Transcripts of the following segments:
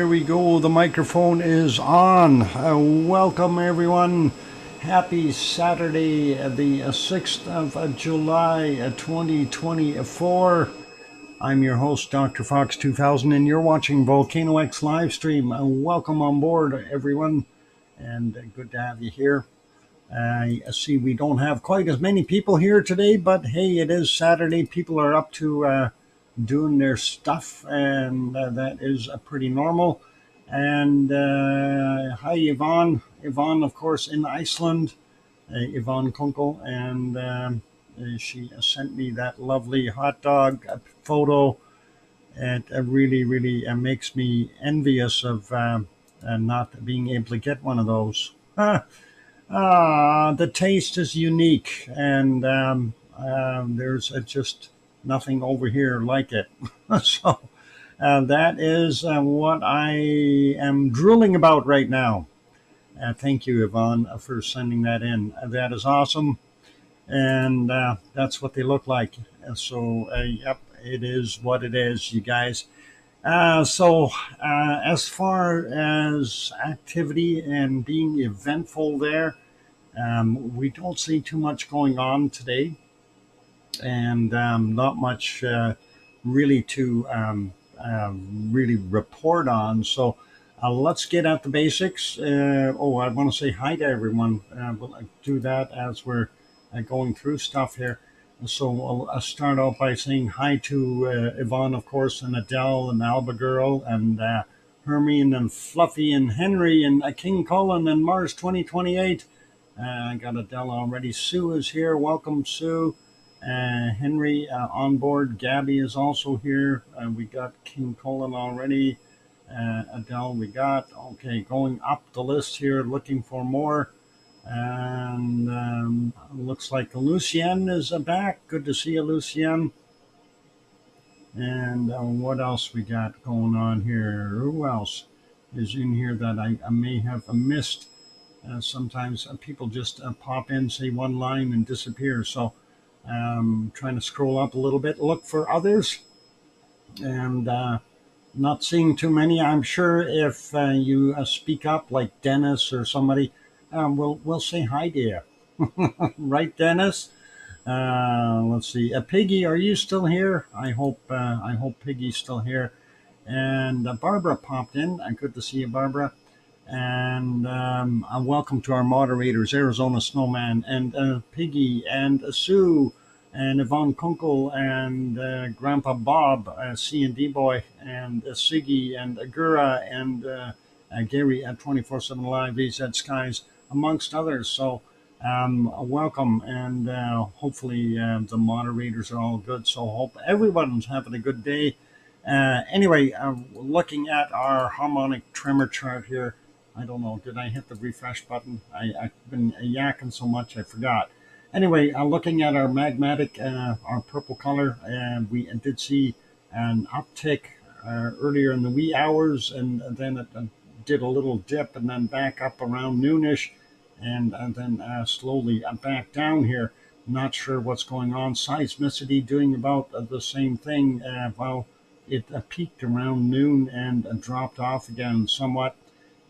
There we go. The microphone is on. Welcome, everyone. Happy Saturday, the 6th of July, 2024. I'm your host, DrFox2000, and you're watching VolcanoX live stream. Welcome on board, everyone, and good to have you here. I see we don't have quite as many people here today, but hey, it is Saturday. People are up to doing their stuff, and that is pretty normal. And hi, Yvonne. Yvonne, of course, in Iceland. Yvonne Kunkel, and she sent me that lovely hot dog photo. It really makes me envious of not being able to get one of those. The taste is unique, and there's just nothing over here like it. So that is what I am drooling about right now. Thank you, Yvonne, for sending that in. That is awesome, and that's what they look like. So, yep, it is what it is, you guys. As far as activity and being eventful there, we don't see too much going on today, and not much really to really report on. So let's get at the basics. I want to say hi to everyone. We'll do that as we're going through stuff here. So I'll start out by saying hi to Yvonne, of course, and Adele and Alba Girl and Hermine and Fluffy and Henry and King Cullen and Mars 2028. I got Adele already. Sue is here. Welcome, Sue. Henry on board. Gabby is also here. We got King Cullen already. Adele, we got. Okay, going up the list here, looking for more. And looks like Lucien is back. Good to see you, Lucien. And what else we got going on here? Who else is in here that I may have missed? Sometimes people just pop in, say one line, and disappear. So trying to scroll up a little bit, look for others, and not seeing too many. I'm sure if you speak up, like Dennis or somebody, we'll say hi to you. Right, Dennis? Let's see. Piggy, are you still here? I hope Piggy's still here. And Barbara popped in. Good to see you, Barbara. And welcome to our moderators, Arizona Snowman and Piggy and Sue and Yvonne Kunkel and Grandpa Bob, C&D Boy, and Siggy and Agura and Gary at 24/7 Live, AZ Skies, amongst others. So welcome, and hopefully the moderators are all good. So hope everyone's having a good day. Anyway, looking at our harmonic tremor chart here. I don't know, did I hit the refresh button? I've been yakking so much I forgot. Anyway, looking at our magmatic, our purple color, and we did see an uptick earlier in the wee hours, and then it did a little dip and then back up around noonish, and then slowly back down here. Not sure what's going on. Seismicity doing about the same thing. Well, it peaked around noon and dropped off again somewhat.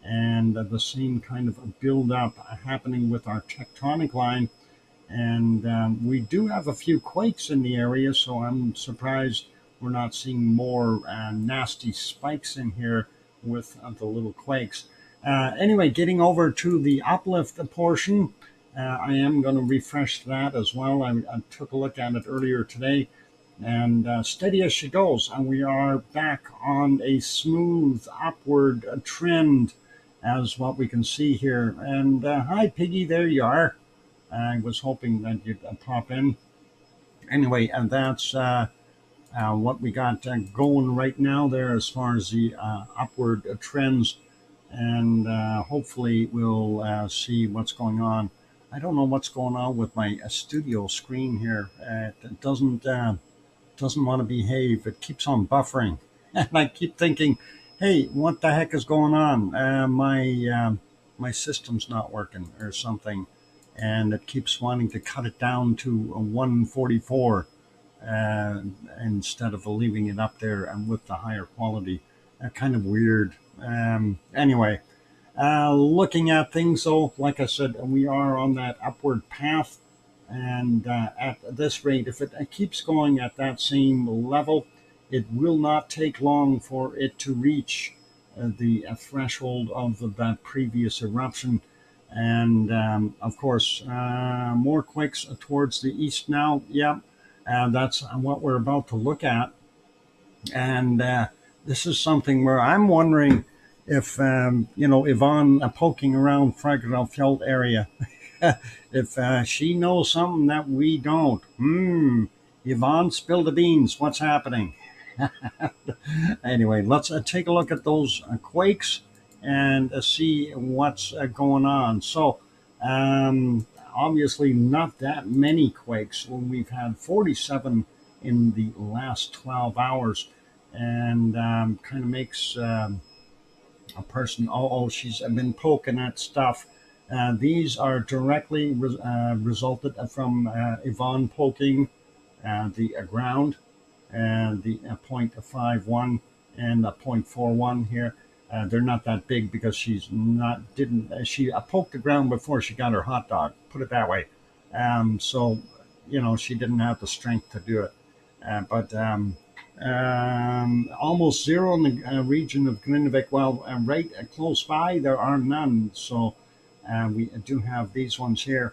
And the same kind of build up happening with our tectonic line. And we do have a few quakes in the area, so I'm surprised we're not seeing more nasty spikes in here with the little quakes. Anyway, getting over to the uplift portion, I am going to refresh that as well. I took a look at it earlier today, and steady as she goes. And we are back on a smooth upward trend, as what we can see here. And hi, Piggy, there you are. I was hoping that you'd pop in. Anyway, and that's what we got going right now there as far as the upward trends. And hopefully we'll see what's going on. I don't know what's going on with my studio screen here. It doesn't want to behave. It keeps on buffering. And I keep thinking, hey, what the heck is going on? My system's not working or something, and it keeps wanting to cut it down to 144 instead of leaving it up there and with the higher quality. Kind of weird. Anyway, looking at things, though, like I said, we are on that upward path. And at this rate, if it keeps going at that same level, it will not take long for it to reach the threshold of that previous eruption. And of course, more quakes towards the east now. Yeah, that's what we're about to look at. And this is something where I'm wondering if, Yvonne poking around Fragerveld area, if she knows something that we don't. Yvonne, spill the beans. What's happening? Anyway, let's take a look at those quakes and see what's going on. So, obviously, not that many quakes. When we've had 47 in the last 12 hours, and kind of makes a person, she's been poking at stuff. These are directly resulted from Yvonne poking the ground, and the 0.51 and the 0.41 here. They're not that big because she poked the ground before she got her hot dog, put it that way. So, she didn't have the strength to do it. But almost zero in the region of Grindavik. Well, right close by, there are none. So we do have these ones here.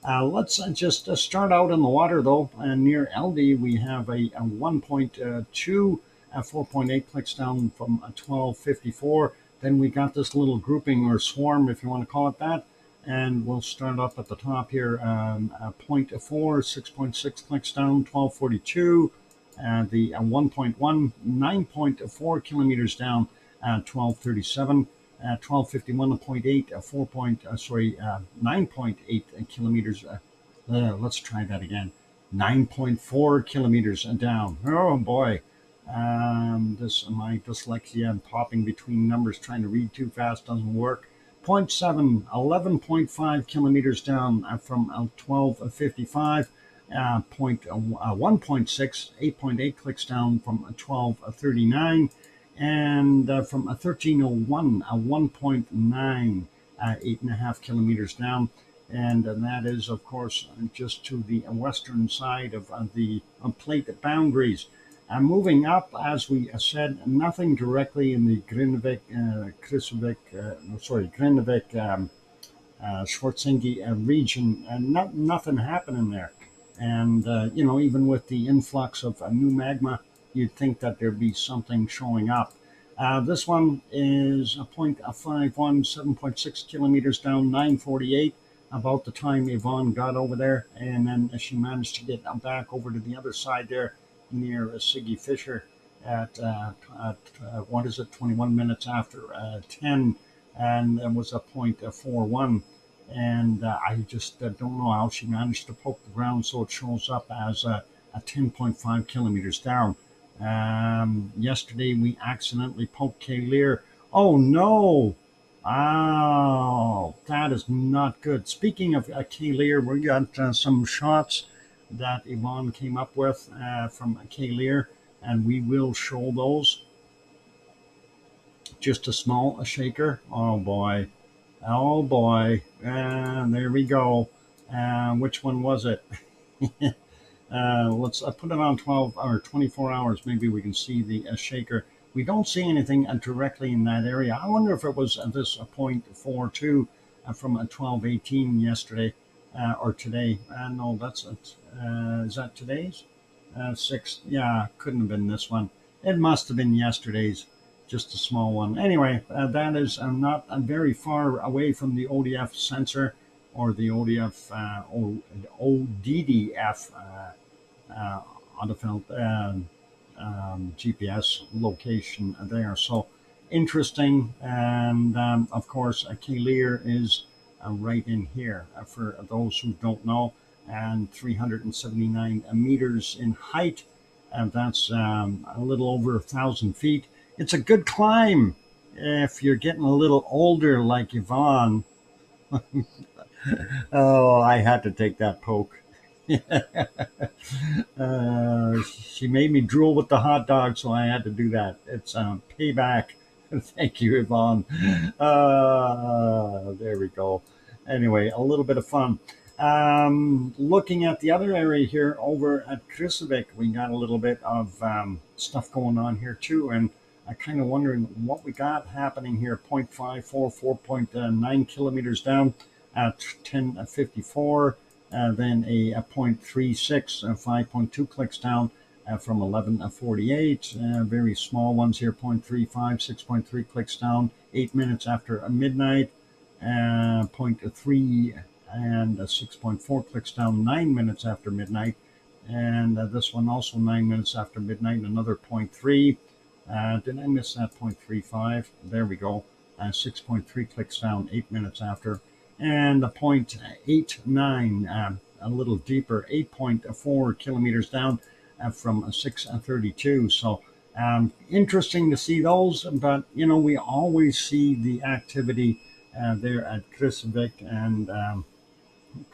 Let's just start out in the water, though. Near LD, we have a 1.2, 4.8 clicks down from 1254. Then we got this little grouping or swarm, if you want to call it that. And we'll start up at the top here. 0.4, 6.6 clicks down, 1242. The 1.1, 9.4 kilometers down, 1237. 1251.8, 9.8 kilometers. Let's try that again. 9.4 kilometers down. Oh boy. This my dyslexia and popping between numbers, trying to read too fast doesn't work. 0.7, 11.5 kilometers down from 1255. 1.6, 8.8 clicks down from 1239. And from a 1301, a 1.9, 8.5 kilometers down. And that is, of course, just to the western side of the plate boundaries. Moving up, as we said, nothing directly in the Grindavik, Schwarzengi region, nothing happening there. And, even with the influx of new magma, you'd think that there'd be something showing up. This one is a 0.51, 7.6 kilometers down, 948, about the time Yvonne got over there. And then she managed to get back over to the other side there near Siggy Fisher at 21 minutes after 10, and it was a 0.41. And I just don't know how she managed to poke the ground so it shows up as a 10.5 kilometers down. Yesterday we accidentally poked K-Lear. Oh no! Oh, that is not good. Speaking of K-Lear, we got some shots that Yvonne came up with from K-Lear, and we will show those. Just a small shaker. Oh boy. Oh boy. There we go. Which one was it? Let's put it on 12 or 24 hours. Maybe we can see the shaker. We don't see anything directly in that area. I wonder if it was this 0.42 from 1218 yesterday or today. No, that's is that today's? 6. Yeah, couldn't have been this one. It must have been yesterday's. Just a small one. Anyway, that is not very far away from the ODF sensor or the ODF ODDF Odefeld GPS location there. So interesting. And of course, K-Lear is right in here for those who don't know, and 379 meters in height. And that's a little over 1,000 feet. It's a good climb if you're getting a little older like Yvonne. Oh, I had to take that poke. She made me drool with the hot dog, so I had to do that. It's payback Thank you, Yvonne. There we go. Anyway, a little bit of fun. Looking at the other area here over at Krusevik, we got a little bit of stuff going on here too, and I kind of wondering what we got happening here. 0.54, 4.9 kilometers down at 10:54, then a 0.36, 5.2 clicks down from 11:48. Very small ones here, 0.35, 6.3 clicks down, 8 minutes after midnight. 0.3 and 6.4 clicks down 9 minutes after midnight. And this one also 9 minutes after midnight, another 0.3. Did I miss that 0.35? There we go. 6.3 clicks down 8 minutes after. And a 0.89, a little deeper, 8.4 kilometers down from 6:32. So interesting to see those, but we always see the activity there at Krusevik and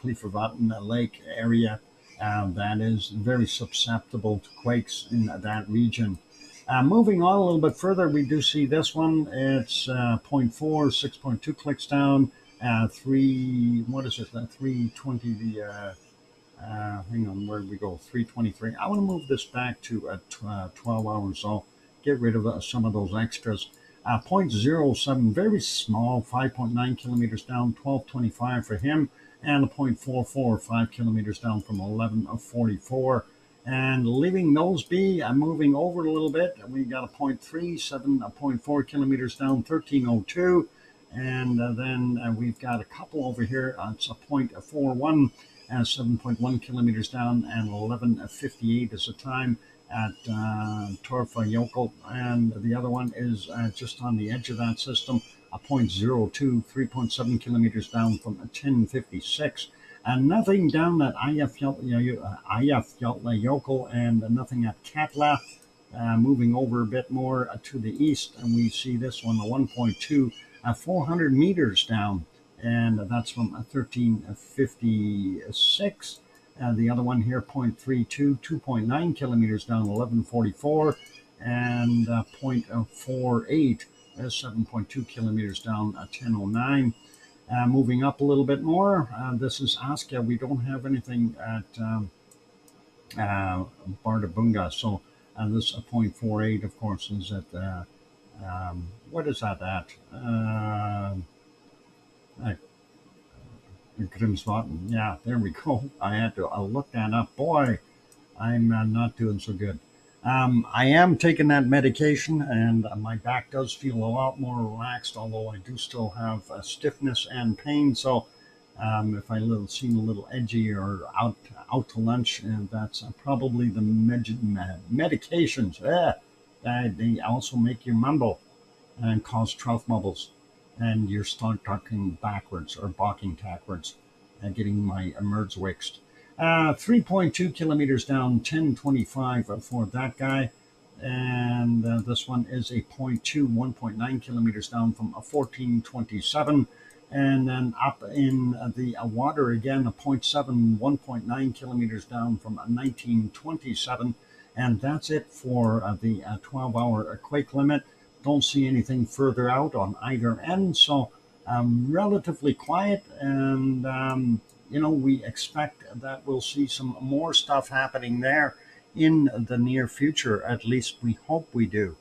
Kliforvatn Lake area that is very susceptible to quakes in that region. Moving on a little bit further, we do see this one. It's 0.4, 6.2 clicks down, 320, hang on, where did we go? 323. I want to move this back to 12 hours, so get rid of some of those extras. 0.07, very small, 5.9 kilometers down, 1225 for him, and a 0.44, 5 kilometers down from 1144. And leaving those be, I'm moving over a little bit. We got a 0.37, a 0.4 kilometers down, 1302. And then we've got a couple over here. It's a 0.41, 7.1 kilometers down, and 11:58 is the time at Torfajökull, and the other one is just on the edge of that system, a 0.02, 3.7 kilometers down from 10:56. And nothing down at Eyjafjallajökull, and nothing at Katla. Moving over a bit more to the east, and we see this one, a 1.2, 400 meters down, and that's from 13:56. The other one here, 0.32, 2.9 kilometers down, 11:44, and 0.48, 7.2 kilometers down, 10:09. Moving up a little bit more, this is Askja. We don't have anything at Bardabunga, so this 0.48, of course, is at what is that at? Grimsvatn. Yeah, there we go. I had to look that up. Boy, I'm not doing so good. I am taking that medication, and my back does feel a lot more relaxed, although I do still have stiffness and pain. So if I seem a little edgy or out to lunch, that's probably the medications. They also make you mumble and cause trough bubbles, and you start talking backwards or balking backwards, getting my emerge wixed. 3.2 kilometers down, 1025 for that guy. And this one is a 0.2, 1.9 kilometers down from 1427. And then up in the water again, a 0.7, 1.9 kilometers down from 1927. And that's it for the 12-hour quake limit. Don't see anything further out on either end. So relatively quiet, and we expect that we'll see some more stuff happening there in the near future. At least we hope we do.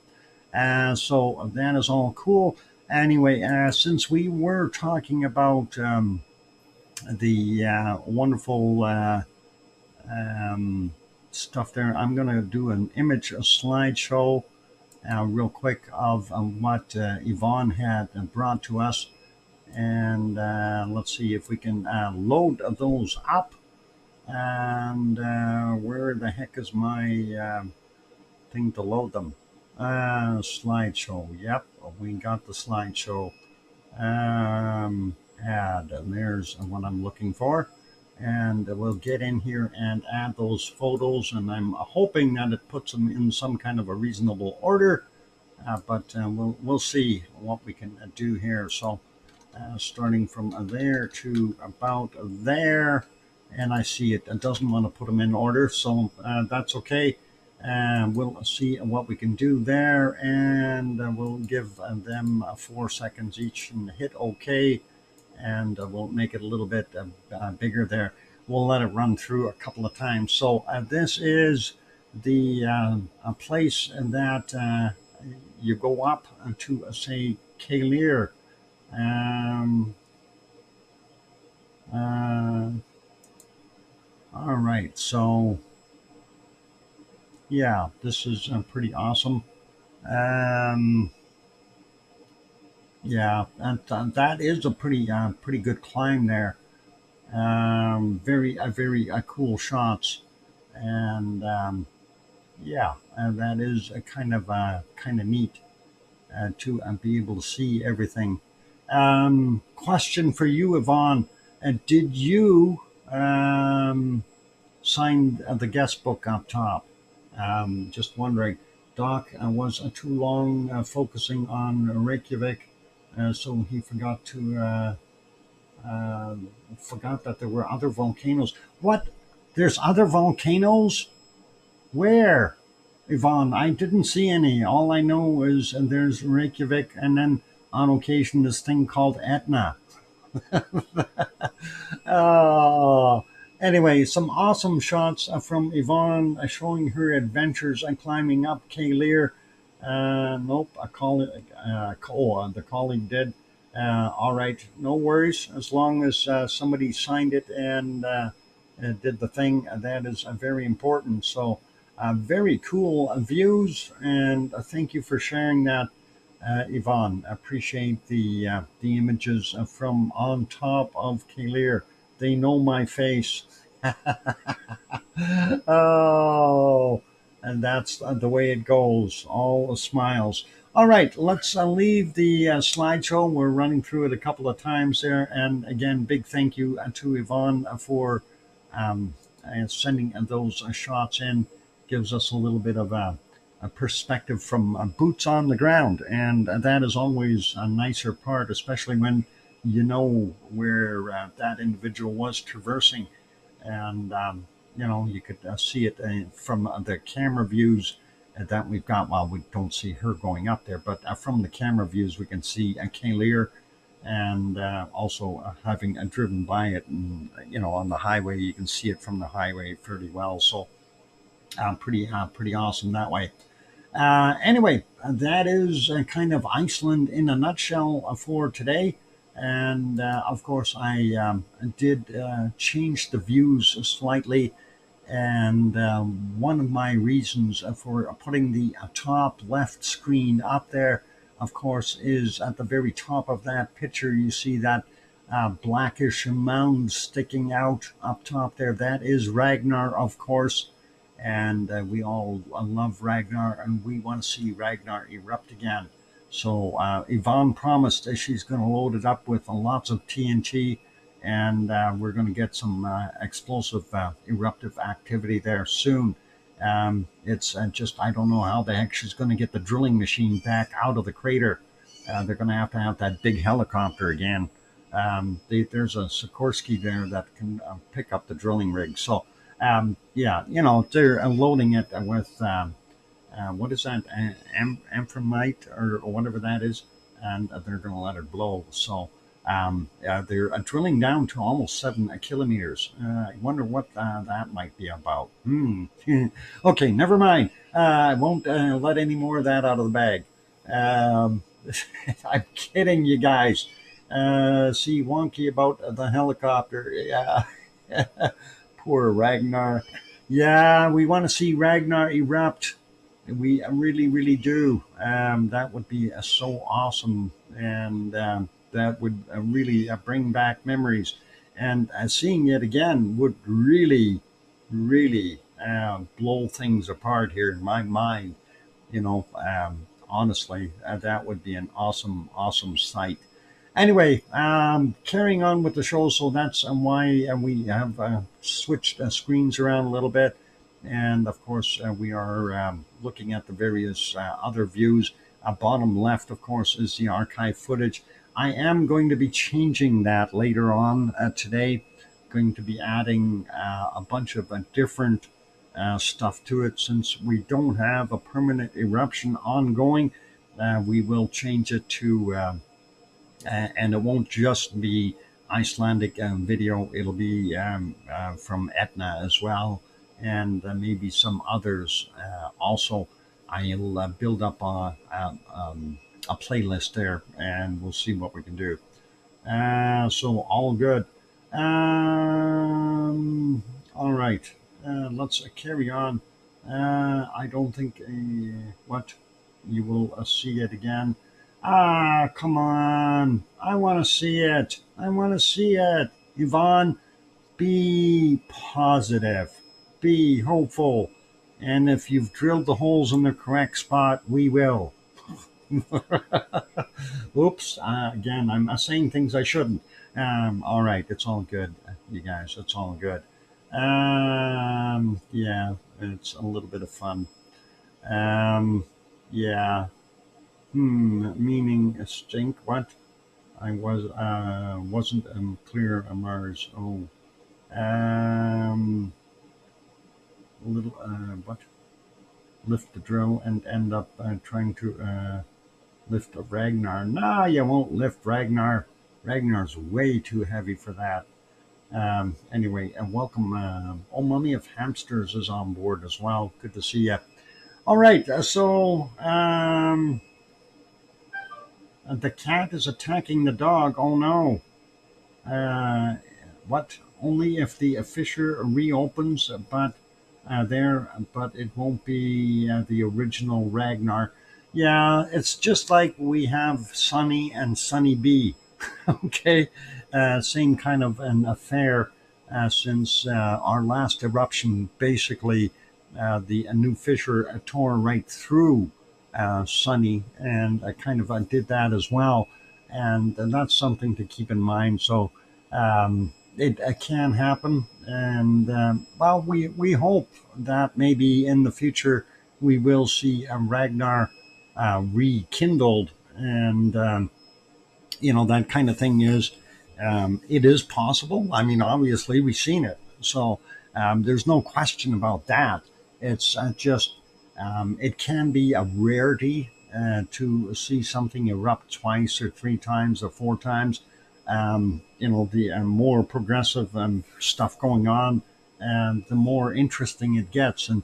So that is all cool. Anyway, since we were talking about the wonderful stuff there, I'm going to do an image slideshow real quick of what Yvonne had brought to us. And let's see if we can load those up. And where the heck is my thing to load them? Slideshow. Yep, we got the slideshow. Add, and there's what I'm looking for. And we'll get in here and add those photos, and I'm hoping that it puts them in some kind of a reasonable order. But we'll see what we can do here. So starting from there to about there, and I see it doesn't want to put them in order, so that's okay. and we'll see what we can do there, and we'll give them 4 seconds each and hit OK, and we'll make it a little bit bigger there. We'll let it run through a couple of times. So this is the a place that you go up to, say, Kalir. Um, all right, so yeah, this is pretty awesome. Um, yeah, that is a pretty good climb there. Very cool shots, and yeah, that is a kind of neat to be able to see everything. Question for you, Yvonne: did you sign the guest book up top? Just wondering. Doc was too long focusing on Reykjavik, so he uh, forgot that there were other volcanoes. What? There's other volcanoes? Where? Yvonne, I didn't see any. All I know is there's Reykjavik, and then on occasion this thing called Etna. Oh, anyway, some awesome shots from Yvonne showing her adventures and climbing up Kalir. Nope, a colleague, the colleague did. All right, no worries. As long as somebody signed it and did the thing, that is very important. So, very cool views, and thank you for sharing that, Yvonne. Appreciate the images from on top of Kalir. They know my face. Oh, and that's the way it goes. All the smiles. All right, let's leave the slideshow. We're running through it a couple of times there. And again, big thank you to Yvonne for um, sending those shots in. Gives us a little bit of a perspective from boots on the ground. And that is always a nicer part, especially when you know where that individual was traversing, and you could see it from the camera views that we've got. Well, we don't see her going up there, but from the camera views we can see Kalir, and also having driven by it, and on the highway you can see it from the highway fairly well. So pretty awesome that way. Anyway, that is kind of Iceland in a nutshell for today. And of course, I did change the views slightly. And one of my reasons for putting the top left screen up there, of course, is at the very top of that picture. You see that blackish mound sticking out up top there. That is Ragnar, of course, and we all love Ragnar, and we want to see Ragnar erupt again. So Yvonne promised that she's going to load it up with lots of TNT, and we're going to get some explosive eruptive activity there soon. It's just, I don't know how the heck she's going to get the drilling machine back out of the crater. They're going to have that big helicopter again. There's a Sikorsky there that can pick up the drilling rig. So yeah, they're loading it with what is that, amphromite or whatever that is, and they're going to let it blow. So they're drilling down to almost 7 kilometers. I wonder what that might be about. Okay, never mind. I won't let any more of that out of the bag. Um, I'm kidding, you guys. See, wonky about the helicopter. Yeah. Poor Ragnar. Yeah, we want to see Ragnar erupt. We really do. That would be so awesome, and that would really bring back memories. And seeing it again would really blow things apart here in my mind. Honestly, that would be an awesome sight. Anyway, carrying on with the show, so that's why we have switched screens around a little bit. And of course, we are looking at the various other views. Bottom left, of course, is the archive footage. I am going to be changing that later on today. Going to be adding a bunch of different stuff to it. Since we don't have a permanent eruption ongoing, we will change it to, and it won't just be Icelandic video, it'll be from Etna as well, and maybe some others also. I'll build up a playlist there, and we'll see what we can do. So all good. All right. Let's carry on. I don't think what you will see it again. Ah, come on. I want to see it. I want to see it. Yvonne, be positive. Be hopeful. And if you've drilled the holes in the correct spot, we will. Oops. Again, I'm saying things I shouldn't. All right. It's all good, you guys. It's all good. Yeah, it's a little bit of fun. Yeah. Meaning stink. What? I wasn't clear on Mars. Oh. Um. Little. What? Lift the drill and end up trying to lift a Ragnar. Nah, you won't lift Ragnar. Ragnar's way too heavy for that. Anyway, and welcome. Oh, Mummy of Hamsters is on board as well. Good to see you. All right, so the cat is attacking the dog. Oh no. What? Only if the fissure reopens, but it won't be the original Ragnar. Yeah, it's just like we have Sunny and Sunny B. Okay, same kind of an affair since our last eruption. Basically, the a new fissure tore right through Sunny, and I kind of did that as well, and that's something to keep in mind. So it can happen, and well, we hope that maybe in the future we will see Ragnar rekindled, and that kind of thing is it is possible. I mean, obviously we've seen it, so there's no question about that. It's just it can be a rarity to see something erupt twice or three times or four times. The more progressive stuff going on, and the more interesting it gets. And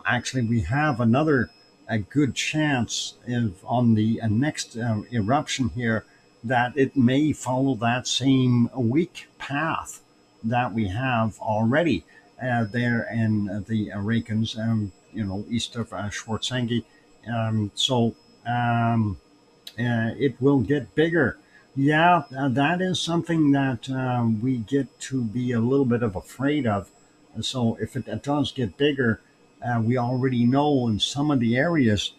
actually, we have another a good chance if on the next eruption here that it may follow that same weak path that we have already there in the Arakans, east of Schwarzenegger. So it will get bigger. Yeah, that is something that we get to be a little bit of afraid of. So if it does get bigger, we already know in some of the areas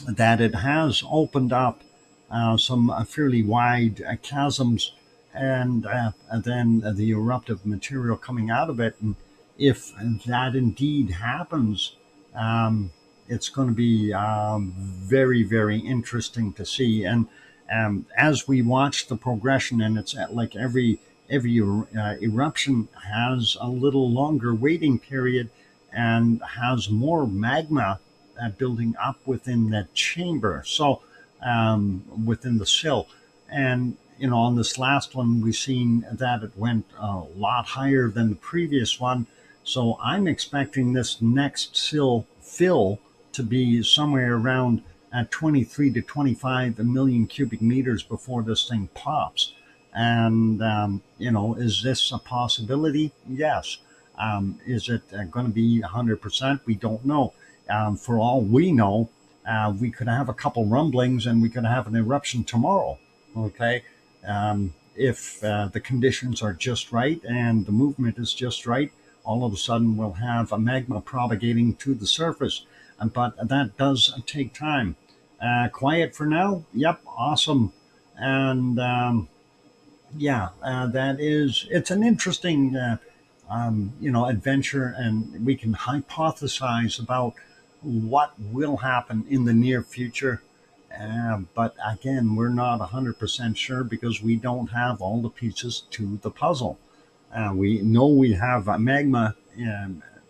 that it has opened up some fairly wide chasms, and then the eruptive material coming out of it. And if that indeed happens, it's going to be very, very interesting to see. And as we watch the progression, and it's like every eruption has a little longer waiting period and has more magma building up within that chamber. So within the sill, and on this last one, we've seen that it went a lot higher than the previous one. So I'm expecting this next sill fill to be somewhere around 23 to 25 million cubic meters before this thing pops. And, is this a possibility? Yes. Is it going to be 100%? We don't know. For all we know, we could have a couple rumblings and we could have an eruption tomorrow. Okay. If the conditions are just right and the movement is just right, all of a sudden we'll have a magma propagating to the surface. But that does take time. Quiet for now. Yep. Awesome. And it's an interesting, adventure, and we can hypothesize about what will happen in the near future. But again, we're not 100% sure because we don't have all the pieces to the puzzle. We know we have magma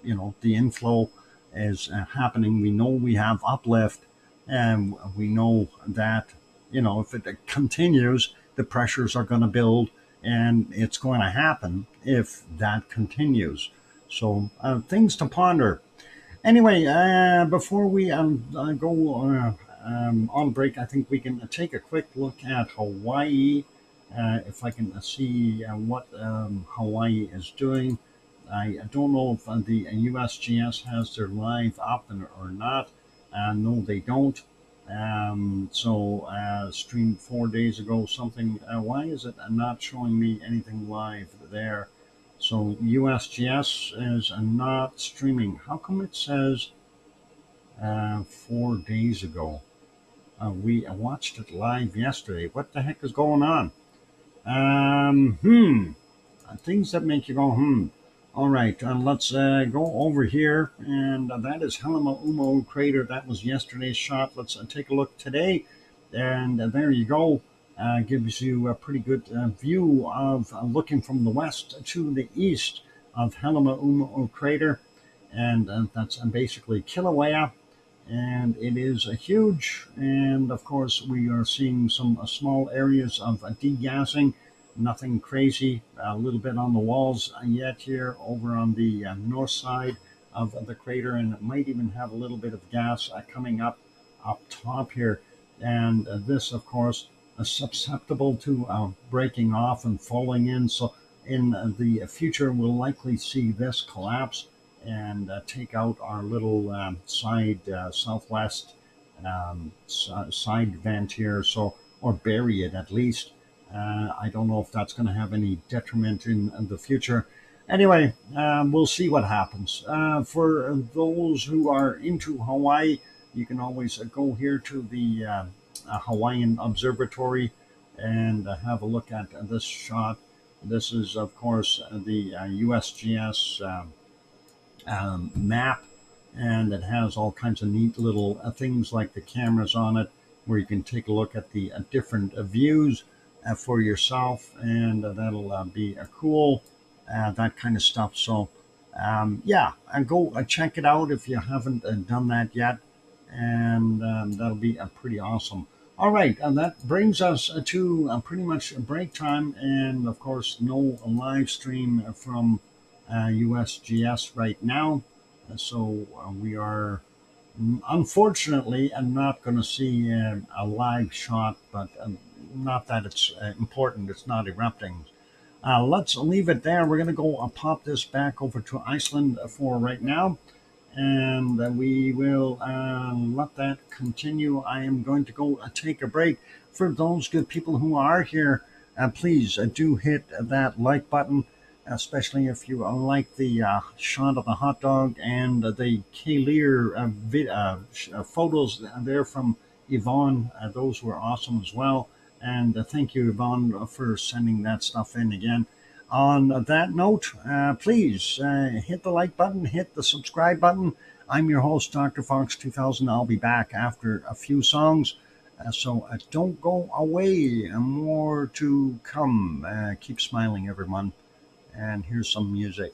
the inflow is happening. We know we have uplift, and we know that if it continues, the pressures are going to build, and it's going to happen if that continues. So things to ponder. Anyway, before we go on break, I think we can take a quick look at Hawaii. If I can see what Hawaii is doing. I don't know if the USGS has their live up or not. No, they don't. Streamed 4 days ago something. Why is it not showing me anything live there? So USGS is not streaming. How come it says 4 days ago? We watched it live yesterday. What the heck is going on? Things that make you go, hmm. All right, let's go over here. And that is Halima crater. That was yesterday's shot. Let's take a look today. And there you go. Gives you a pretty good view of looking from the west to the east of Halima crater. And that's basically Kilauea. And it is huge. And of course, we are seeing some small areas of degassing. Nothing crazy. A little bit on the walls yet here over on the north side of the crater, and it might even have a little bit of gas coming up top here. And this, of course, is susceptible to breaking off and falling in. So in the future, we'll likely see this collapse and take out our little side southwest side vent here. So, or bury it at least. I don't know if that's going to have any detriment in the future. Anyway, we'll see what happens. For those who are into Hawaii, you can always go here to the Hawaiian Observatory and have a look at this shot. This is, of course, the USGS map, and it has all kinds of neat little things like the cameras on it where you can take a look at the different views for yourself, and that'll be cool, that kind of stuff. So, yeah, and go check it out if you haven't done that yet, and that'll be pretty awesome. All right, and that brings us to pretty much break time, and of course, no live stream from USGS right now. So we are unfortunately not going to see a live shot, but not that it's important. It's not erupting. Let's leave it there. We're going to go pop this back over to Iceland for right now, and we will let that continue. I am going to go take a break. For those good people who are here, please do hit that like button, especially if you like the shot of the hot dog and the Kalir photos there from Yvonne. Those were awesome as well. And thank you, Yvonne, for sending that stuff in again. On that note, please hit the like button, hit the subscribe button. I'm your host, DrFox2000. I'll be back after a few songs. So don't go away. More to come. Keep smiling, everyone. And here's some music.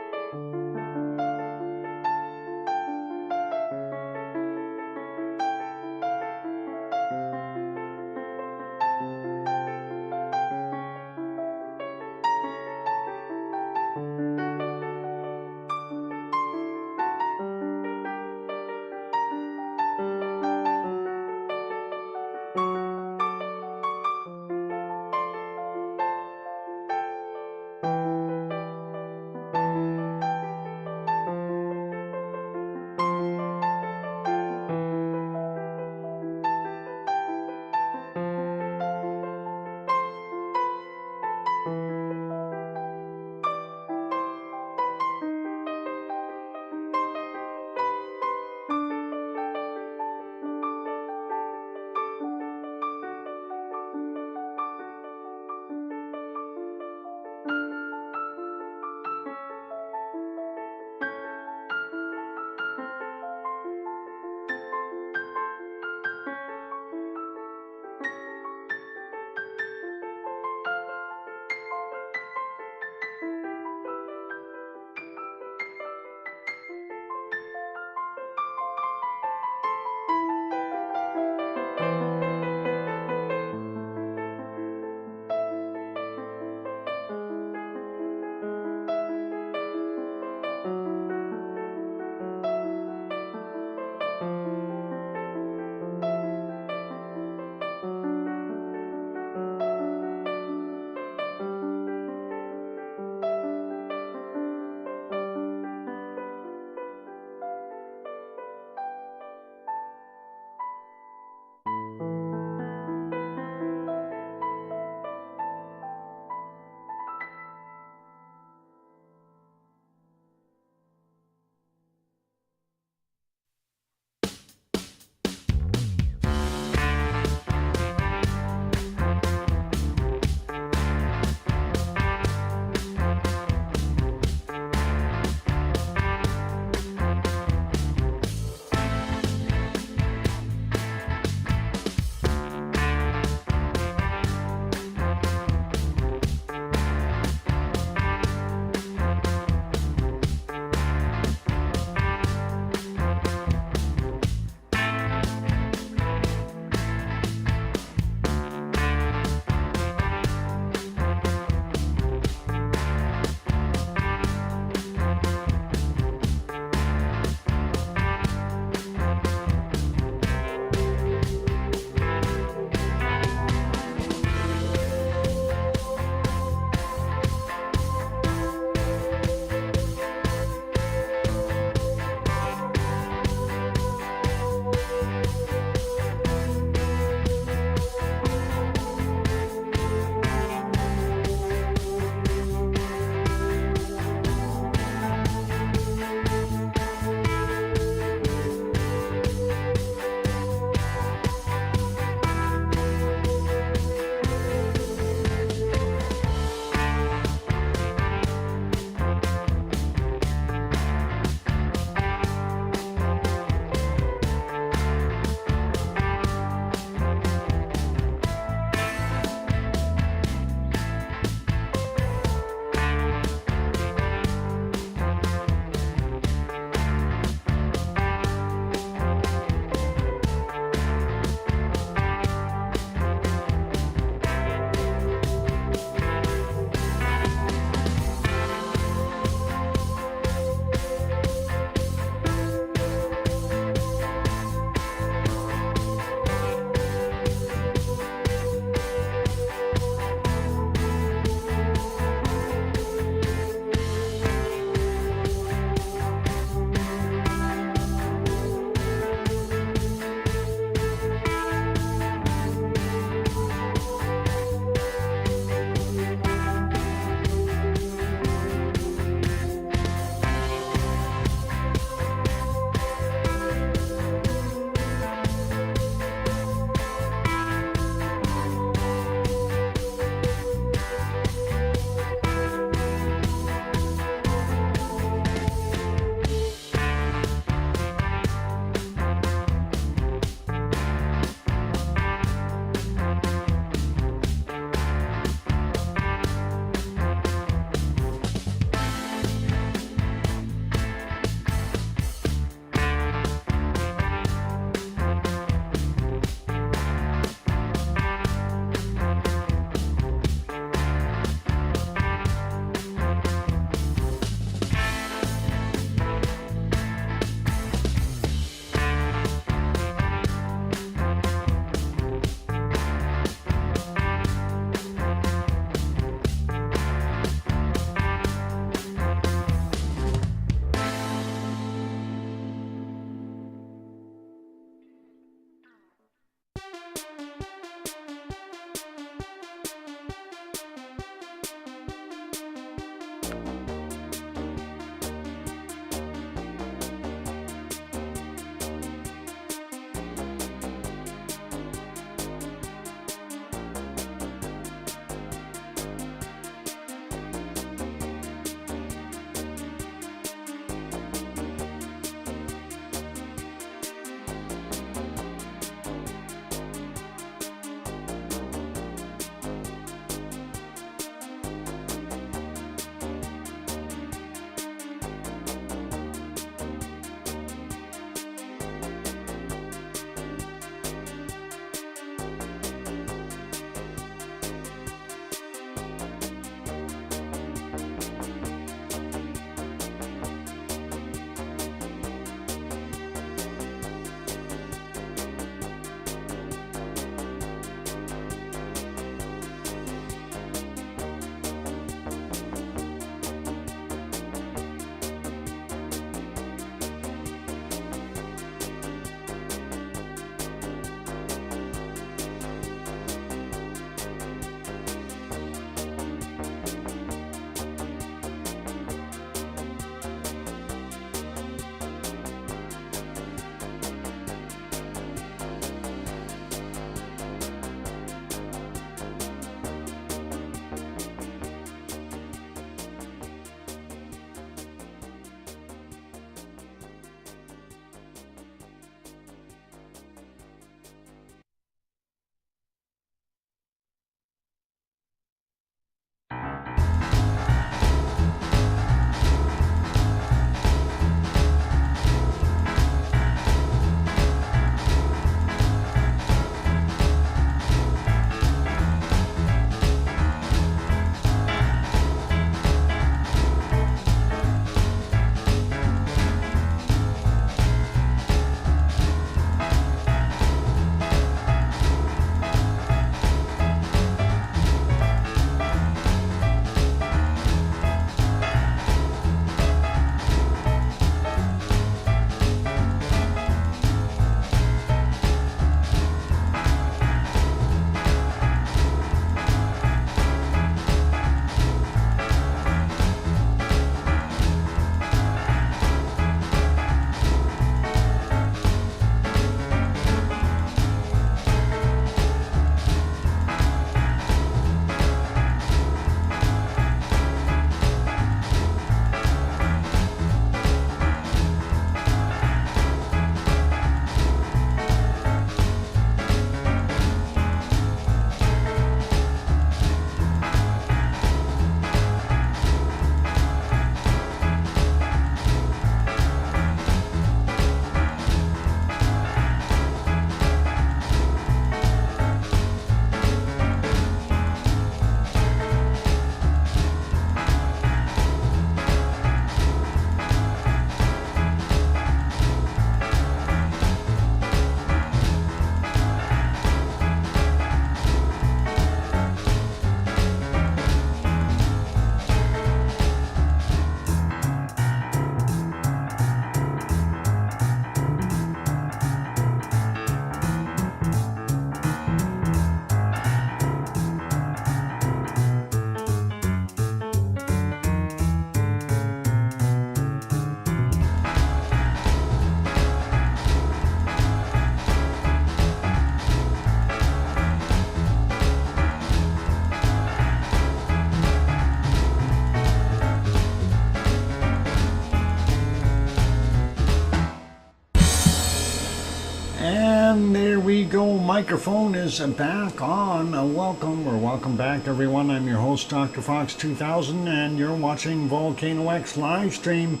go. Microphone is back on. Welcome back, everyone. I'm your host, DrFox2000, and you're watching VolcanoX live stream.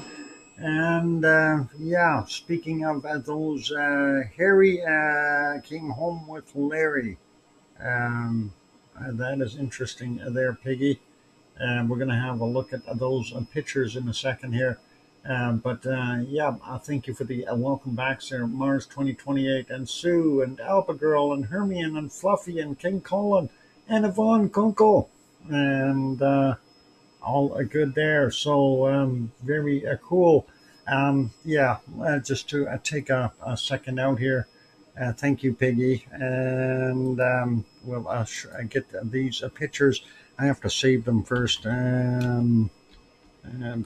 And yeah, speaking of those, Harry came home with Larry. That is interesting there, Piggy. And we're going to have a look at those pictures in a second here. But yeah, thank you for the welcome back, Sir Mars 2028, and Sue, and Alba Girl, and Hermione, and Fluffy, and King Colin, and Yvonne Kunkel, and all good there. So very cool. Yeah, just to take a second out here. Thank you, Piggy. And we'll get these pictures. I have to save them first.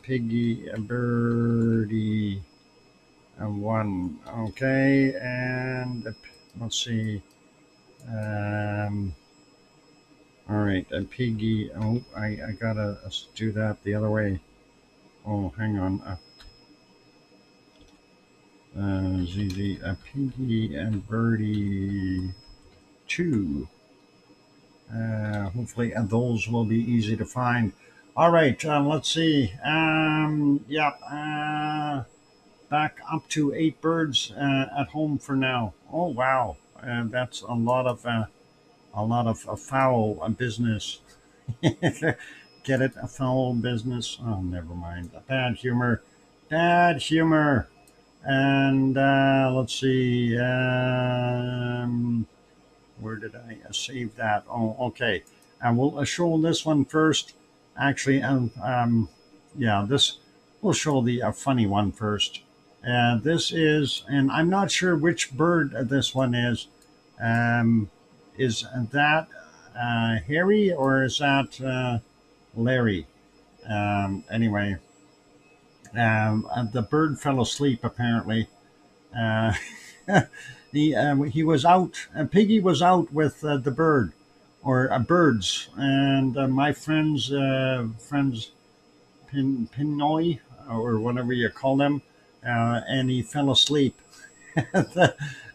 Piggy, Birdie, one. Okay, and let's see. All right, Piggy. Oh, I gotta do that the other way. Oh, hang on. ZZ, Piggy and Birdie 2. Hopefully those will be easy to find. All right, let's see. Yeah, back up to 8 birds at home for now. Oh wow, that's a lot of foul business. Get it? A foul business. Oh, never mind. Bad humor. And let's see. Where did I save that? Oh, okay. And we'll show this one first. Actually, yeah, this we'll show the funny one first. This is, and I'm not sure which bird this one is. Is that Harry or is that Larry? Anyway, the bird fell asleep apparently. He was out. Piggy was out with the bird, or birds, and my friends Pinoy or whatever you call them, and he fell asleep.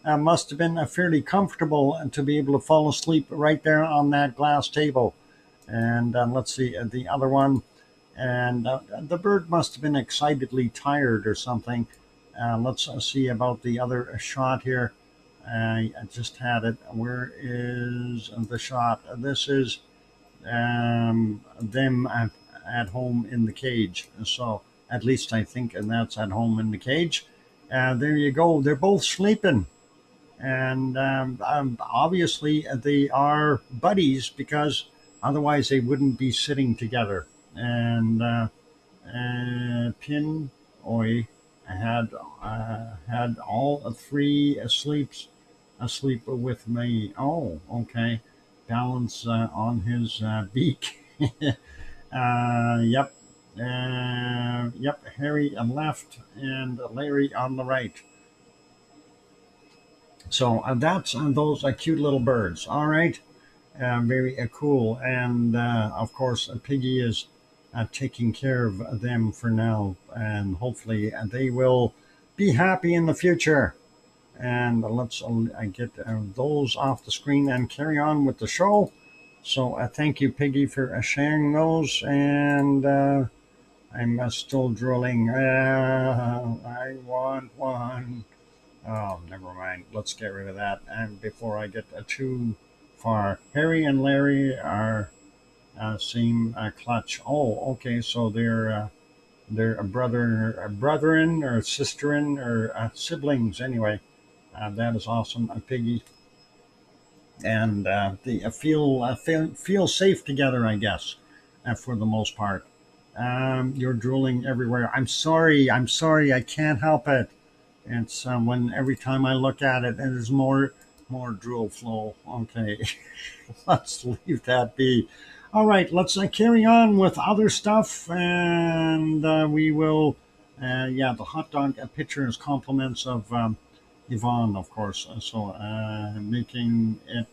Must have been fairly comfortable to be able to fall asleep right there on that glass table. And let's see the other one, and the bird must have been excitedly tired or something. Let's see about the other shot here. I just had it. Where is the shot? This is them at home in the cage. So at least I think, and that's at home in the cage. There you go. They're both sleeping. And obviously they are buddies because otherwise they wouldn't be sitting together. And Pin Oi had all 3 asleep with me. Oh, okay. Balance on his beak. Yep. Yep. Harry on left and Larry on the right. So that's those cute little birds. All right. Very cool. And of course, Piggy is taking care of them for now. And hopefully they will be happy in the future. And let's get those off the screen and carry on with the show. So thank you, Piggy, for sharing those. And I'm still drooling. I want one. Oh, never mind. Let's get rid of that. And before I get too far, Harry and Larry are same clutch. Oh, okay. So they're a brethren or sisterin or siblings anyway. That is awesome, Piggy. And they feel safe together, I guess, for the most part. You're drooling everywhere. I'm sorry. I can't help it. It's when every time I look at it, and there's more drool flow. Okay, let's leave that be. All right, let's carry on with other stuff, and we will. Yeah, the hot dog picture is compliments of Yvonne, of course. So making it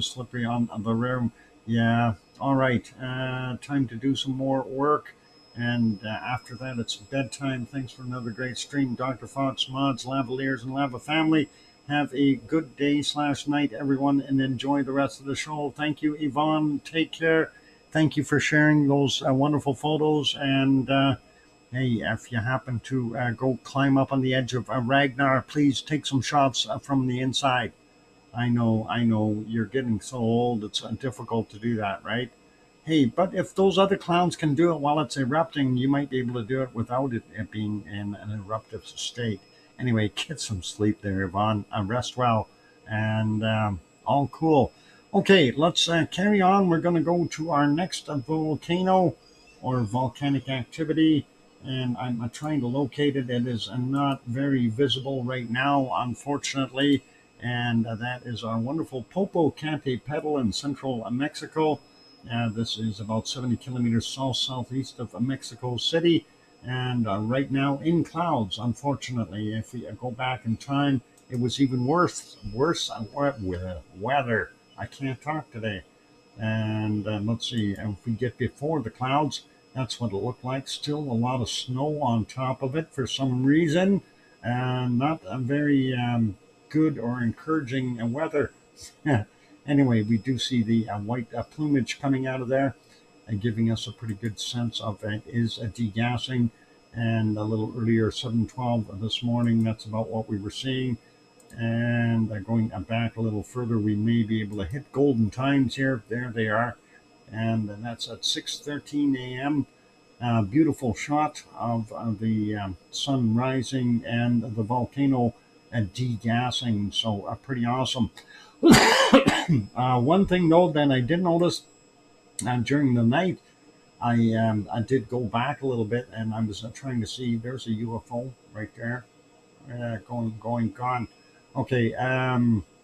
slippery on the rim. Yeah. All right. Time to do some more work. And after that, it's bedtime. Thanks for another great stream. Dr. Fox, Mods, Lavaliers, and Lava Family. Have a good day/night, everyone, and enjoy the rest of the show. Thank you, Yvonne. Take care. Thank you for sharing those wonderful photos. And hey, if you happen to go climb up on the edge of Ragnar, please take some shots from the inside. I know, you're getting so old, it's difficult to do that, right? Hey, but if those other clowns can do it while it's erupting, you might be able to do it without it being in an eruptive state. Anyway, get some sleep there, Yvonne. Rest well, and all cool. Okay, let's carry on. We're going to go to our next volcano or volcanic activity, and I'm trying to locate it. It is not very visible right now, unfortunately, and that is our wonderful Popocatépetl in central Mexico. This is about 70 kilometers southeast of Mexico City, and right now in clouds. Unfortunately, if we go back in time, it was even worse with weather. I can't talk today. And let's see, if we get before the clouds, that's what it looked like. Still a lot of snow on top of it for some reason, and not a very good or encouraging weather. Anyway, we do see the white plumage coming out of there and giving us a pretty good sense of it is a degassing. And a little earlier, 7:12 this morning, that's about what we were seeing. And going back a little further, we may be able to hit golden times here. There they are. And that's at 6:13 a.m. Beautiful shot of the sun rising and the volcano degassing. So pretty awesome. One thing, though, that I did notice during the night, I did go back a little bit, and I was trying to see. There's a UFO right there, gone. Okay.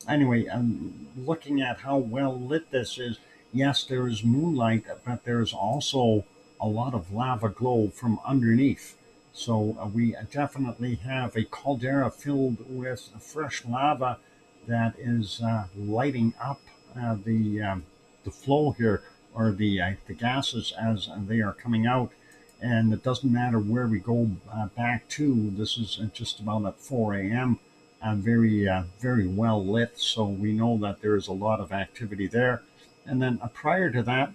Anyway, I'm looking at how well lit this is. Yes, there is moonlight, but there is also a lot of lava glow from underneath. So we definitely have a caldera filled with fresh lava that is lighting up the flow here, or the gases as they are coming out. And it doesn't matter where we go back to. This is just about at 4 a.m. Very well lit, so we know that there is a lot of activity there. And then prior to that,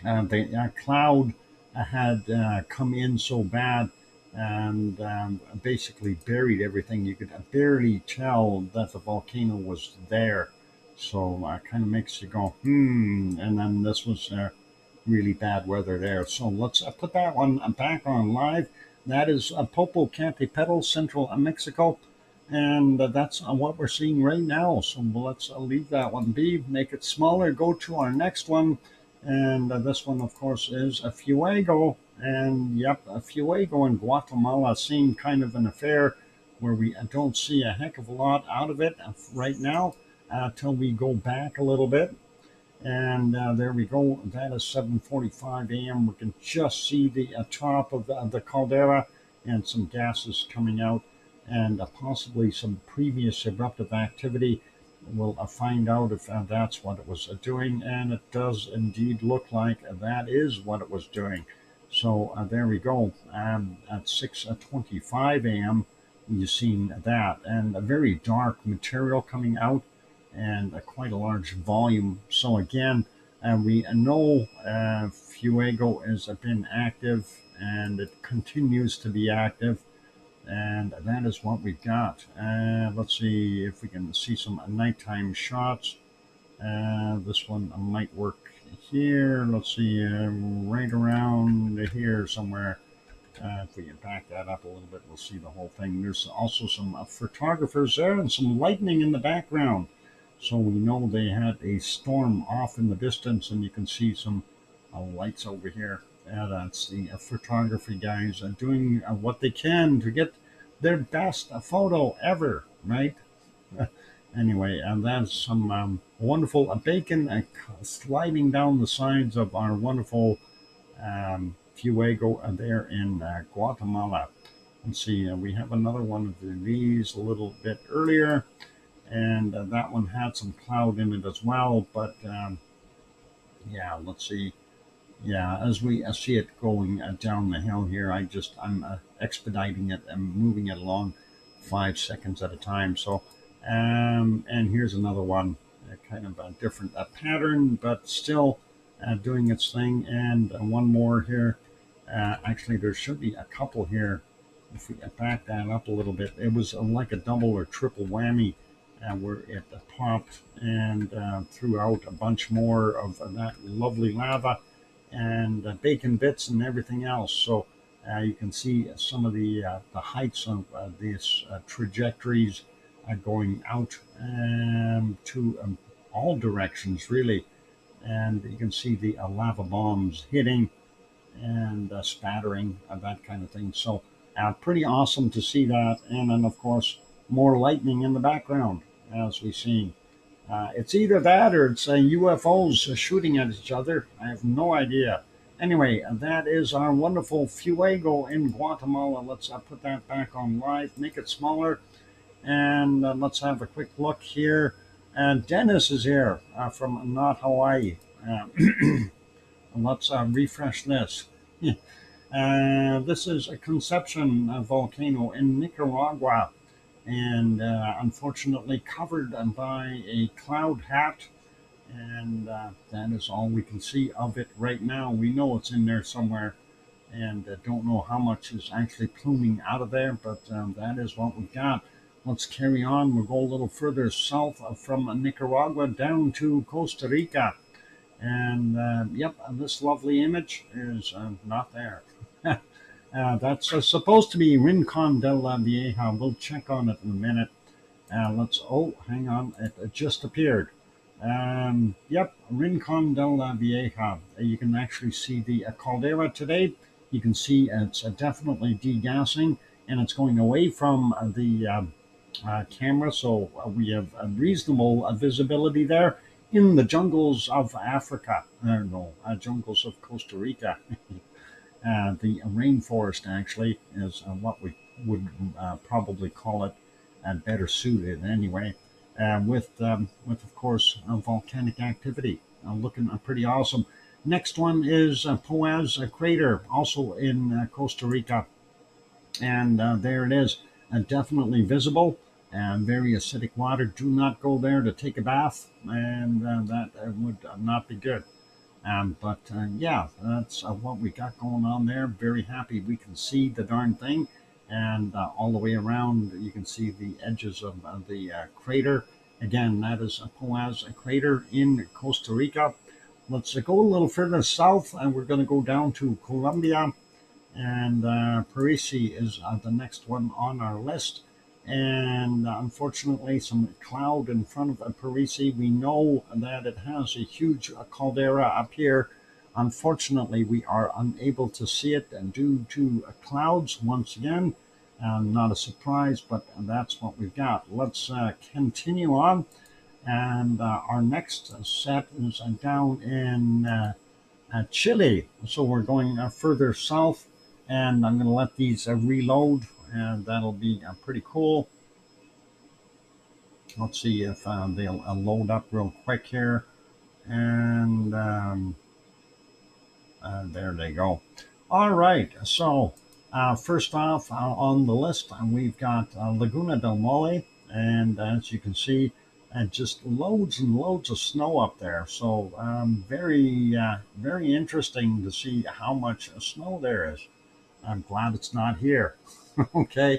the cloud had come in so bad and basically buried everything. You could barely tell that the volcano was there. So kind of makes you go, And then this was really bad weather there. So let's put that one back on live. That is Popocatépetl, central Mexico. And that's what we're seeing right now. So let's leave that one be, make it smaller, go to our next one. And this one, of course, is a Fuego. And yep, a Fuego in Guatemala seemed kind of an affair where we don't see a heck of a lot out of it right now till we go back a little bit. And there we go. That is 7:45 a.m. We can just see the top of the caldera and some gases coming out, and possibly some previous eruptive activity. We'll find out if that's what it was doing, and it does indeed look like that is what it was doing. So there we go. At 6:25 a.m., you've seen that, and a very dark material coming out, and quite a large volume. So again, we know Fuego has been active, and it continues to be active. And that is what we've got. Let's see if we can see some nighttime shots. This one might work here. Let's see, right around here somewhere. If we can back that up a little bit, we'll see the whole thing. There's also some photographers there and some lightning in the background. So we know they had a storm off in the distance, and you can see some lights over here. That's the photography guys doing what they can to get their best photo ever, right? Anyway, and that's some wonderful bacon sliding down the sides of our wonderful Fuego there in Guatemala. Let's see, we have another one of these a little bit earlier, and that one had some cloud in it as well. But yeah, let's see. Yeah, as we see it going down the hill here, I'm expediting it and moving it along 5 seconds at a time. So And here's another one, kind of a different pattern, but still doing its thing. And one more here. Actually, there should be a couple here. If we back that up a little bit, it was like a double or triple whammy where it popped and threw out a bunch more of that lovely lava and bacon bits and everything else. So you can see some of the heights of these trajectories going out to all directions, really. And you can see the lava bombs hitting and spattering, that kind of thing. So pretty awesome to see that. And then, of course, more lightning in the background, as we've seen. It's either that or it's UFOs shooting at each other. I have no idea. Anyway, that is our wonderful Fuego in Guatemala. Let's put that back on live, make it smaller, and let's have a quick look here. And Dennis is here from not Hawaii. Let's refresh this. This is a Conception volcano in Nicaragua, and unfortunately covered by a cloud hat. And that is all we can see of it right now. We know it's in there somewhere, and don't know how much is actually pluming out of there, but that is what we got. Let's carry on. We'll go a little further south from Nicaragua down to Costa Rica. And yep, this lovely image is not there. That's supposed to be Rincon de la Vieja. We'll check on it in a minute. Oh, hang on, it just appeared. Yep, Rincon de la Vieja. You can actually see the caldera today. You can see it's definitely degassing, and it's going away from the camera, so we have a reasonable visibility there in the jungles of Africa. No, jungles of Costa Rica. The rainforest actually is what we would probably call it, better suited anyway, with of course volcanic activity. Looking pretty awesome. Next one is Poaz crater, also in Costa Rica, and there it is, definitely visible. And very acidic water. Do not go there to take a bath, and that would not be good. But yeah, that's what we got going on there. Very happy we can see the darn thing, and all the way around you can see the edges of the crater. Again, that is a Poaz crater in Costa Rica. Let's go a little further south, and we're going to go down to Colombia, and Parisi is the next one on our list. And unfortunately, some cloud in front of Parisi. We know that it has a huge caldera up here. Unfortunately, we are unable to see it due to clouds once again. Not a surprise, but that's what we've got. Let's continue on. And our next set is down in Chile. So we're going further south, and I'm going to let these reload, and that'll be pretty cool. Let's see if they'll load up real quick here. And there they go. All right. So first off on the list, we've got Laguna del Mole. And as you can see, just loads and loads of snow up there. So very interesting to see how much snow there is. I'm glad it's not here. Okay,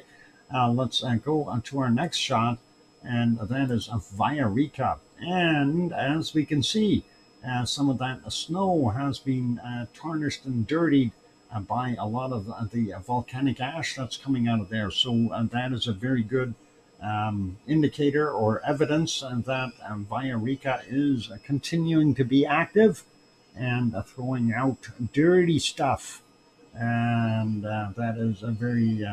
let's go to our next shot, and that is Villarrica. And as we can see, some of that snow has been tarnished and dirtied by a lot of the volcanic ash that's coming out of there. So that is a very good indicator or evidence that Villarrica is continuing to be active and throwing out dirty stuff. And that is a very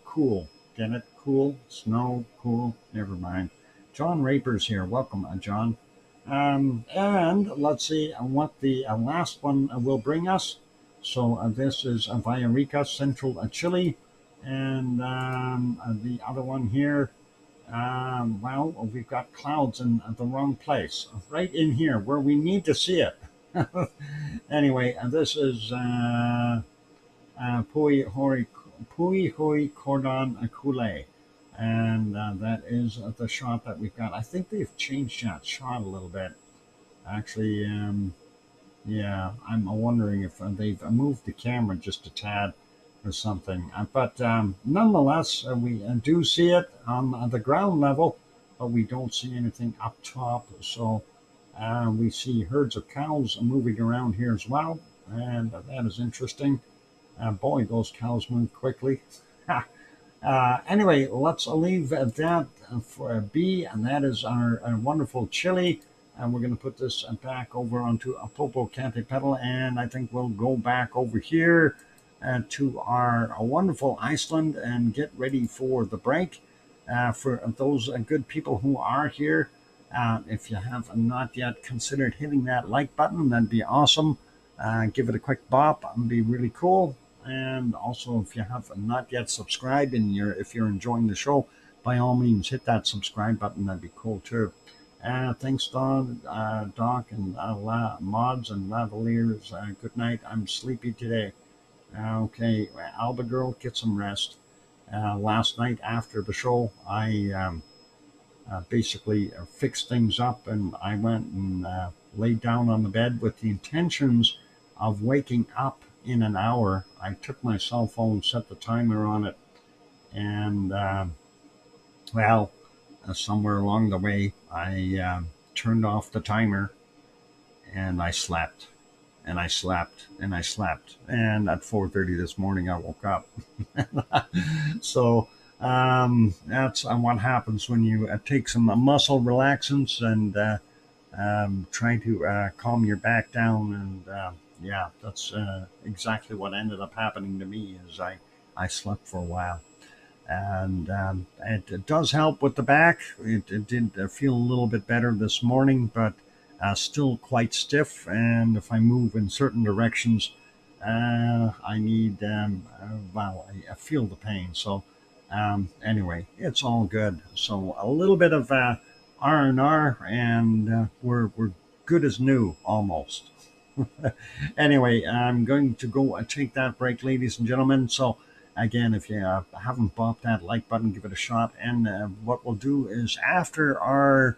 cool. Get it? Cool. Snow. Cool. Never mind. John Raper's here. Welcome, John. And let's see what the last one will bring us. So this is Villarrica, central Chile. And the other one here, well, we've got clouds in the wrong place. Right in here where we need to see it. Anyway, this is Puy Hoi Cordon Cule. And that is the shot that we've got. I think they've changed that shot a little bit. Actually, yeah, I'm wondering if they've moved the camera just a tad or something. But nonetheless, we do see it on the ground level, but we don't see anything up top. So we see herds of cows moving around here as well, and that is interesting. Boy, those cows move quickly. Anyway, let's leave that for B, and that is our wonderful chili. And we're going to put this back over onto a Popocatépetl, and I think we'll go back over here to our wonderful Iceland and get ready for the break. For those good people who are here, if you have not yet considered hitting that like button, that'd be awesome. Give it a quick bop, it'd be really cool. And also, if you have not yet subscribed and if you're enjoying the show, by all means, hit that subscribe button. That'd be cool too. Thanks, Doc, and mods and lavaliers. Good night. I'm sleepy today. Okay, Alba girl, get some rest. Last night after the show, I basically fixed things up, and I went and laid down on the bed with the intentions of waking up in an hour. I took my cell phone, set the timer on it, and somewhere along the way, I turned off the timer, and I slept, and I slept, and I slept, and at 4:30 this morning, I woke up. So that's what happens when you take some muscle relaxants and try to calm your back down. And yeah, that's exactly what ended up happening to me. Is I slept for a while. And it does help with the back. It did feel a little bit better this morning, but still quite stiff. And if I move in certain directions, I need, I feel the pain. So anyway, it's all good. So a little bit of R&R, and we're good as new almost. Anyway, I'm going to go take that break, ladies and gentlemen. So again, if you haven't bopped that like button, give it a shot. And what we'll do is after our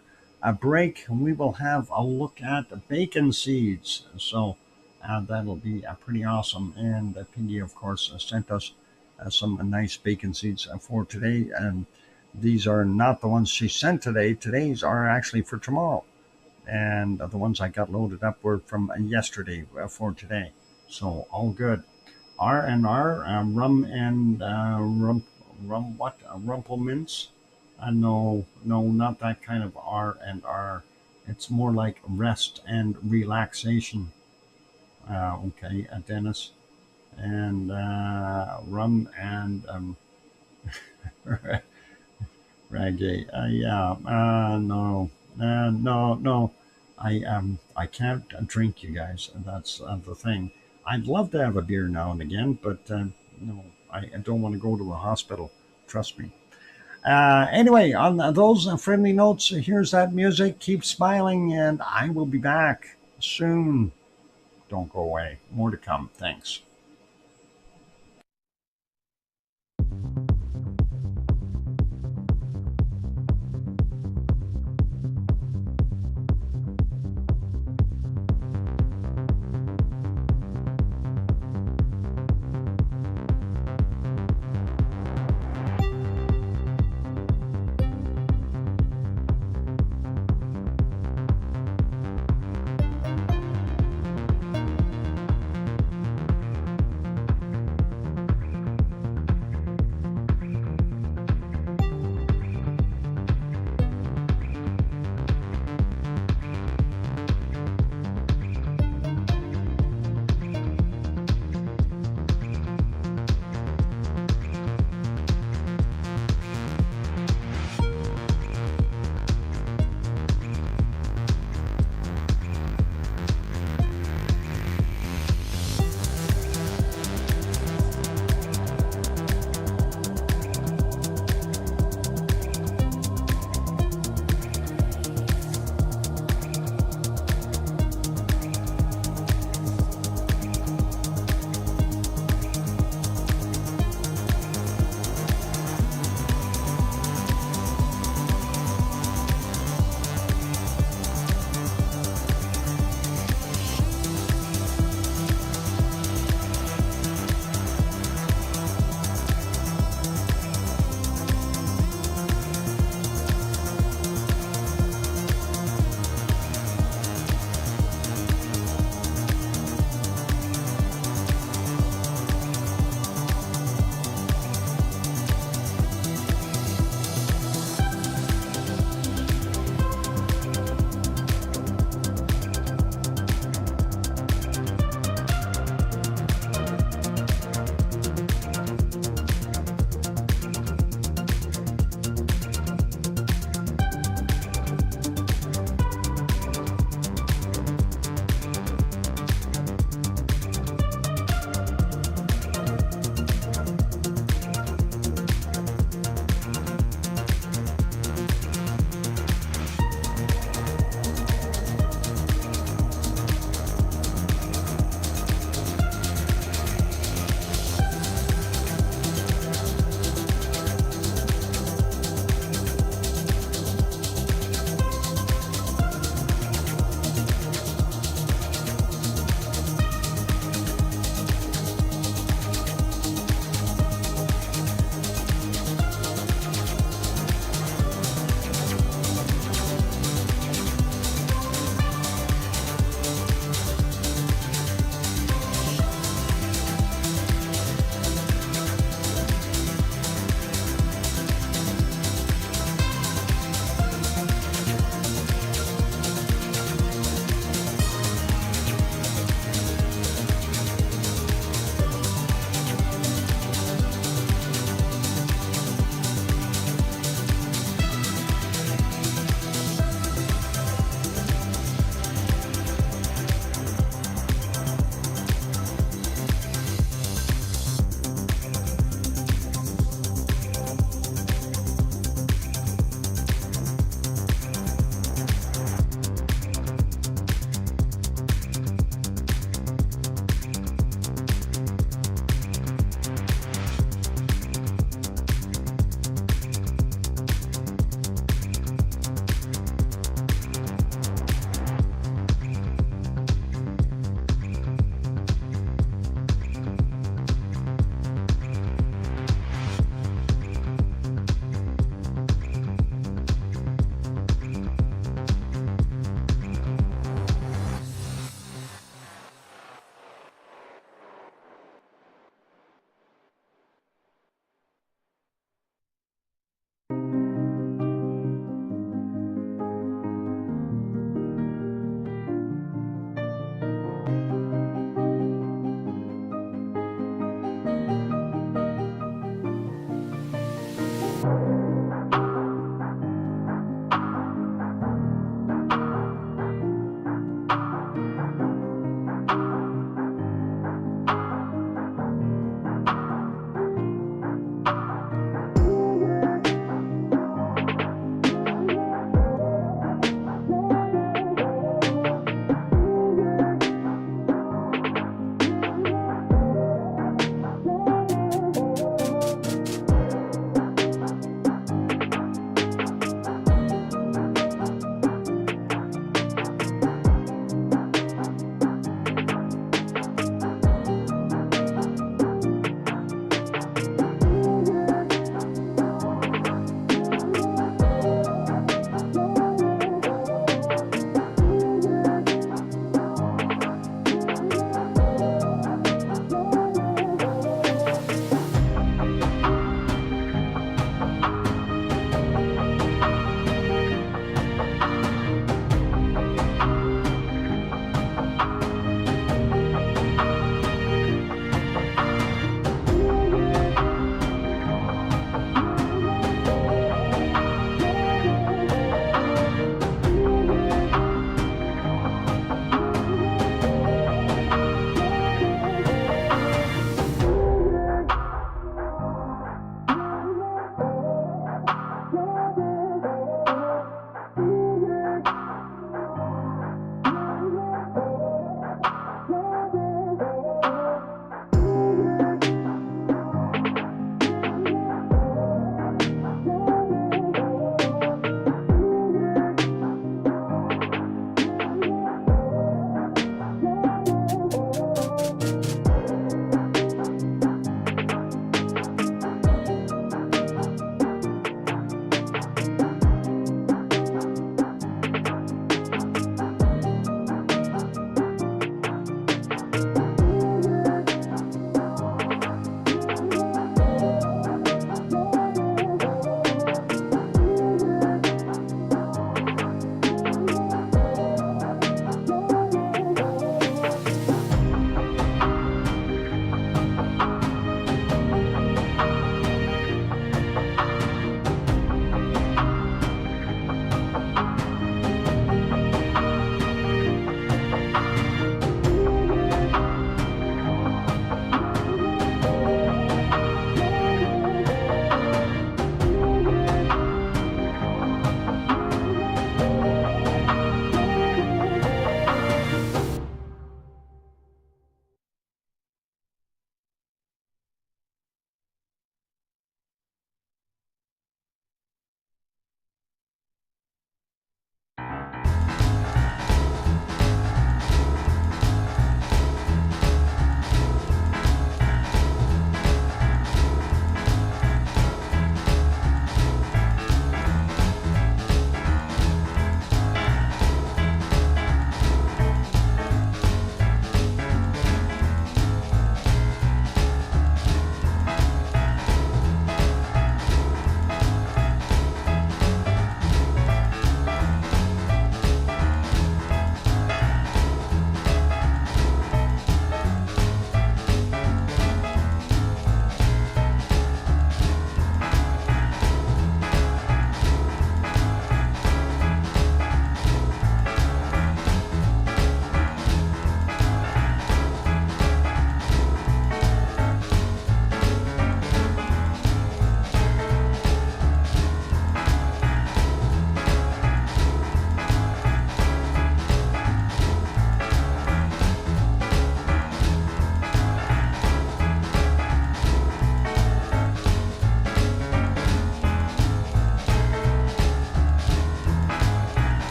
break, we will have a look at bacon seeds. So that'll be pretty awesome. And Pindy, of course, sent us some nice bacon seeds for today. And these are not the ones she sent today. Today's are actually for tomorrow. And the ones I got loaded up were from yesterday for today. So all good. R&R, rum and rum what? Rumple mints? No, not that kind of R&R. It's more like rest and relaxation. Okay, Dennis. And rum and reggae. Yeah, no. I can't drink, you guys. That's the thing. I'd love to have a beer now and again, but no, I don't want to go to a hospital. Trust me. Anyway, on those friendly notes, here's that music. Keep smiling, and I will be back soon. Don't go away. More to come. Thanks.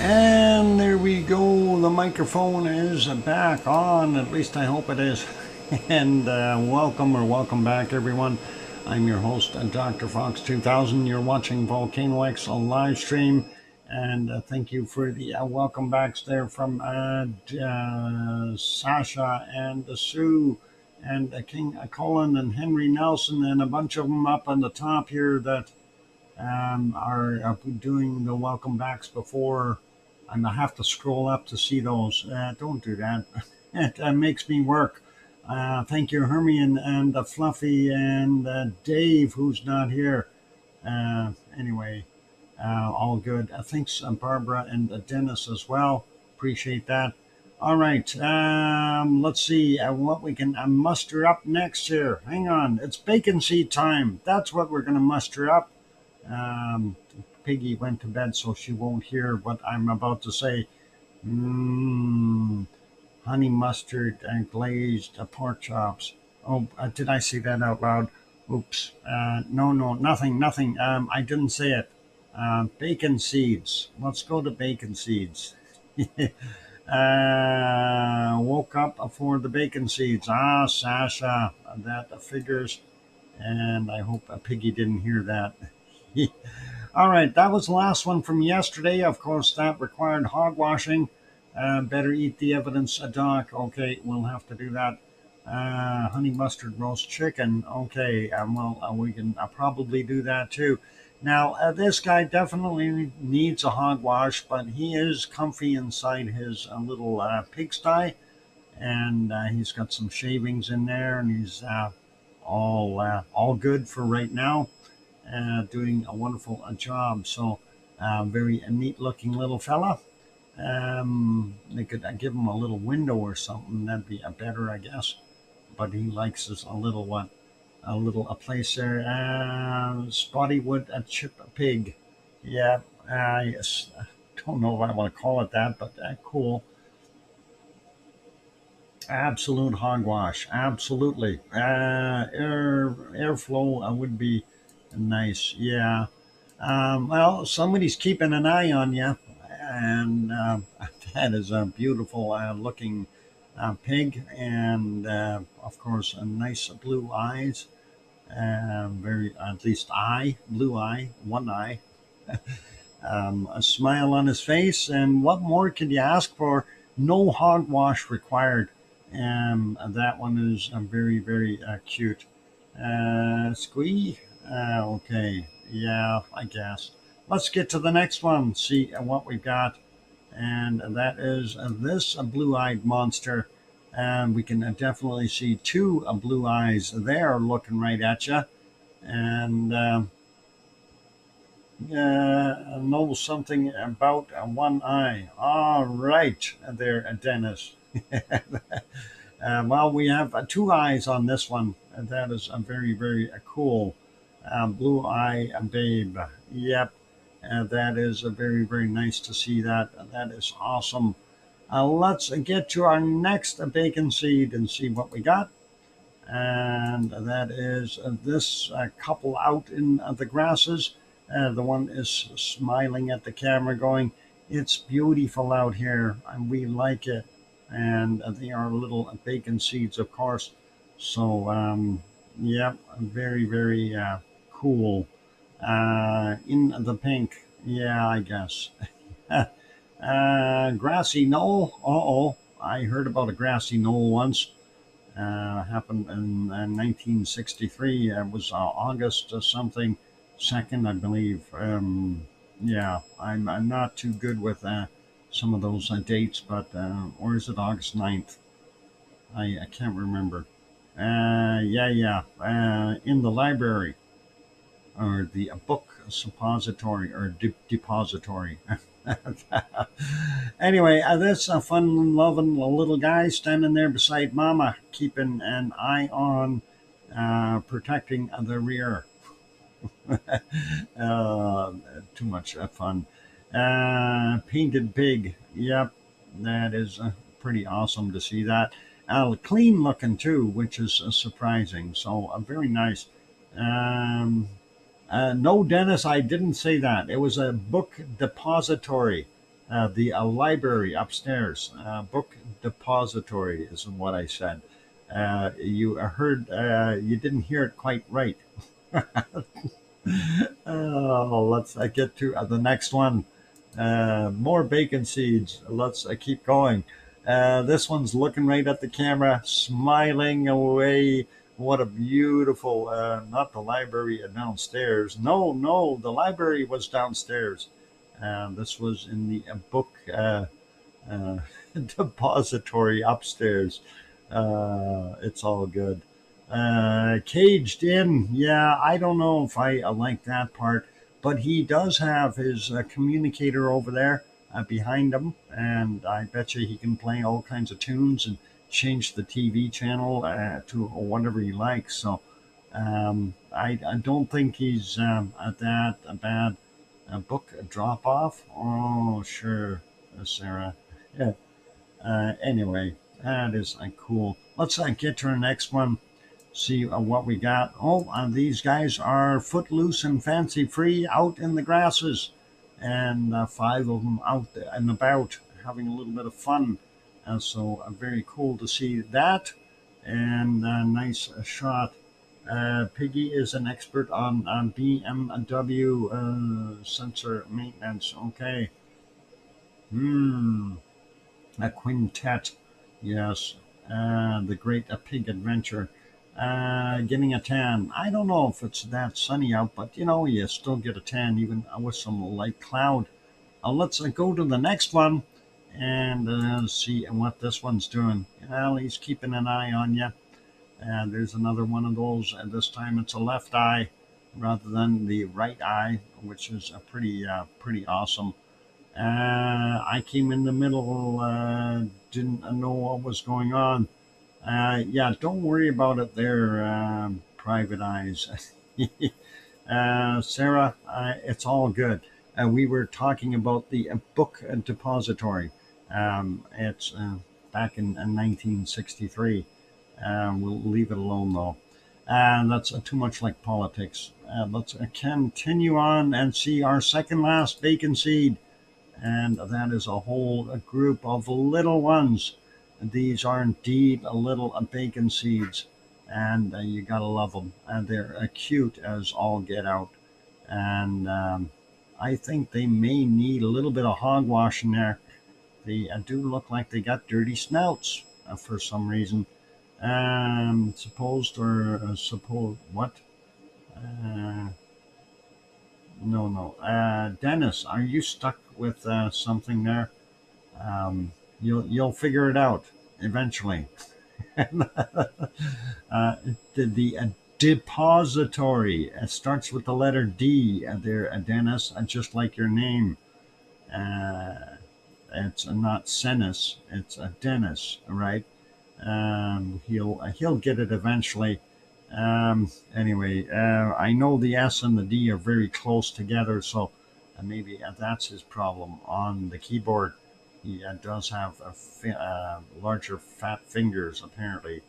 And there we go. The microphone is back on. At least I hope it is. And welcome back, everyone. I'm your host, DrFox2000. You're watching VolcanoX on live stream. And thank you for the welcome backs there from Sasha and Sue and King Colin and Henry Nelson and a bunch of them up on the top here that are doing the welcome backs before. I have to scroll up to see those. Don't do that. It makes me work. Thank you, Hermione and Fluffy and Dave, who's not here. Anyway, all good. Thanks, Barbara and Dennis as well. Appreciate that. All right. Let's see what we can muster up next here. Hang on. It's bacon seed time. That's what we're going to muster up. Piggy went to bed, so she won't hear what I'm about to say. Honey mustard and glazed pork chops. Oh, did I say that out loud? Oops. No, nothing. I didn't say it. Bacon seeds. Let's go to bacon seeds. Woke up for the bacon seeds. Sasha, that figures. And I hope Piggy didn't hear that. All right, that was the last one from yesterday. Of course, that required hog washing. Better eat the evidence, Doc. Okay, we'll have to do that. Honey mustard roast chicken. Okay, we can probably do that too. Now, this guy definitely needs a hog wash, but he is comfy inside his little pigsty, and he's got some shavings in there, and he's all good for right now. Doing a wonderful job. So, very neat looking little fella. They could give him a little window or something. That'd be better, I guess. But he likes a little place there. Spottywood chip pig. Yeah, yes. I don't know if I want to call it that, but cool. Absolute hogwash. Absolutely. Airflow would be nice. Yeah. Well, somebody's keeping an eye on you, and that is a beautiful looking pig, and of course, a nice blue eyes. At least blue eye, one eye, a smile on his face, and what more could you ask for? No hogwash required. That one is very, very cute. Squee. Okay. Yeah, I guess. Let's get to the next one, see what we've got. And that is this blue-eyed monster. And we can definitely see two blue eyes there looking right at you. And know something about one eye. All right, there, Dennis. Well, we have two eyes on this one. And that is very, very cool. Blue eye babe. Yep. That is very, very nice to see that. That is awesome. Let's get to our next bacon seed and see what we got. And that is this couple out in the grasses. The one is smiling at the camera going, "It's beautiful out here and we like it." And they are little bacon seeds, of course. So, yep, very, very cool. In the pink, yeah, I guess. Grassy knoll. I heard about a grassy knoll once. Happened in 1963. It was August something, 2nd, I believe. Yeah, I'm not too good with some of those dates, but or is it August 9th? I can't remember. Yeah. In the library or the book suppository or depository. Anyway, this fun-loving little guy standing there beside Mama, keeping an eye on protecting the rear. Too much fun. Painted pig. Yep, that is pretty awesome to see that. Clean looking too, which is surprising. So very nice. No, Dennis, I didn't say that. It was a book depository. The library upstairs, book depository is what I said. You heard, you didn't hear it quite right. Oh, let's get to the next one. More bacon seeds. Let's keep going. This one's looking right at the camera, smiling away. What a beautiful, not the library downstairs. No, no, the library was downstairs. This was in the book uh, depository upstairs. It's all good. Caged in. Yeah, I don't know if I like that part, but he does have his communicator over there behind him, and I bet you he can play all kinds of tunes and change the TV channel to whatever he likes. So I don't think he's that bad. A book drop off? Oh, sure, Sarah. Yeah. Anyway, that is cool. Let's get to our next one. See what we got. Oh, these guys are footloose and fancy free out in the grasses, and five of them out and about having a little bit of fun. So very cool to see that, and nice shot. Piggy is an expert on BMW sensor maintenance. Okay. Hmm. A quintet. Yes. The Great Pig Adventure. Getting a tan. I don't know if it's that sunny out, but you still get a tan even with some light cloud. Let's go to the next one and see what this one's doing. Well, he's keeping an eye on you. And there's another one of those, and this time it's a left eye rather than the right eye, which is a pretty awesome. I came in the middle, didn't know what was going on. Yeah, don't worry about it there, private eyes. Sarah, it's all good. We were talking about the book depository. It's back in 1963. We'll leave it alone though. And that's too much like politics. Let's continue on and see our second last bacon seed. And that is a whole group of little ones. These are indeed little bacon seeds, and you gotta love them. And they're cute as all get out. And I think they may need a little bit of hogwash in there. They do look like they got dirty snouts for some reason. Supposed or suppose what? Uh, no, no. Dennis, are you stuck with something there? You'll figure it out eventually. The depository starts with the letter D. There, Dennis, just like your name. Uh, it's not Senis, it's Dennis, right? He'll get it eventually. Anyway, I know the S and the D are very close together, so maybe that's his problem on the keyboard. He does have larger fat fingers, apparently.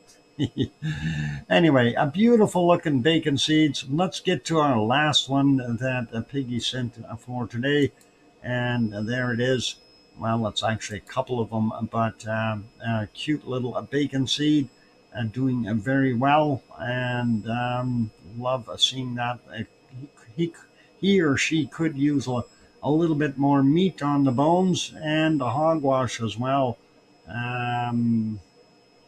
Anyway, a beautiful looking bacon seeds. Let's get to our last one that Piggy sent for today. And there it is. Well, it's actually a couple of them, but a cute little bacon seed doing very well. And love seeing that. He, he or she could use a little bit more meat on the bones and a hogwash as well. Um,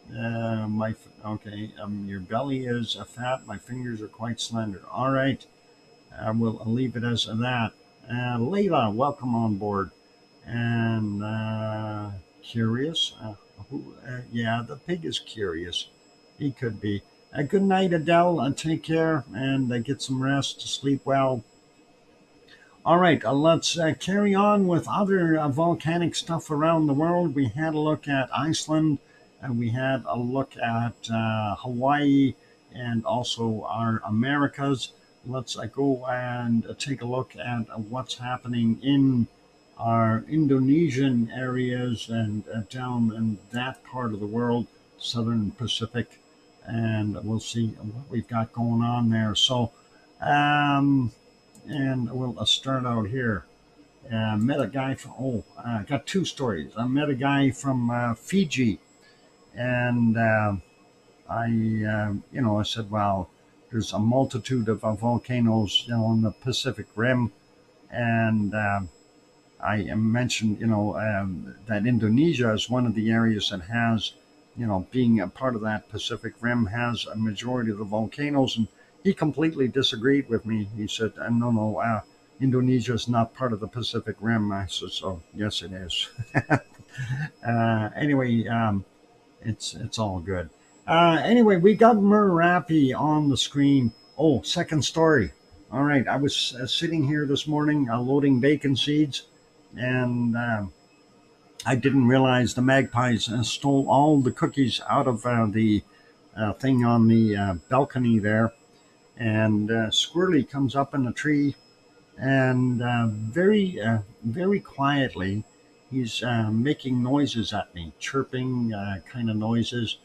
my okay. Your belly is fat. My fingers are quite slender. All right, we'll leave it as that. Layla, welcome on board. And curious. Yeah, the pig is curious. He could be. Good night, Adele. Take care and get some rest. Sleep well. All right, let's carry on with other volcanic stuff around the world. We had a look at Iceland, and we had a look at Hawaii, and also our Americas. Let's go and take a look at what's happening in our Indonesian areas and down in that part of the world, Southern Pacific, and we'll see what we've got going on there. So, and we'll start out here. Met a guy from, I got two stories. I met a guy from Fiji, and I said, well, there's a multitude of volcanoes, in the Pacific Rim, and I mentioned, that Indonesia is one of the areas that has, being a part of that Pacific Rim, has a majority of the volcanoes. And he completely disagreed with me. He said, no, no, Indonesia is not part of the Pacific Rim. I said, so yes, it is. Anyway, it's all good. Anyway, we got Merapi on the screen. Oh, second story. All right, I was sitting here this morning loading bacon seeds, and I didn't realize the magpies stole all the cookies out of the thing on the balcony there. And Squirrely comes up in a tree, and very quietly, he's making noises at me, chirping kind of noises.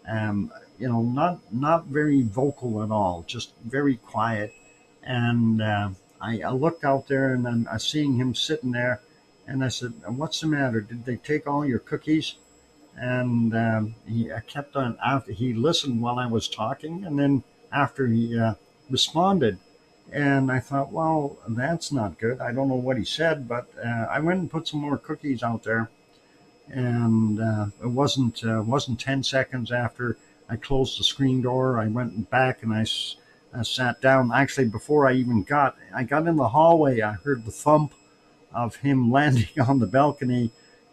Not very vocal at all, just very quiet. And I looked out there, and then I seeing him sitting there, and I said, "What's the matter? Did they take all your cookies?" And he kept on. After he listened while I was talking, and then after he responded, and I thought, well, that's not good. I don't know what he said, but I went and put some more cookies out there, and it wasn't 10 seconds after I closed the screen door. I went back and I sat down. Actually, before I got in the hallway, I heard the thump of him landing on the balcony,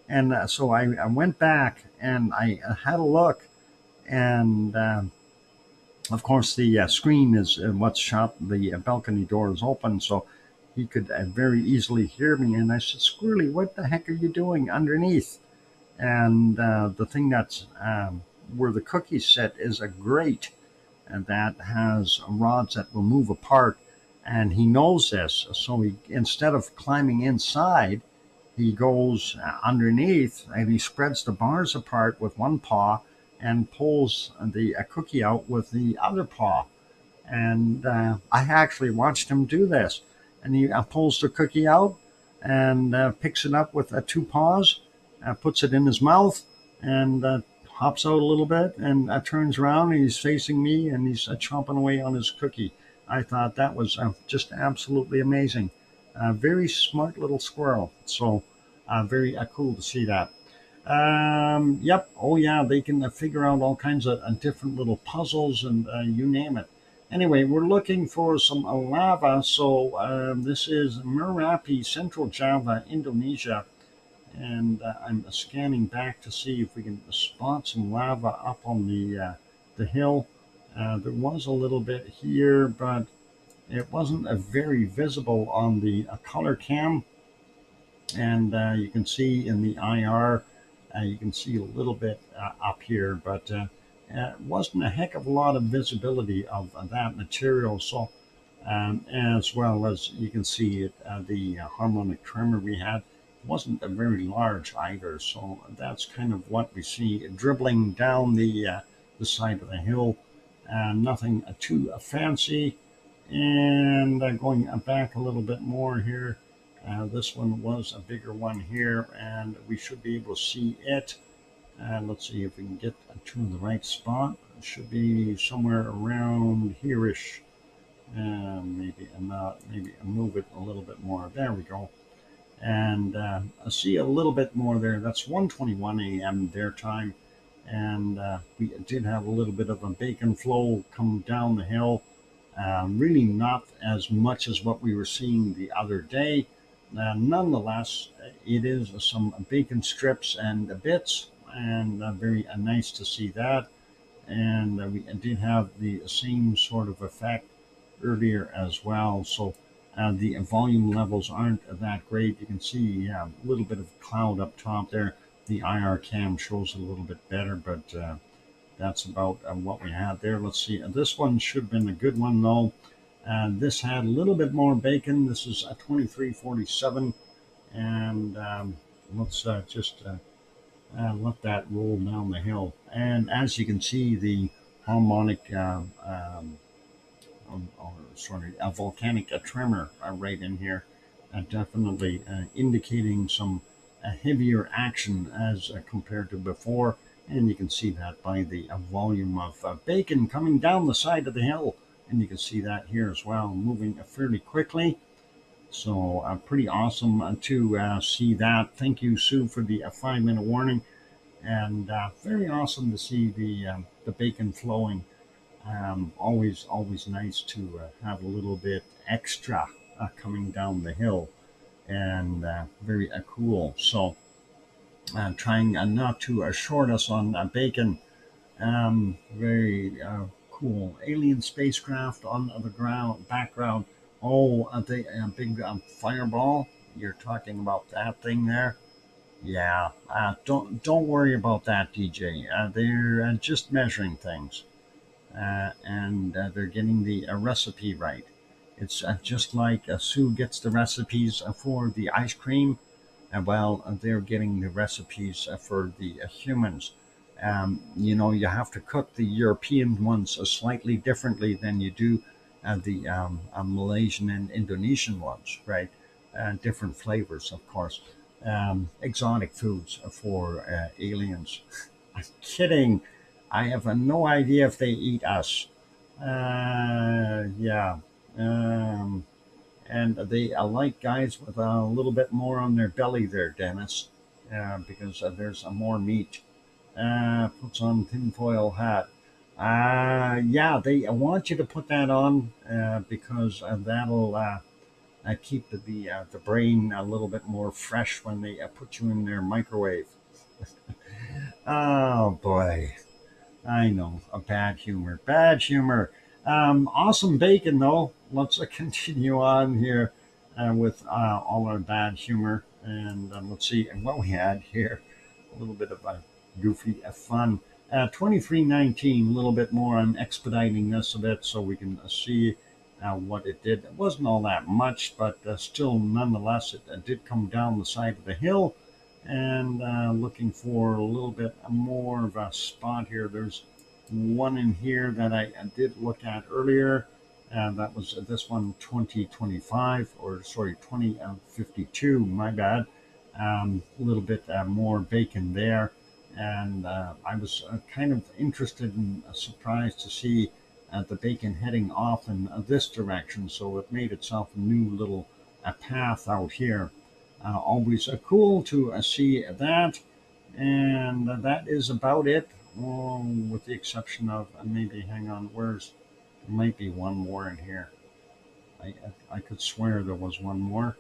and so I went back and I had a look, and of course the screen is what's shut. The balcony door is open, so he could very easily hear me. And I said, "Squirrely, what the heck are you doing underneath?" And the thing that's where the cookies sit is a grate, and that has rods that will move apart. And he knows this, so he, instead of climbing inside, he goes underneath and he spreads the bars apart with one paw and pulls the cookie out with the other paw. And I actually watched him do this. And he pulls the cookie out and picks it up with two paws, puts it in his mouth, and hops out a little bit, and turns around, and he's facing me, and he's chomping away on his cookie. I thought that was just absolutely amazing. Very smart little squirrel. So very cool to see that. Yep. Oh, yeah. They can figure out all kinds of different little puzzles, and you name it. Anyway, we're looking for some lava. So this is Merapi, Central Java, Indonesia. And I'm scanning back to see if we can spot some lava up on the hill. There was a little bit here, but it wasn't very visible on the color cam. And you can see in the IR, you can see a little bit up here, but it wasn't a heck of a lot of visibility of that material. So, as well as you can see it, the harmonic tremor we had wasn't very large either. So that's kind of what we see dribbling down the side of the hill. Nothing too fancy. And going back a little bit more here, this one was a bigger one here, and we should be able to see it. Let's see if we can get to the right spot. It should be somewhere around here-ish. Maybe not. Maybe move it a little bit more. There we go. And I see a little bit more there. That's 1:21 a.m. their time. And we did have a little bit of a bacon flow come down the hill. Really not as much as what we were seeing the other day. Nonetheless, it is some bacon strips and bits, and very nice to see that. And we did have the same sort of effect earlier as well. So the volume levels aren't that great. You can see a little bit of cloud up top there. The IR cam shows a little bit better, but that's about what we had there. Let's see. This one should have been a good one, though. This had a little bit more bacon. This is a 2347. And let's just let that roll down the hill. And as you can see, the harmonic, a volcanic tremor right in here. definitely indicating some heavier action as compared to before. And you can see that by the volume of bacon coming down the side of the hill. And you can see that here as well, moving fairly quickly. So pretty awesome to see that. Thank you, Sue, for the 5-minute warning. And very awesome to see the bacon flowing. Always nice to have a little bit extra coming down the hill, and very cool. So trying not to short us on bacon. Very cool alien spacecraft on the ground background. Oh, the big fireball. You're talking about that thing there. Yeah, don't worry about that, DJ. They're just measuring things, and they're getting the recipe right. It's just like Sue gets the recipes for the ice cream, and well, they're getting the recipes for the humans. You have to cook the European ones slightly differently than you do the Malaysian and Indonesian ones, right? Different flavors, of course. Exotic foods for aliens. I'm kidding. I have no idea if they eat us. Yeah. Um, and they like guys with a little bit more on their belly there, Dennis, because there's more meat. Puts on tinfoil hat. Yeah, they want you to put that on because that'll keep the brain a little bit more fresh when they put you in their microwave. Oh boy, I know, a bad humor, bad humor. Awesome bacon though. Let's continue on here with all our bad humor, and let's see what we had here. A little bit of a goofy fun. 2319, a little bit more. I'm expediting this a bit so we can see what it did. It wasn't all that much, but still, nonetheless, it did come down the side of the hill. And looking for a little bit more of a spot here. There's one in here that I did look at earlier. That was this one, 2025, or sorry, 2052, my bad. A little bit more bacon there. And I was kind of interested and surprised to see the bacon heading off in this direction. So it made itself a new little path out here. Always cool to see that. And that is about it, with the exception of maybe, hang on, there might be one more in here. I could swear there was one more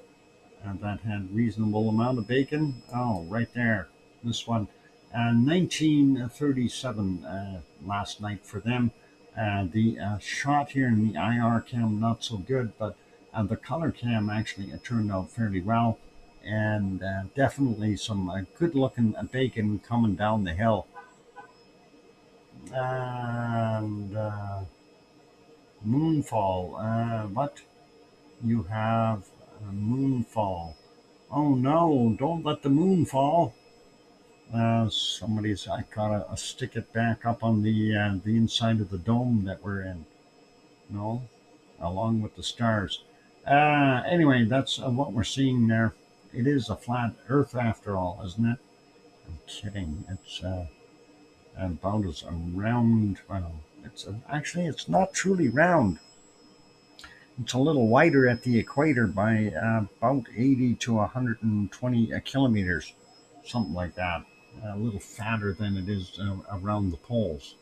that had reasonable amount of bacon. Oh, right there, this one. 1937 last night for them. The shot here in the IR cam not so good, but the color cam actually turned out fairly well, and definitely some good looking bacon coming down the hill. And moonfall. What? You have a moonfall. Oh no, don't let the moon fall. Somebody's, I gotta stick it back up on the inside of the dome that we're in. No, along with the stars. Anyway, that's what we're seeing there. It is a flat Earth after all, isn't it? I'm kidding. It's about as round. Well, actually it's not truly round. It's a little wider at the equator by about 80 to 120 kilometers, something like that. A little fatter than it is around the poles.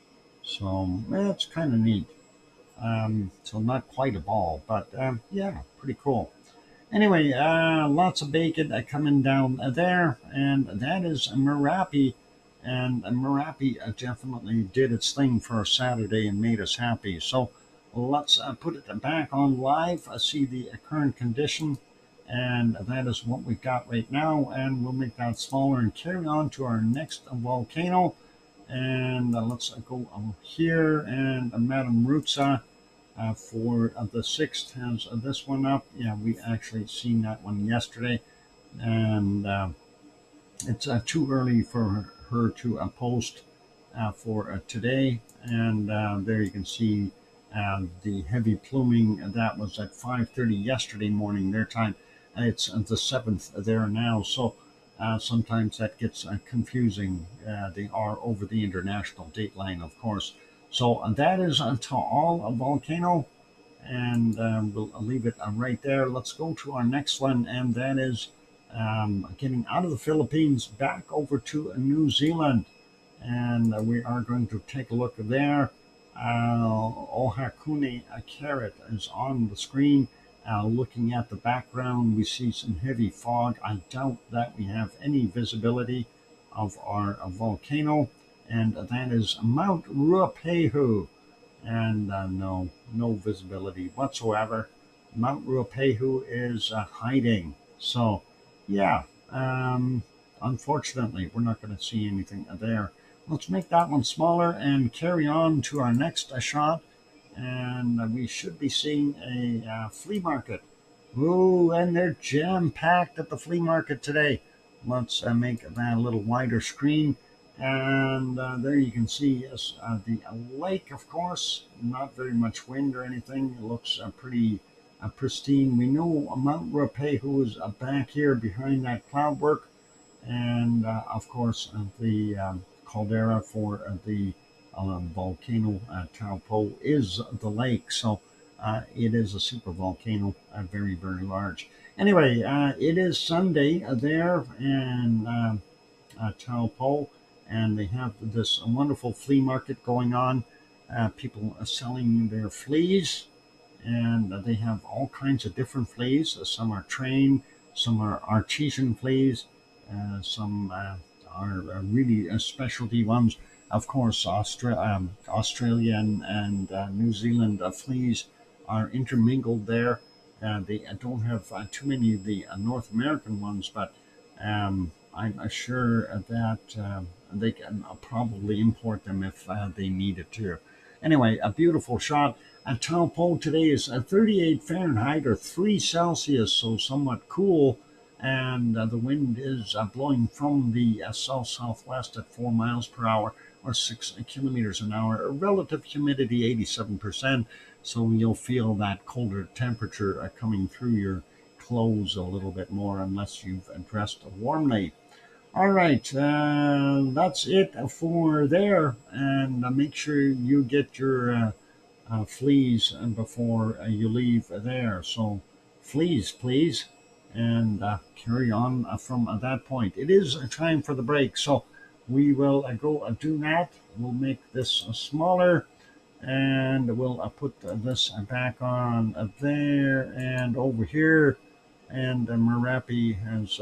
So it's kind of neat. So not quite a ball, but yeah, pretty cool. Anyway, lots of bacon coming down there, and that is Merapi. And Merapi definitely did its thing for a Saturday and made us happy. So let's put it back on live, see the current condition, and that is what we've got right now. And we'll make that smaller and carry on to our next volcano. And let's go here, and Madame Rutsa for the 6th has this one up. Yeah, we actually seen that one yesterday, and it's too early for her to post for today. And there you can see the heavy pluming. That was at 5:30 yesterday morning their time. It's the 7th there now. So sometimes that gets confusing. They are over the international date line, of course. So that is to all a volcano, and we'll leave it right there. Let's go to our next one, and that is getting out of the Philippines back over to New Zealand. And we are going to take a look there. Ohakune Carrot is on the screen. Looking at the background, we see some heavy fog. I doubt that we have any visibility of our volcano, and that is Mount Ruapehu. And no visibility whatsoever. Mount Ruapehu is hiding. So, yeah, unfortunately, we're not going to see anything there. Let's make that one smaller and carry on to our next shot. And we should be seeing a flea market. Ooh, and they're jam-packed at the flea market today. Let's make that a little wider screen. And there you can see the lake, of course. Not very much wind or anything. It looks pretty pristine. We know Mount Ruapehu is back here behind that cloudwork. And, of course, the caldera for the volcano Taupo is the lake. So it is a super volcano, very, very large. Anyway, it is Sunday there in Taupo, and they have this wonderful flea market going on. People are selling their fleas, and they have all kinds of different fleas. Some are trained, some are artesian fleas, some are really specialty ones. Of course, Australian and New Zealand fleas are intermingled there. They don't have too many of the North American ones, but I'm sure that they can probably import them if they needed to. Anyway, a beautiful shot. Taupo today is 38 Fahrenheit or 3 Celsius, so somewhat cool. And the wind is blowing from the south-southwest at 4 miles per hour or 6 kilometers an hour. Relative humidity 87%, so you'll feel that colder temperature coming through your clothes a little bit more unless you've dressed warmly. All right, that's it for there, and make sure you get your fleas before you leave there. So fleas, please, and carry on from that point. It is time for the break, so we will go do that. We'll make this smaller, and we'll put this back on there and over here. And Merapi has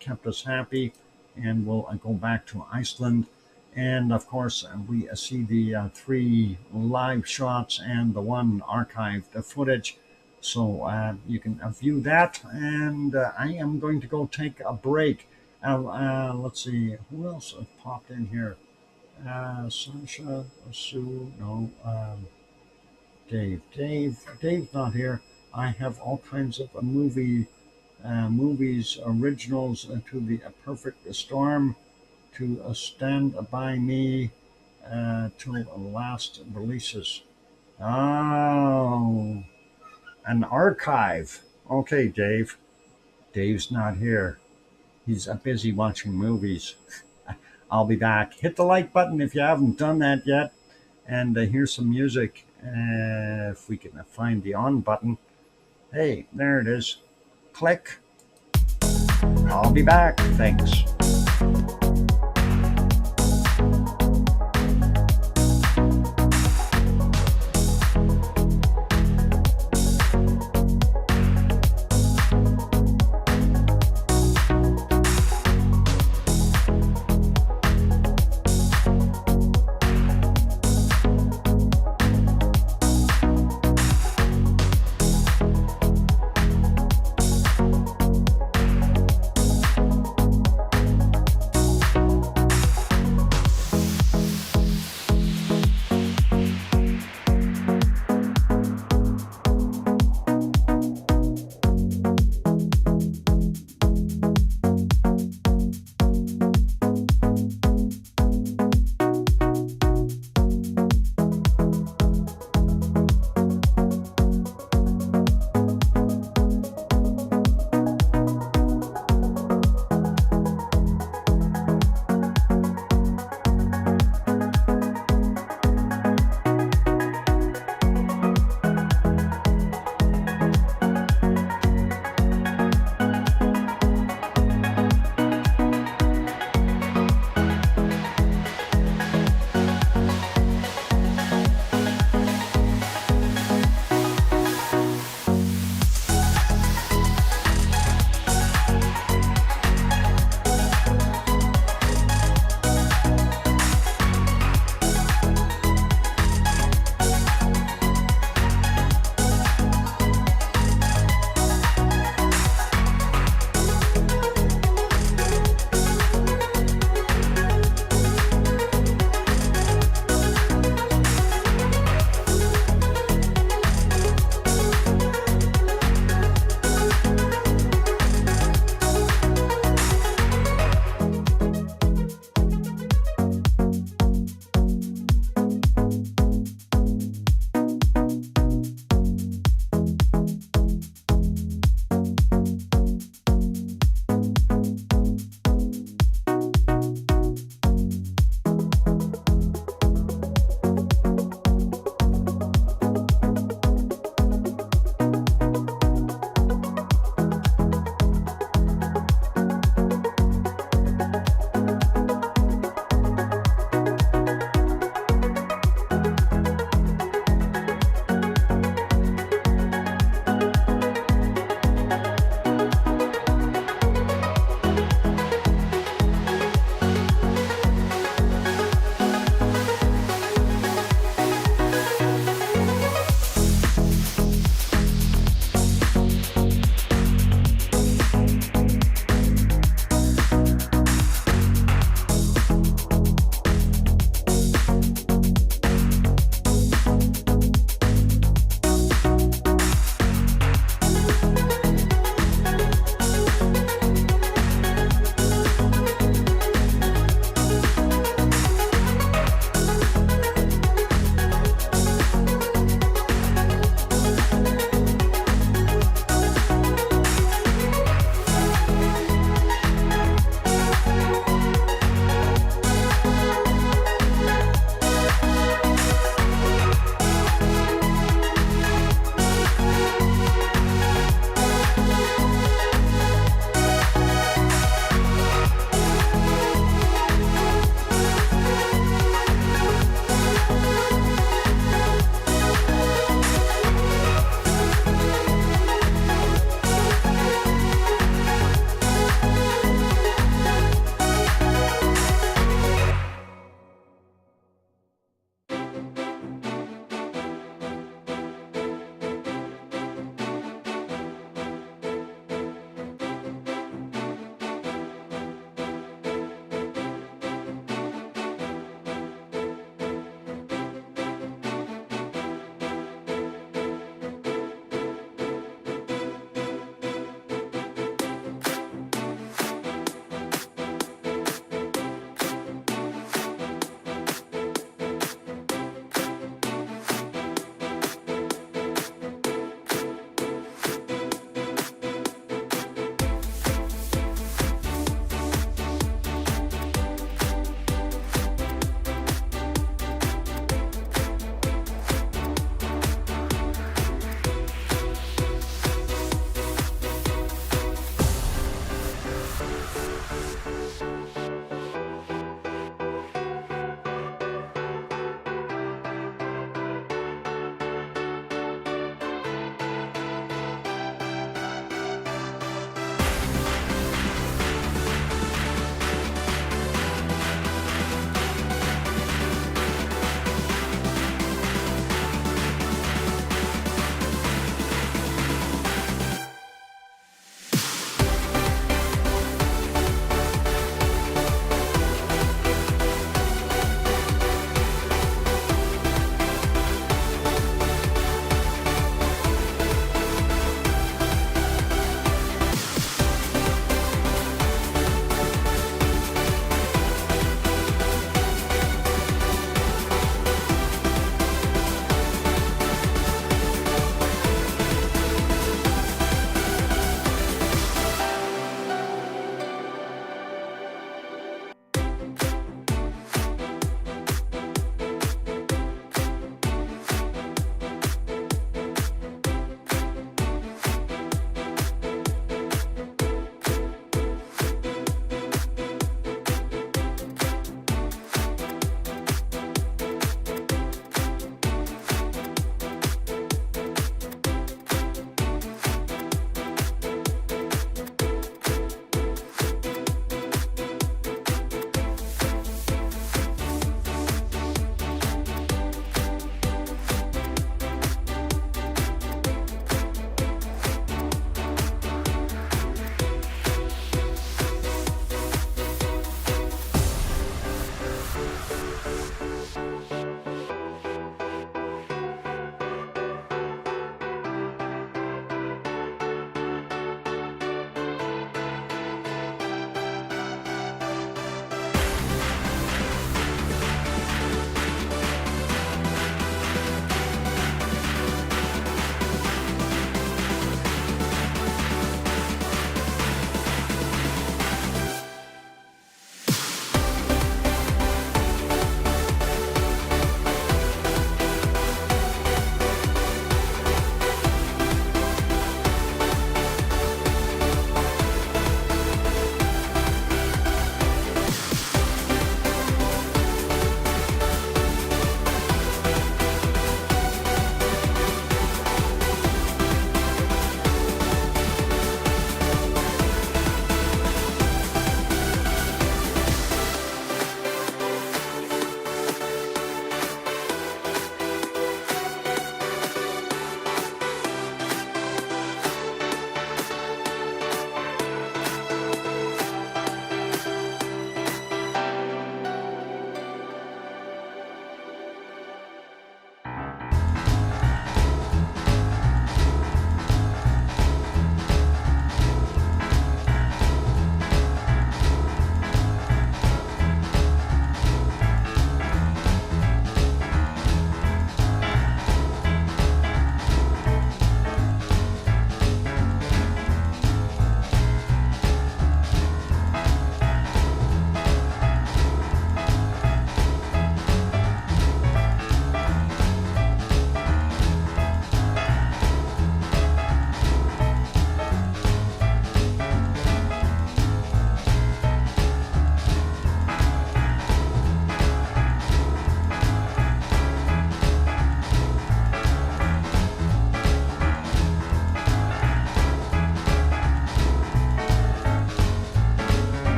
kept us happy, and we'll go back to Iceland. And of course, we see the 3 live shots and the 1 archived footage. So you can view that. And I am going to go take a break. Let's see, who else popped in here? Sasha, Sue, no, Dave. Dave's not here. I have all kinds of movies, originals to the Perfect Storm, to Stand By Me, to last releases. Oh, an archive. Okay, Dave. Dave's not here. He's busy watching movies. I'll be back. Hit the like button if you haven't done that yet. And here's some music. If we can find the on button. Hey, there it is. Click. I'll be back. Thanks.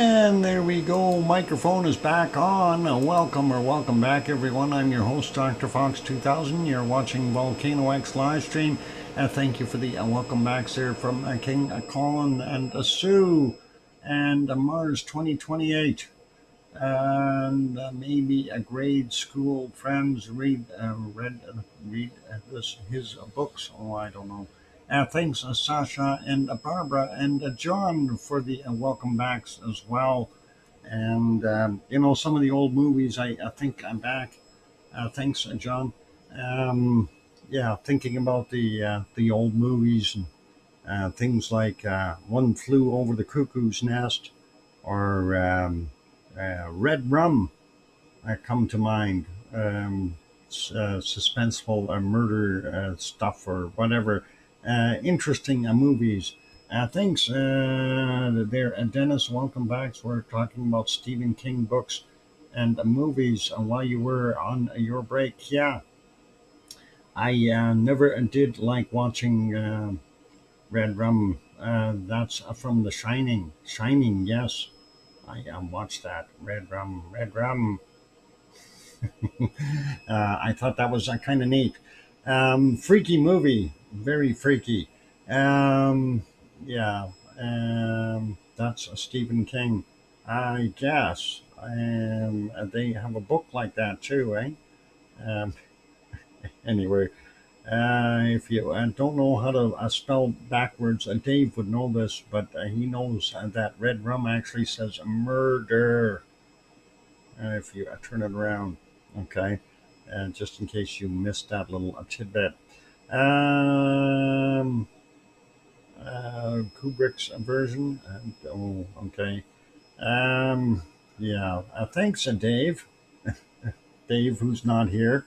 And there we go. Microphone is back on. Welcome back, everyone. I'm your host, DrFox2000. You're watching VolcanoX live stream. Thank you for the welcome backs there from King Colin and Sue and Mars 2028. And maybe a grade school friends read his books. Oh, I don't know. Thanks, Sasha and Barbara and John for the welcome backs as well. And some of the old movies, I think I'm back. Thanks, John. Thinking about the old movies and things like One Flew Over the Cuckoo's Nest or Red Rum come to mind. Suspenseful murder stuff or whatever. Interesting movies. Thanks there, Dennis. Welcome back. So we're talking about Stephen King books and movies while you were on your break. Yeah, I never did like watching Red Rum. That's from The Shining. Shining, yes. I watched that. Red Rum. Red Rum. I thought that was kind of neat. Freaky movie. Very freaky. Yeah, that's Stephen King, I guess. They have a book like that too, eh? Um, anyway, if you don't know how to spell backwards, Dave would know this, but he knows that Red Rum actually says murder if you turn it around, okay? Just in case you missed that little tidbit. Kubrick's version. Okay. Yeah. Thanks, Dave. Dave, who's not here.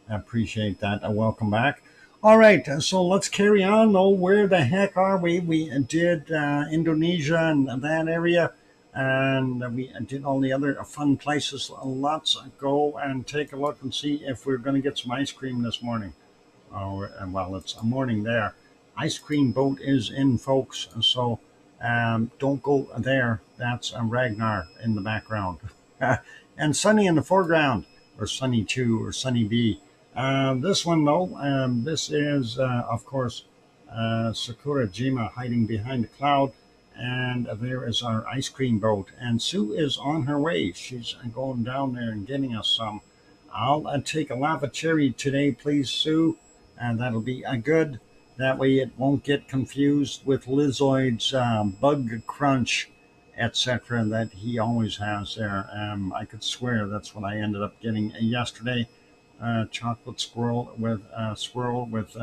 I appreciate that. Welcome back. All right. So let's carry on. Oh, where the heck are we? We did Indonesia and that area. And we did all the other fun places. Let's go and take a look and see if we're going to get some ice cream this morning. Oh, well, it's a morning there. Ice cream boat is in, folks. So don't go there. That's Ragnar in the background. And Sunny in the foreground, or Sunny 2, or Sunny B. This one, though, this is, of course, Sakurajima hiding behind a cloud. And there is our ice cream boat. And Sue is on her way. She's going down there and getting us some. I'll take a lava cherry today, please, Sue. And that'll be good. That way it won't get confused with Lizoid's bug crunch, etc. that he always has there. I could swear that's what I ended up getting yesterday. Chocolate swirl with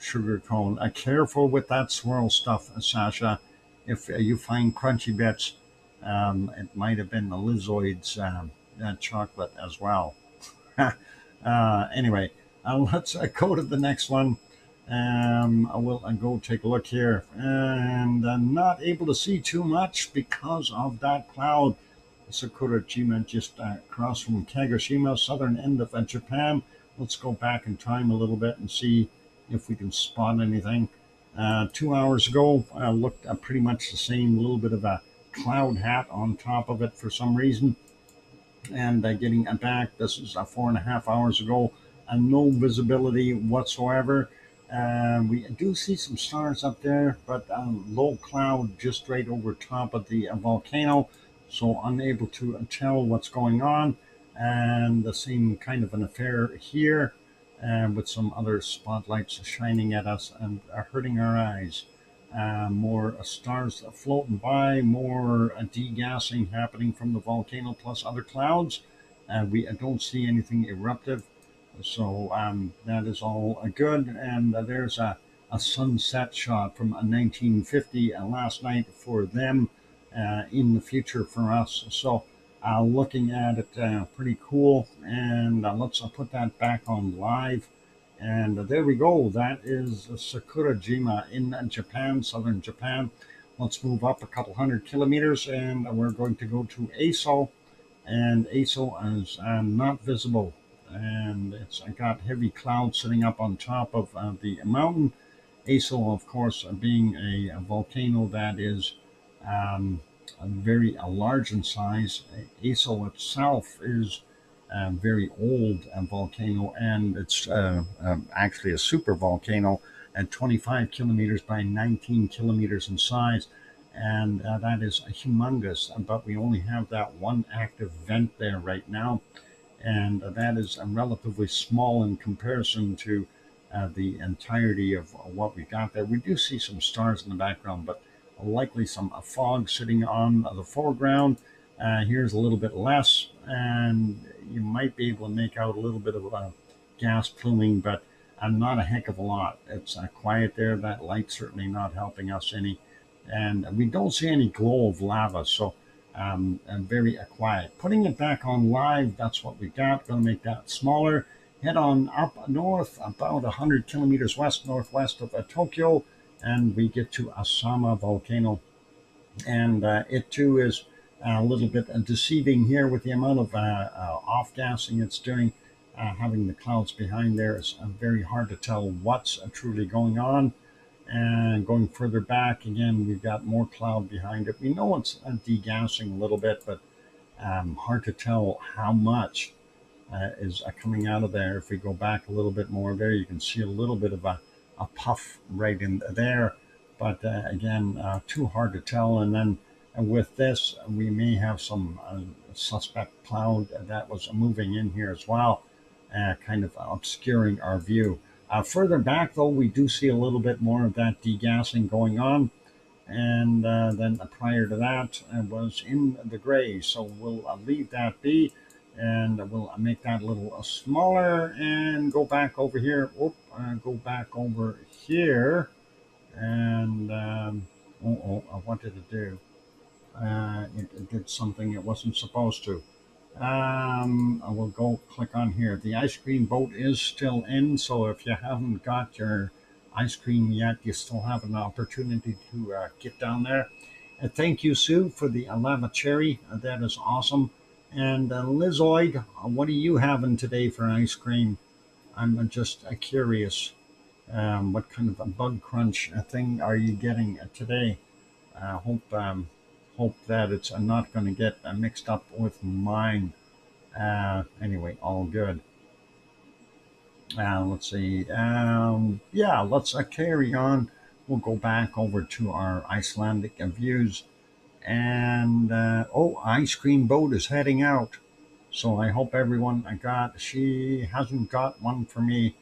sugar cone. Careful with that swirl stuff, Sasha. If you find crunchy bits, it might have been the Lizoid's chocolate as well. Anyway, let's go to the next one. I will go take a look here, and I'm not able to see too much because of that cloud. Sakurajima just across from Kagoshima, southern end of Japan. Let's go back in time a little bit and see if we can spot anything. 2 hours ago, looked pretty much the same, a little bit of a cloud hat on top of it for some reason. And getting back, this is 4.5 hours ago, no visibility whatsoever. We do see some stars up there, but low cloud just right over top of the volcano, so unable to tell what's going on. And the same kind of an affair here, with some other spotlights shining at us and hurting our eyes. More stars floating by, more degassing happening from the volcano plus other clouds. We don't see anything eruptive. So that is all good. And there's a sunset shot from 1950 last night for them, in the future for us. So looking at it, pretty cool. And let's put that back on live. And there we go. That is Sakurajima in Japan, southern Japan. Let's move up a couple hundred kilometers, and we're going to go to Aso. And Aso is not visible. And it's got heavy clouds sitting up on top of the mountain. Aso, of course, being a volcano that is very large in size. ASO itself is a very old volcano, and it's actually a super volcano at 25 kilometers by 19 kilometers in size. And that is humongous, but we only have that one active vent there right now. And that is relatively small in comparison to the entirety of what we got there. We do see some stars in the background, but likely some fog sitting on the foreground. Here's a little bit less, and you might be able to make out a little bit of gas pluming, but not a heck of a lot. It's quiet there. That light certainly not helping us any, and we don't see any glow of lava, so and very quiet. Putting it back on live, that's what we got. Going to make that smaller. Head on up north, about 100 kilometers west northwest of Tokyo, and we get to Asama volcano, and it too is a little bit deceiving here with the amount of off gassing it's doing. Having the clouds behind there is very hard to tell what's truly going on. And going further back again, we've got more cloud behind it. We know it's degassing a little bit, but hard to tell how much is coming out of there. If we go back a little bit more there, you can see a little bit of a puff right in there, but again, too hard to tell. And then with this, we may have some suspect cloud that was moving in here as well, kind of obscuring our view. Further back, though, we do see a little bit more of that degassing going on. And then prior to that was in the gray. So we'll leave that be, and we'll make that a little smaller and go back over here. Go back over here. And what did it do? It did something it wasn't supposed to. I will go click on here. The ice cream boat is still in, so if you haven't got your ice cream yet, you still have an opportunity to get down there. Thank you, Sue, for the lava cherry. That is awesome. And Lizoid, what are you having today for ice cream? I'm just curious. What kind of a bug crunch thing are you getting today? Hope that it's not going to get mixed up with mine. Anyway, all good. Let's see. Yeah, let's carry on. We'll go back over to our Icelandic views. And ice cream boat is heading out. So I hope everyone she hasn't got one for me.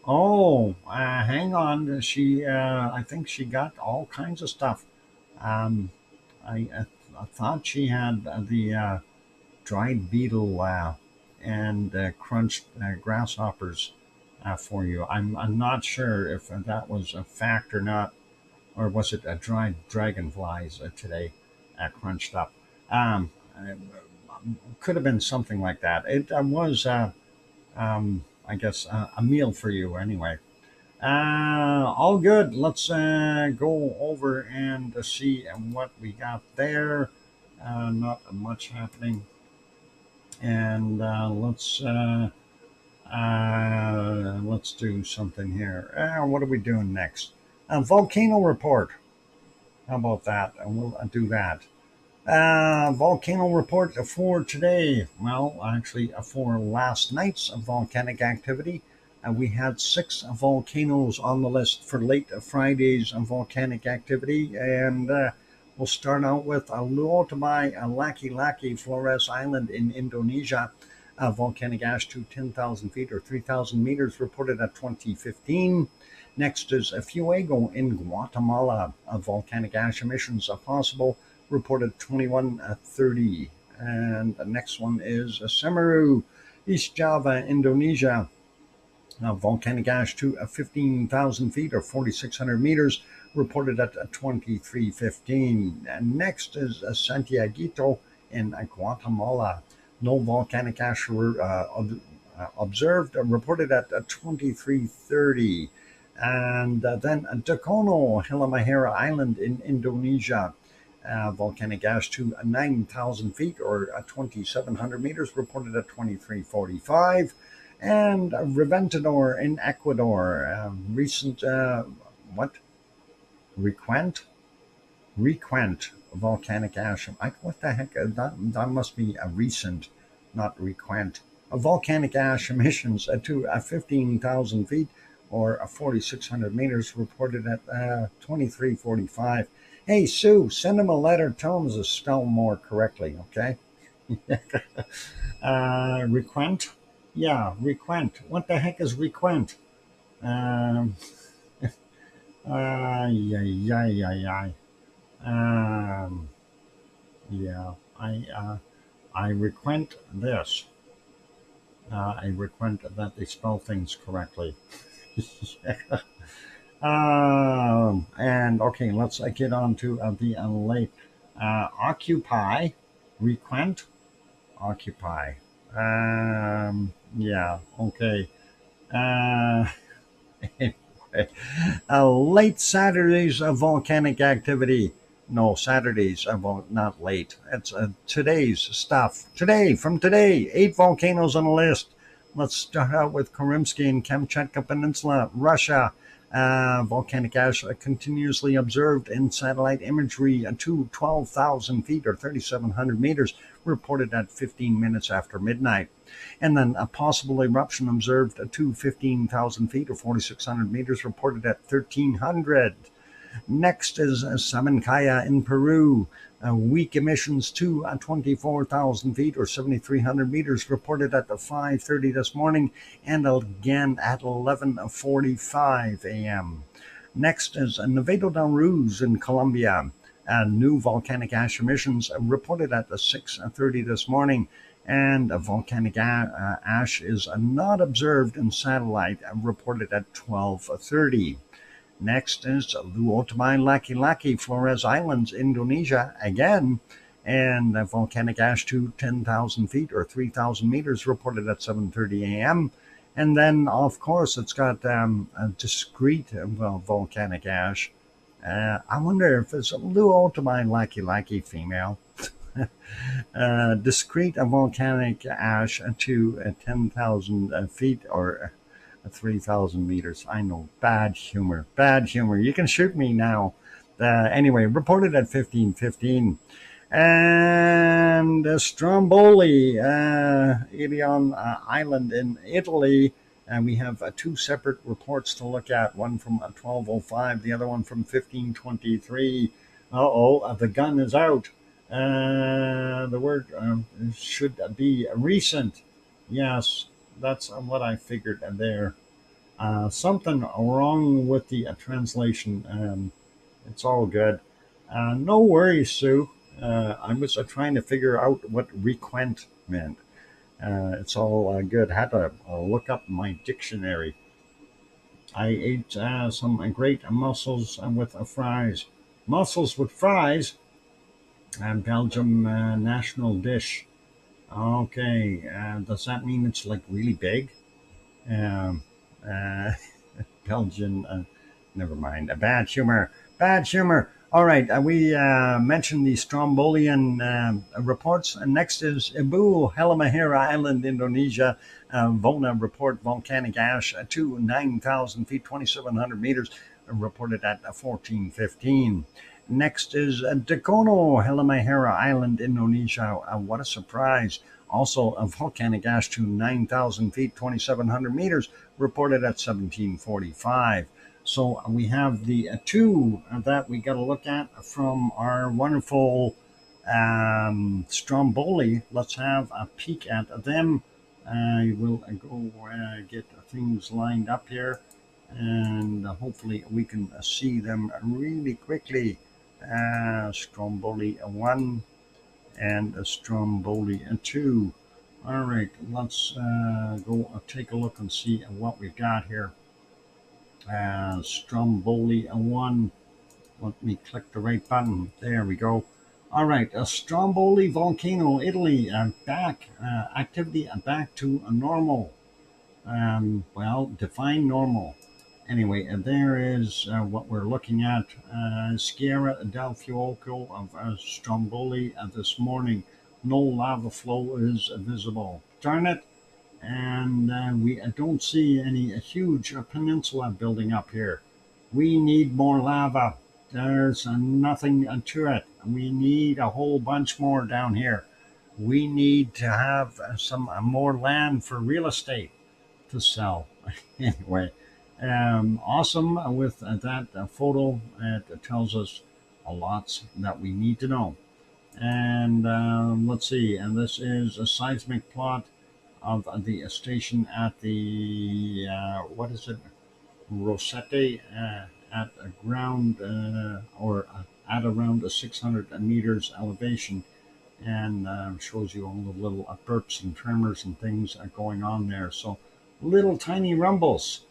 Oh, hang on. I think she got all kinds of stuff. Um, I thought she had the dried beetle and crunched grasshoppers for you. I'm not sure if that was a fact or not, or was it a dried dragonflies today crunched up? Could have been something like that. It was, I guess, a meal for you anyway. All good. Let's go over and see what we got there. Not much happening. And let's do something here. What are we doing next? Volcano report. How about that? And we'll do that. Volcano report for today. Well, actually, for last night's volcanic activity. We had 6 volcanoes on the list for late Friday's volcanic activity, and we'll start out with Luotabai Laki-Laki Flores Island in Indonesia. Volcanic ash to 10,000 feet or 3,000 meters reported at 2015. Next is Fuego in Guatemala. Volcanic ash emissions possible, reported 2130. And the next one is Semeru, East Java, Indonesia. Volcanic ash to 15,000 feet or 4,600 meters, reported at 2315. And next is Santiaguito in Guatemala. No volcanic ash observed, reported at 2330. And then Dakono, Halmahera Island in Indonesia. Volcanic ash to 9,000 feet or 2,700 meters, reported at 2345. And Reventador in Ecuador, recent, Requent? volcanic ash. What the heck? That must be a recent, not frequent. Volcanic ash emissions to 15,000 feet or 4,600 meters reported at 23:45. Hey, Sue, send him a letter. Tell him to spell more correctly, okay? Requent? Yeah, requent. What the heck is requent? Um, yeah, yeah, yeah, yeah. Um, yeah, I requent this. I requent that they spell things correctly. And okay, let's get on to the late. Occupy, requent, occupy. Yeah, okay. Uh, anyway, late Saturdays of volcanic activity. No, Saturdays, not late. It's today's stuff. From today, 8 volcanoes on the list. Let's start out with Kurymsky and Kamchatka Peninsula, Russia. Volcanic ash continuously observed in satellite imagery to 12,000 feet or 3,700 meters, reported at 15 minutes after midnight. And then a possible eruption observed to 15,000 feet or 4,600 meters, reported at 1,300. Next is Samancaya in Peru. Weak emissions to 24,000 feet or 7,300 meters reported at 5:30 this morning and again at 11:45 a.m. Next is Nevado del Ruiz in Colombia. New volcanic ash emissions reported at 6:30 this morning, and volcanic ash is not observed in satellite reported at 12:30. Next is Luotamai Laki-Laki, Flores Islands, Indonesia, again, and volcanic ash to 10,000 feet or 3,000 meters reported at 7:30 a.m. And then, of course, it's got a discrete volcanic ash. I wonder if it's a Luotamai Laki-Laki female. Discrete volcanic ash to 10,000 feet or 3,000 meters. I know, bad humor. You can shoot me now. Anyway, reported at 15:15. And Stromboli, Ilion Island in Italy. And we have two separate reports to look at, one from 12:05, the other one from 15:23. The gun is out. The word should be recent. Yes, that's what I figured there. Something wrong with the translation. It's all good. No worries, Sue. I was trying to figure out what requent meant. It's all good. Had to look up my dictionary. I ate some great mussels with fries. Mussels with fries, Belgium national dish. Okay, does that mean it's like really big? Um, uh, Belgian, never mind. Bad humor. All right, we mentioned the Strombolian reports. And next is Ibu, Halmahera Island, Indonesia. Vona report volcanic ash to 9,000 feet, 2,700 meters, reported at 14:15. Next is Dakono, Halmahera Island, Indonesia. What a surprise. Also, a volcanic ash to 9,000 feet, 2,700 meters, reported at 17:45. So we have the two that we got to look at from our wonderful Stromboli. Let's have a peek at them. I will go get things lined up here, and hopefully we can see them really quickly. Stromboli 1 and Stromboli 2. All right, let's go take a look and see what we've got here. Stromboli 1. Let me click the right button. There we go. All right, Stromboli volcano, Italy, back activity back to normal. Well, define normal. Anyway, there is what we're looking at. Sierra del Fuoco of Stromboli this morning. No lava flow is visible. Darn it. And we don't see any huge peninsula building up here. We need more lava. There's nothing to it. We need a whole bunch more down here. We need to have some more land for real estate to sell. Anyway, awesome with that photo. It tells us a lot that we need to know. And let's see, and this is a seismic plot of the station at the, what is it, Rosette, at a ground or at around a 600 meters elevation, and shows you all the little burps and tremors and things going on there. So little tiny rumbles.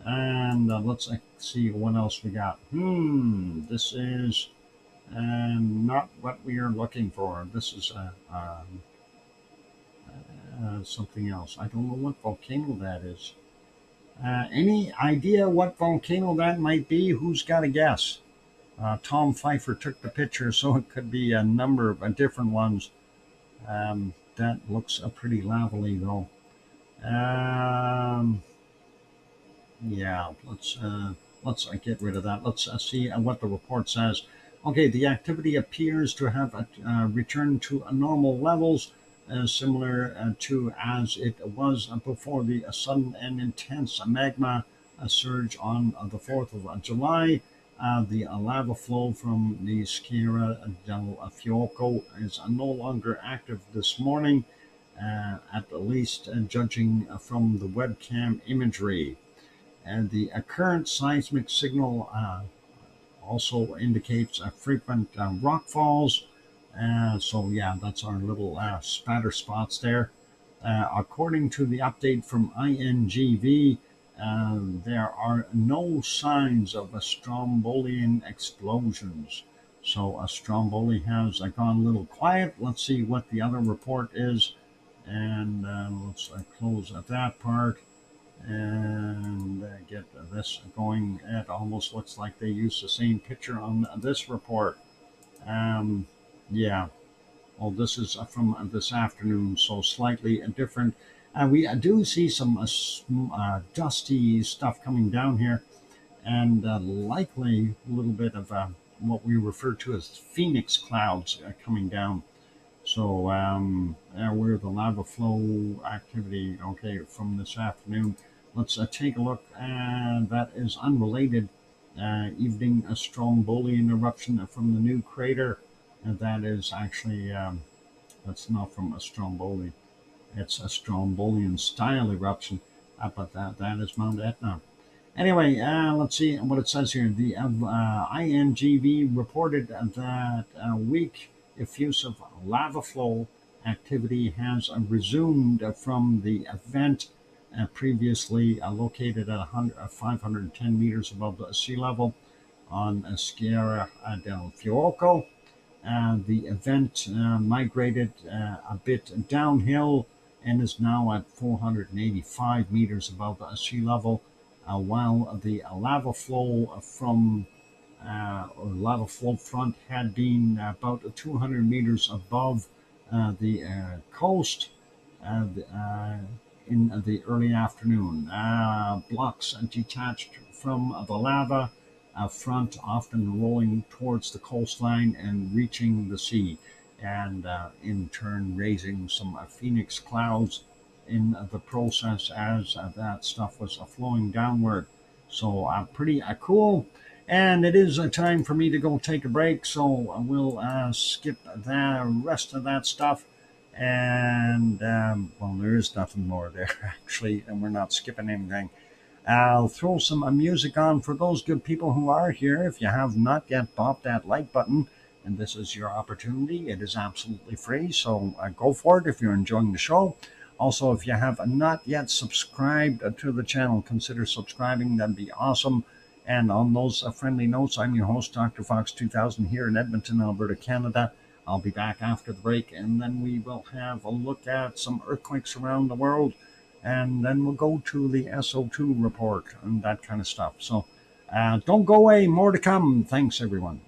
And let's see what else we got. This is not what we are looking for. This is something else. I don't know what volcano that is. Any idea what volcano that might be? Who's got a guess? Tom Pfeiffer took the picture, so it could be a number of different ones. That looks pretty lavely, though. Yeah, let's get rid of that. Let's see what the report says. Okay, the activity appears to have returned to normal levels, similar to as it was before the sudden and intense magma surge on the 4th of July. The lava flow from the Sierra del Fuoco is no longer active this morning, at least judging from the webcam imagery. And the current seismic signal also indicates frequent rock falls. So yeah, that's our little spatter spots there. According to the update from INGV, there are no signs of Strombolian explosions. So Stromboli has gone a little quiet. Let's see what the other report is. And let's close that part and get this going. It almost looks like they used the same picture on this report. Yeah. Well, this is from this afternoon, so slightly different. We do see some dusty stuff coming down here, and likely a little bit of what we refer to as phoenix clouds coming down. So where the lava flow activity, okay, from this afternoon. Let's take a look. That is unrelated. Evening Strombolian eruption from the new crater. And that is actually, that's not from a Stromboli. It's a Strombolian style eruption, but that is Mount Etna. Anyway, let's see what it says here. The INGV reported that weak effusive lava flow activity has resumed from the event previously located at 510 meters above the sea level on Sierra del Fuoco. The event migrated a bit downhill and is now at 485 meters above the sea level, while the lava flow from lava flow front had been about 200 meters above the coast in the early afternoon. Blocks detached from the lava front, often rolling towards the coastline and reaching the sea, and in turn raising some phoenix clouds in the process as that stuff was flowing downward. So pretty cool. And it is time for me to go take a break, so we'll skip the rest of that stuff. And well, there is nothing more there actually, and we're not skipping anything. I'll throw some music on for those good people who are here. If you have not yet bopped that like button, and this is your opportunity, it is absolutely free, so go for it if you're enjoying the show. Also, if you have not yet subscribed to the channel, consider subscribing. That'd be awesome. And on those friendly notes, I'm your host, DrFox2000, here in Edmonton, Alberta, Canada. I'll be back after the break, and then we will have a look at some earthquakes around the world, and then we'll go to the SO2 report and that kind of stuff. So don't go away, more to come. Thanks, everyone.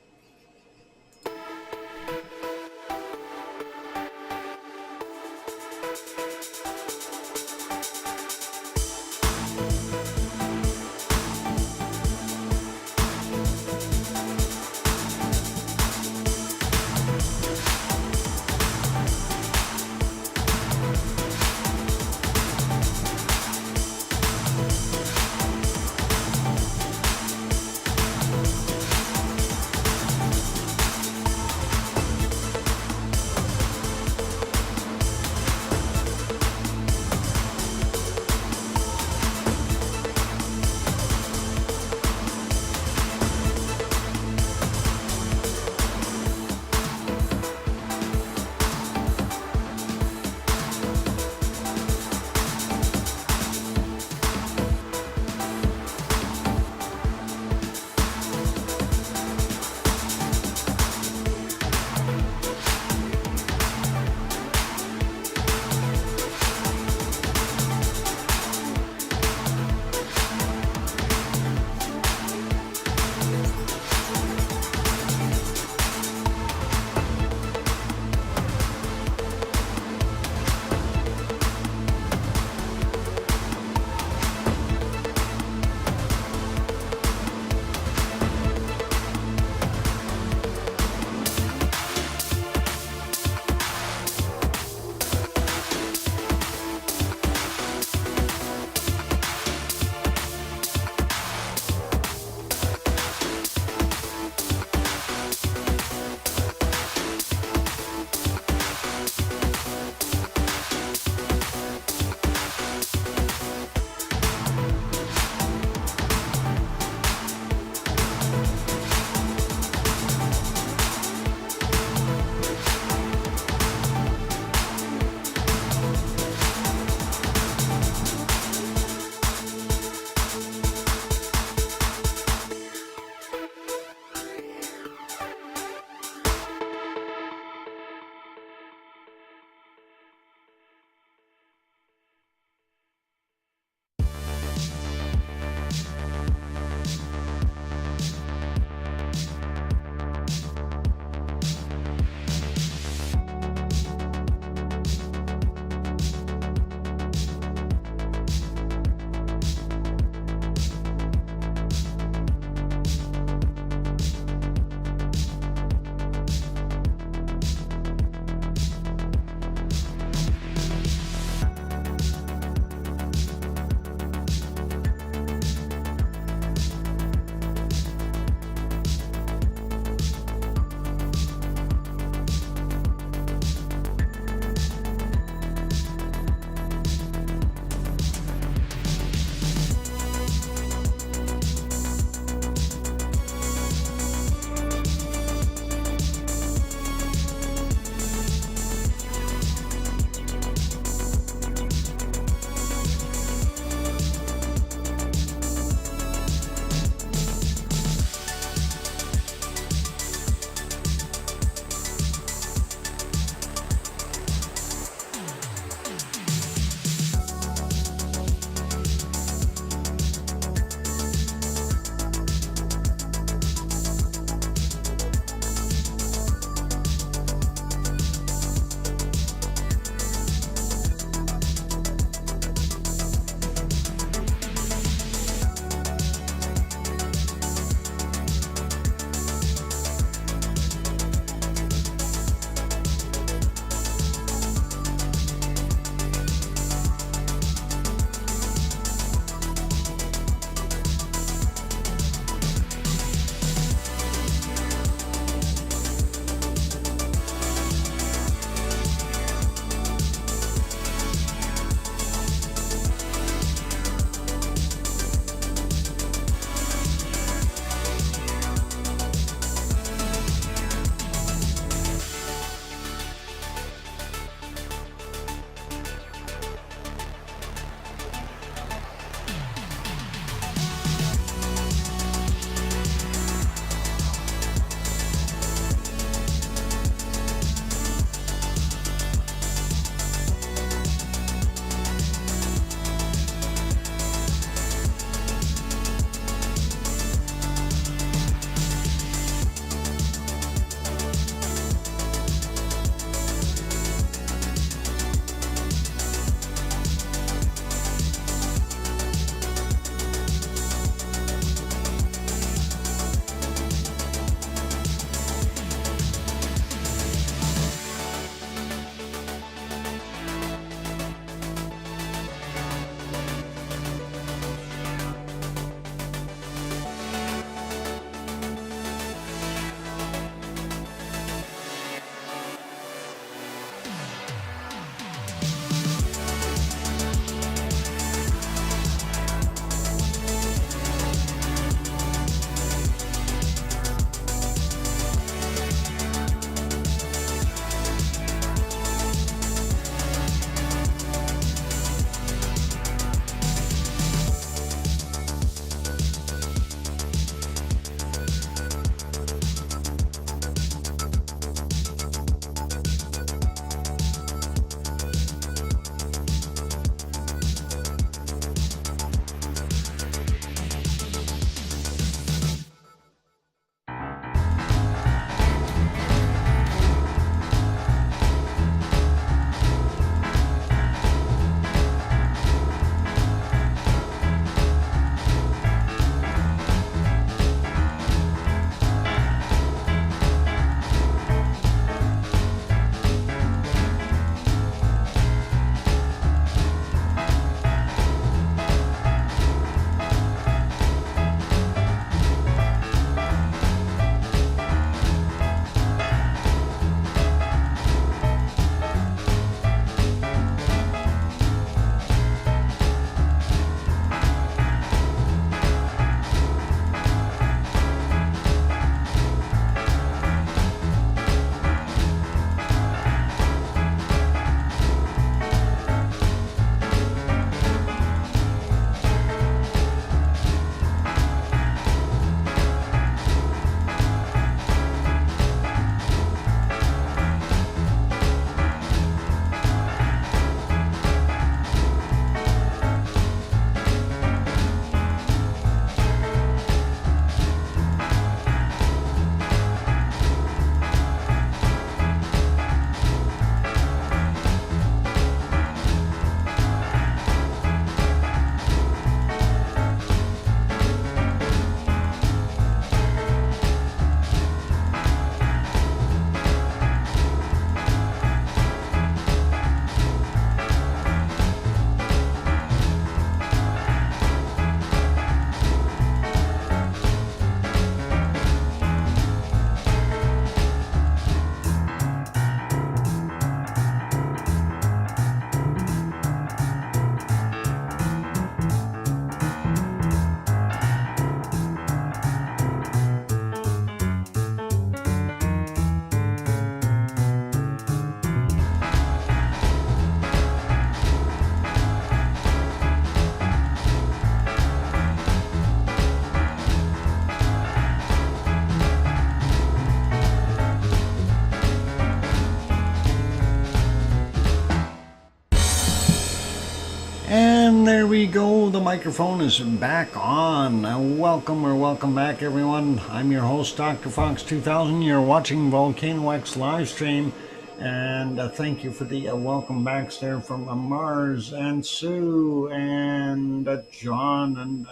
And there we go. The microphone is back on. Welcome back, everyone. I'm your host, DrFox2000. You're watching VolcanoX live stream. And thank you for the welcome backs there from Mars and Sue and John and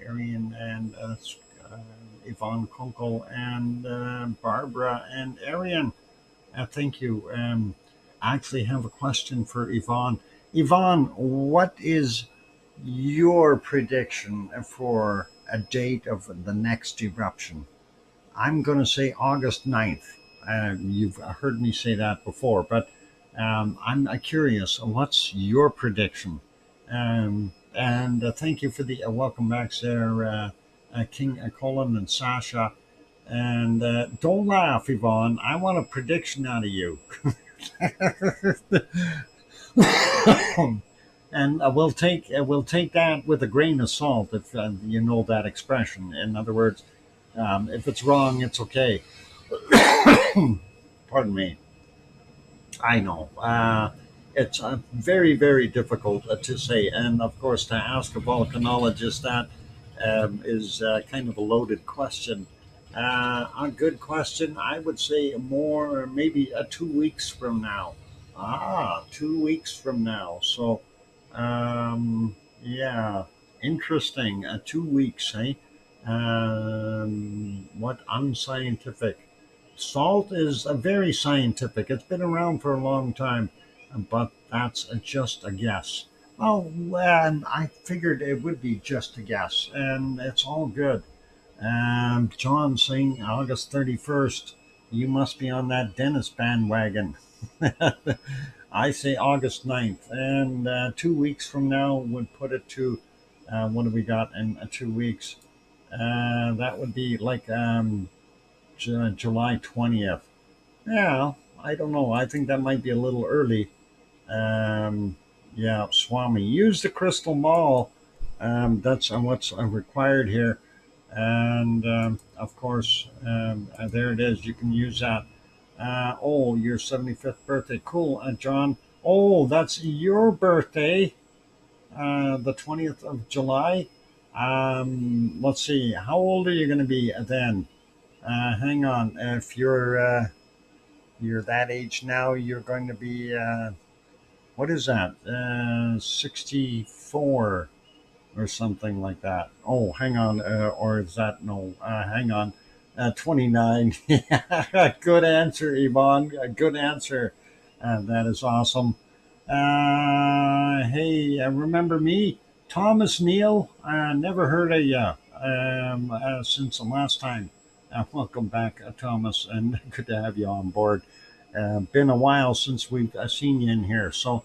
Arian and Yvonne Kunkel and Barbara and Arian. Thank you. I actually have a question for Yvonne. Yvonne, what is your prediction for a date of the next eruption? I'm going to say August 9th. You've heard me say that before, but I'm curious. What's your prediction? And thank you for the welcome backs there, King Colin and Sasha. And don't laugh, Yvonne. I want a prediction out of you. And we'll take that with a grain of salt, if you know that expression. In other words, if it's wrong, it's okay. Pardon me. I know. It's very, very difficult to say. And of course, to ask a volcanologist that is kind of a loaded question. A good question, I would say more maybe 2 weeks from now. 2 weeks from now. So, yeah, interesting. 2 weeks, eh? What unscientific? Salt is very scientific. It's been around for a long time, but that's just a guess. Oh, well, I figured it would be just a guess, and it's all good. John saying August 31st. You must be on that Dennis bandwagon. I say August 9th, and 2 weeks from now would put it to what have we got in 2 weeks? That would be like July 20th. Yeah, I don't know. I think that might be a little early. Yeah, Swami, use the crystal ball. That's what's required here. And of course, there it is. You can use that. Oh, your 75th birthday. Cool, John. Oh, that's your birthday, the 20th of July. Let's see. How old are you going to be then? Hang on. If you're that age now, you're going to be what is that? 64 or something like that. Oh, hang on. Or is that no? Hang on. 29. Good answer, Yvonne. Good answer. That is awesome. Hey, remember me? Thomas Neal? Never heard of you since the last time. Welcome back, Thomas, and good to have you on board. Been a while since we've seen you in here, so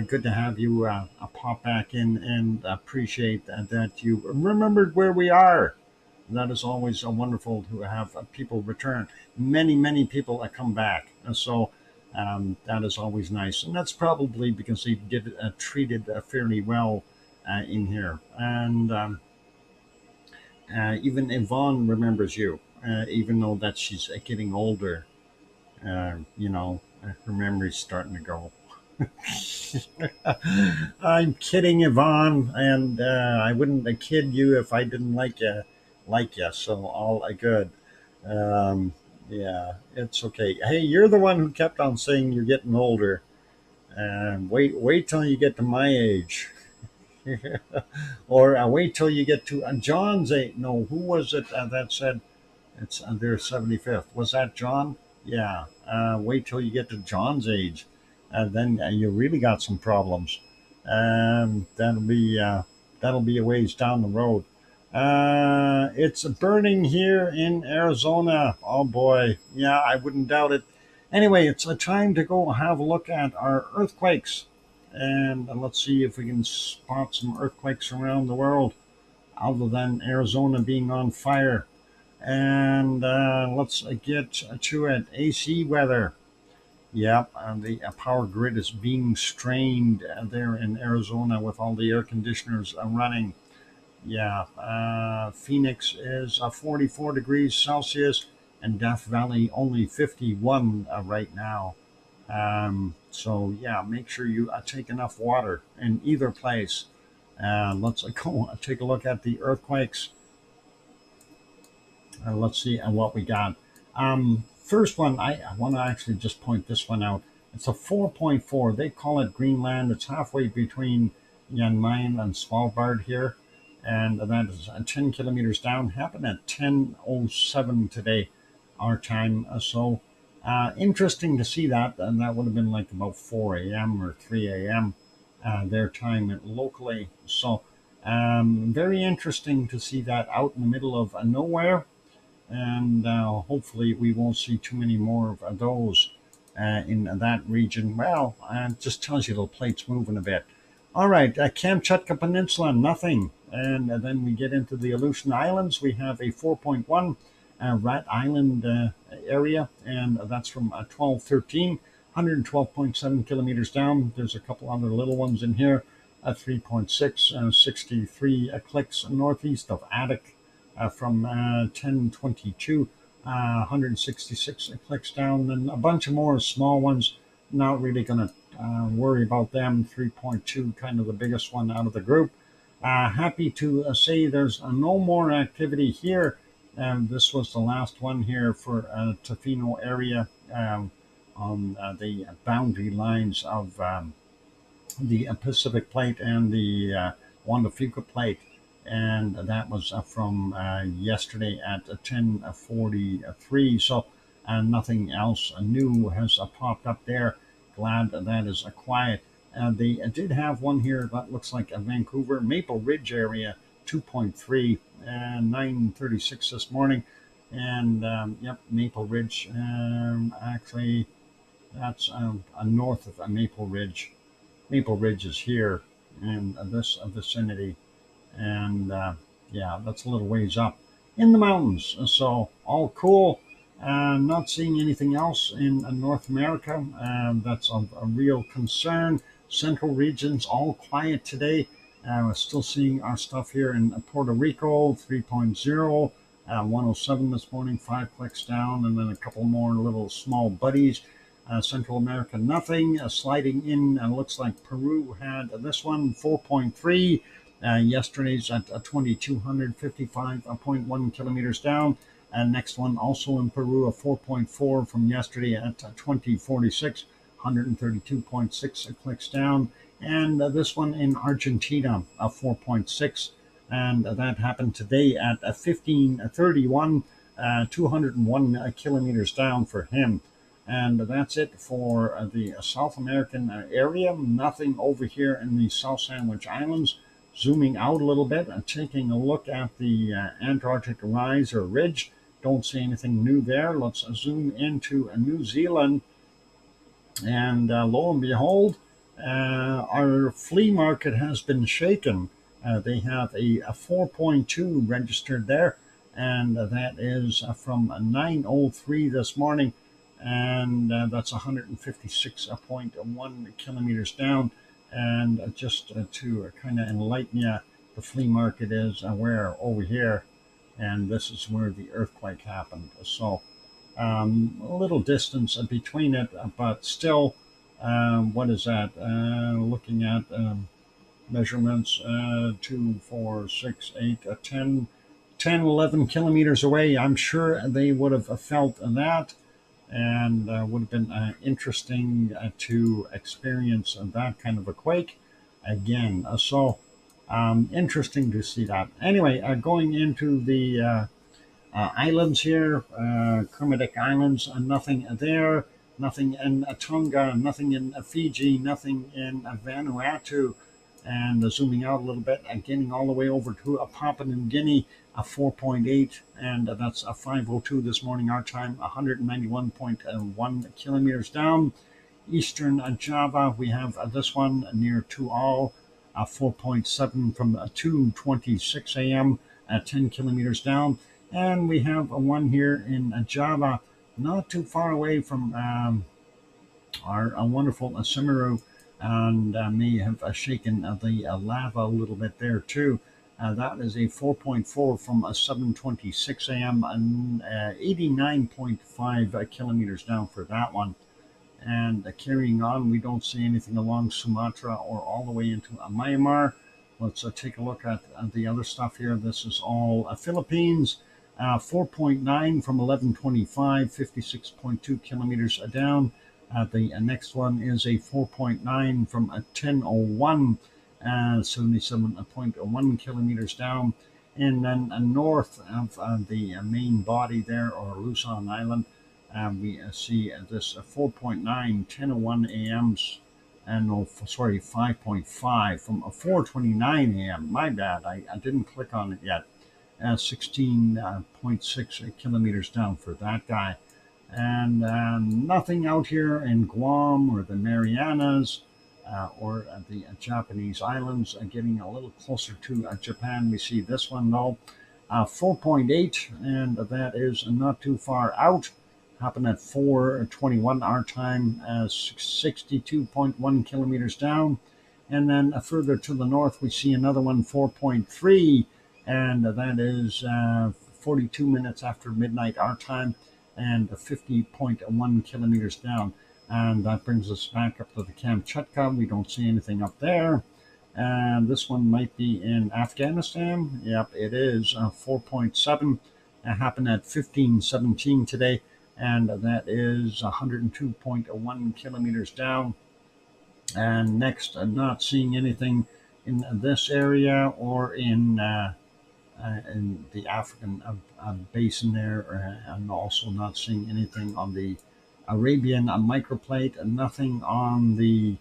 good to have you pop back in, and appreciate that you remembered where we are. That is always wonderful to have people return. Many people come back, so that is always nice, and that's probably because they get treated fairly well in here, and even Yvonne remembers you, even though that she's getting older. Her memory's starting to go. I'm kidding, Yvonne, and I wouldn't kid you if I didn't like you. So all good. Yeah, it's okay. Hey, you're the one who kept on saying you're getting older. Wait till you get to my age. Or wait till you get to John's age. No, who was it that said it's their 75th? Was that John? Yeah. Wait till you get to John's age. Then you really got some problems. That'll be a ways down the road. It's burning here in Arizona. Oh boy. Yeah, I wouldn't doubt it. Anyway, it's a time to go have a look at our earthquakes. And let's see if we can spot some earthquakes around the world, other than Arizona being on fire. And let's get to it. AC weather. Yep, the power grid is being strained there in Arizona with all the air conditioners running. Yeah, Phoenix is 44 degrees Celsius, and Death Valley only 51 right now. So yeah, make sure you take enough water in either place. Let's go take a look at the earthquakes. Let's see what we got. First one, I want to actually just point this one out. It's a 4.4. They call it Greenland. It's halfway between Jan Mayen and Svalbard here. And that is 10 kilometers down. Happened at 10:07 today, our time. Interesting to see that. And that would have been like about 4 a.m. or 3 a.m. Their time locally. So very interesting to see that out in the middle of nowhere, and hopefully we won't see too many more of those in that region. Well, it just tells you the plate's moving a bit. All right, Kamchatka Peninsula, nothing. And then we get into the Aleutian Islands. We have a 4.1 Rat Island area, and that's from 1213, 112.7 kilometers down. There's a couple other little ones in here. 3.6, 63 clicks northeast of Attic, from 1022, 166 clicks down, and a bunch of more small ones. Not really going to worry about them. 3.2, kind of the biggest one out of the group. Happy to say there's no more activity here. This was the last one here for Tofino area, on the boundary lines of the Pacific Plate and the Juan de Fuca Plate. And that was from yesterday at 10:43. So nothing else new has popped up there. Glad that is quiet. They did have one here that looks like a Vancouver Maple Ridge area, 2.3, 9:36 this morning. And yep, Maple Ridge. Actually, that's north of Maple Ridge. Maple Ridge is here in this vicinity. And yeah, that's a little ways up in the mountains. So all cool. Not seeing anything else in North America. That's a real concern. Central regions all quiet today. We're still seeing our stuff here in Puerto Rico, 3.0, 107 this morning, 5 clicks down, and then a couple more little small buddies. Central America, nothing. Sliding in, looks like Peru had this one, 4.3. Yesterday's at 2,255.1 kilometers down. And next one also in Peru, a 4.4 from yesterday at 2046, 132.6 clicks down. And this one in Argentina, a 4.6. And that happened today at 1531, 201 kilometers down for him. And that's it for the South American area. Nothing over here in the South Sandwich Islands. Zooming out a little bit and taking a look at the Antarctic rise or ridge. Don't see anything new there. Let's zoom into New Zealand. And lo and behold, our flea market has been shaken. They have a 4.2 registered there. And that is from 9:03 this morning. And that's 156.1 kilometers down. And just to kind of enlighten you, the flea market is where over here, and this is where the earthquake happened. So a little distance between it, but still, what is that? Looking at measurements, 2, 4, 6, 8, 10, 11 kilometers away. I'm sure they would have felt that. And would have been interesting to experience that kind of a quake again. So interesting to see that. Anyway, going into the islands here, Kermadec Islands, nothing there, nothing in Tonga, nothing in Fiji, nothing in Vanuatu. And zooming out a little bit, getting all the way over to Papua New Guinea, a 4.8, and that's a 5:02 this morning, our time, 191.1 kilometers down. Eastern Java, we have this one near Tual, 4.7 from 2:26 a.m. at 10 kilometers down. And we have one here in Java, not too far away from our wonderful Simiru, and may have shaken the lava a little bit there too. That is a 4.4 from 7:26 a.m. and 89.5 kilometers down for that one. And carrying on, we don't see anything along Sumatra or all the way into Myanmar. Let's take a look at the other stuff here. This is all Philippines. 4.9 from 1125, 56.2 kilometers down. The next one is a 4.9 from 1001, 77.1 kilometers down. And then north of the main body there, or Luzon Island, we see this 4.9, 10:01 a.m. And no, sorry, 5.5 from 4:29 a.m. My bad, I didn't click on it yet. 16.6 kilometers down for that guy. And nothing out here in Guam or the Marianas or the Japanese islands. Getting a little closer to Japan, we see this one though, 4.8, and that is not too far out. Happened at 4:21 our time, 62.1 kilometers down. And then further to the north, we see another one, 4.3, and that is 42 minutes after midnight our time, and 50.1 kilometers down. And that brings us back up to the Kamchatka. We don't see anything up there. And this one might be in Afghanistan. Yep, it is 4.7. Happened at 15:17 today, and that is 102.1 kilometers down. And next, not seeing anything in this area or in the African basin there, and also not seeing anything on the Arabian microplate, and nothing on the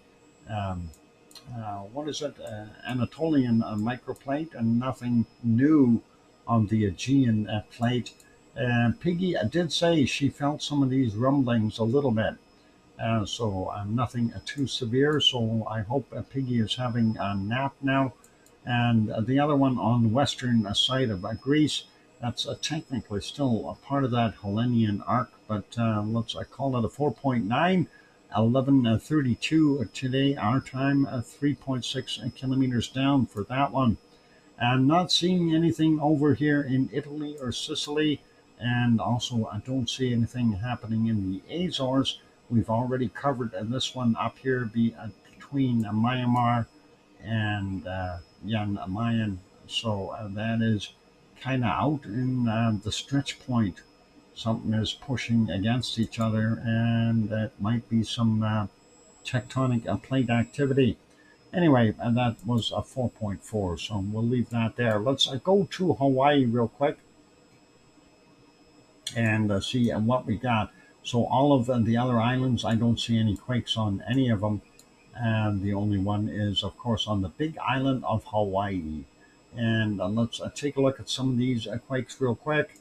Anatolian microplate, and nothing new on the Aegean plate. Piggy did say she felt some of these rumblings a little bit. So nothing too severe. So I hope Piggy is having a nap now. And the other one on the western side of Greece, that's technically still a part of that Hellenian arc, but let's call it a 4.9, 11:32 today our time, 3.6 kilometers down for that one. And not seeing anything over here in Italy or Sicily, and also I don't see anything happening in the Azores. We've already covered this one up here between Myanmar and Mayan. So that is kind of out in the stretch point. Something is pushing against each other, and that might be some tectonic plate activity. Anyway, that was a 4.4, so we'll leave that there. Let's go to Hawaii real quick and see what we got. So all of the other islands, I don't see any quakes on any of them. And the only one is, of course, on the big island of Hawaii. And let's take a look at some of these quakes real quick.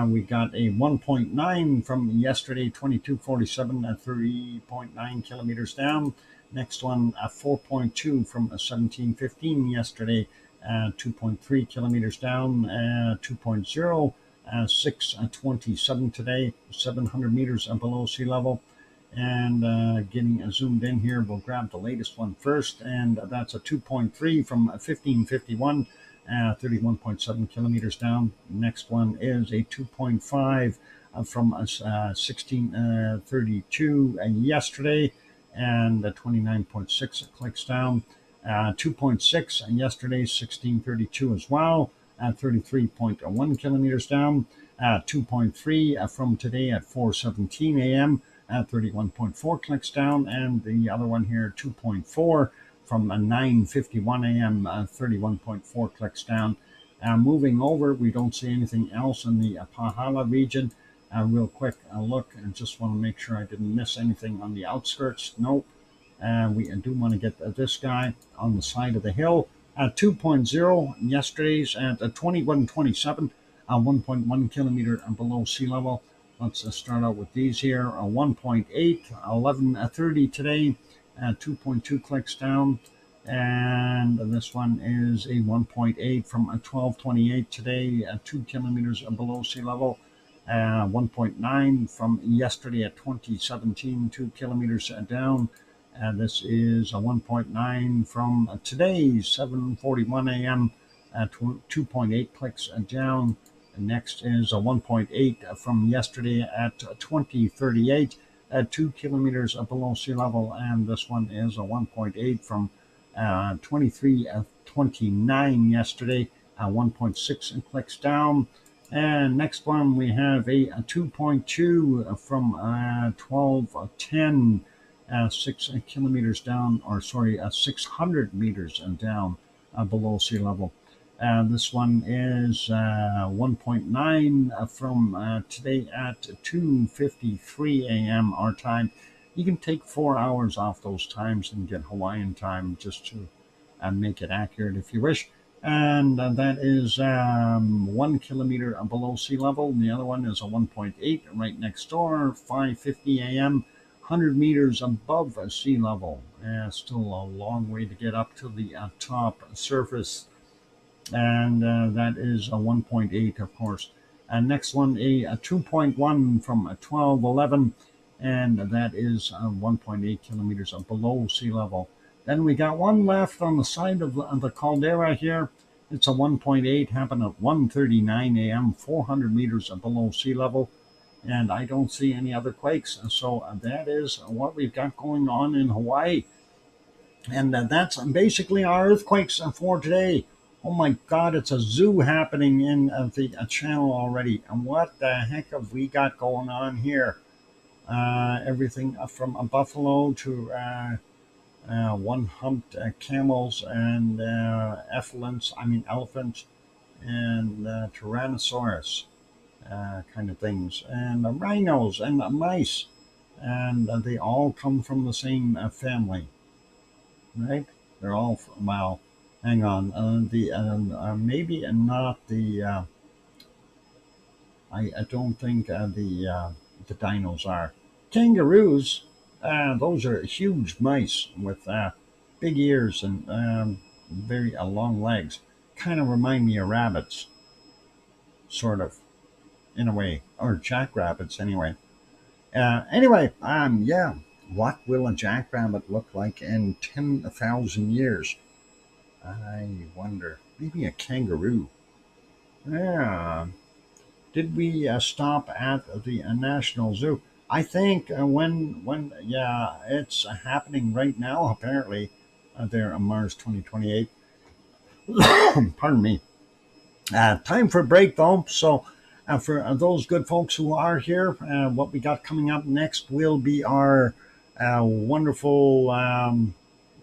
We got a 1.9 from yesterday, 2247 at 3.9 kilometers down. Next one, a 4.2 from 1715 yesterday, 2.3 kilometers down. 2.0, 627 today, 700 meters below sea level. And getting zoomed in here, we'll grab the latest one first, and that's a 2.3 from 1551, 31.7 kilometers down. Next one is a 2.5 from 1632 yesterday, and 29.6 clicks down. 2.6 yesterday, 1632 as well, 33.1 kilometers down. 2.3 from today at 4:17 a.m. at 31.4 clicks down, and the other one here, 2.4 from 9:51 a.m. 31.4 clicks down. Moving over, we don't see anything else in the Pahala region. Real quick look, and just want to make sure I didn't miss anything on the outskirts. Nope. We do want to get this guy on the side of the hill. 2.0 yesterday's at 21:27, 1.1 kilometer below sea level. Let's start out with these here. 1.8, 11:30 today, 2.2 clicks down. And this one is a 1.8 from 12:28 today, 2 kilometers below sea level. 1.9 from yesterday at 2017, 2 kilometers down. And this is a 1.9 from today, 7:41 a.m. at 2.8 clicks down. And next is a 1.8 from yesterday at 20:38, at 2 kilometers below sea level, and this one is a 1.8 from 2329 yesterday, 1.6 clicks down. And next one we have a 2.2 from 1210, 6 kilometers down, or sorry, 600 meters down below sea level. This one is 1.9 from today at 2:53 a.m. our time. You can take 4 hours off those times and get Hawaiian time just to make it accurate if you wish. And that is 1 kilometer below sea level. And the other one is a 1.8 right next door, 5:50 a.m., 100 meters above sea level. Still a long way to get up to the top surface. And that is a 1.8, of course. And next one, a 2.1 from 1211, and that is 1.8 kilometers below sea level. Then we got one left on the side of the caldera here. It's a 1.8, happened at 1:39 a.m., 400 meters below sea level. And I don't see any other quakes. So that is what we've got going on in Hawaii. And that's basically our earthquakes for today. Oh my God, it's a zoo happening in the channel already. And what the heck have we got going on here? Everything from a buffalo to one-humped camels and elephants, and Tyrannosaurus kind of things, and rhinos and mice. And they all come from the same family, right? They're all, well, hang on, maybe not the, I don't think the dinos are. Kangaroos, those are huge mice with big ears and very long legs. Kind of remind me of rabbits, sort of, in a way, or jackrabbits anyway. Yeah, what will a jackrabbit look like in 10,000 years? I wonder. Maybe a kangaroo. Yeah. Did we stop at the National Zoo? I think yeah, it's happening right now, apparently, there on Mars 2028. Pardon me. Time for a break, though. So, for those good folks who are here, what we got coming up next will be our wonderful.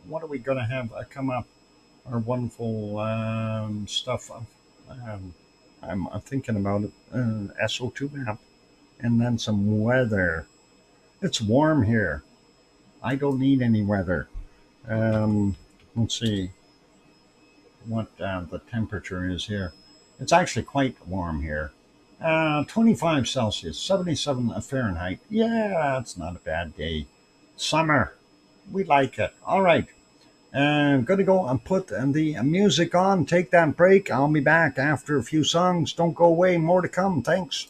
What are we going to have come up? Our wonderful stuff. I'm thinking about it. SO2 map, and then some weather. It's warm here. I don't need any weather. Let's see what the temperature is here. It's actually quite warm here. 25 Celsius, 77 Fahrenheit. Yeah, it's not a bad day. Summer. We like it. All right. I'm going to go and put the music on, take that break. I'll be back after a few songs. Don't go away. More to come. Thanks.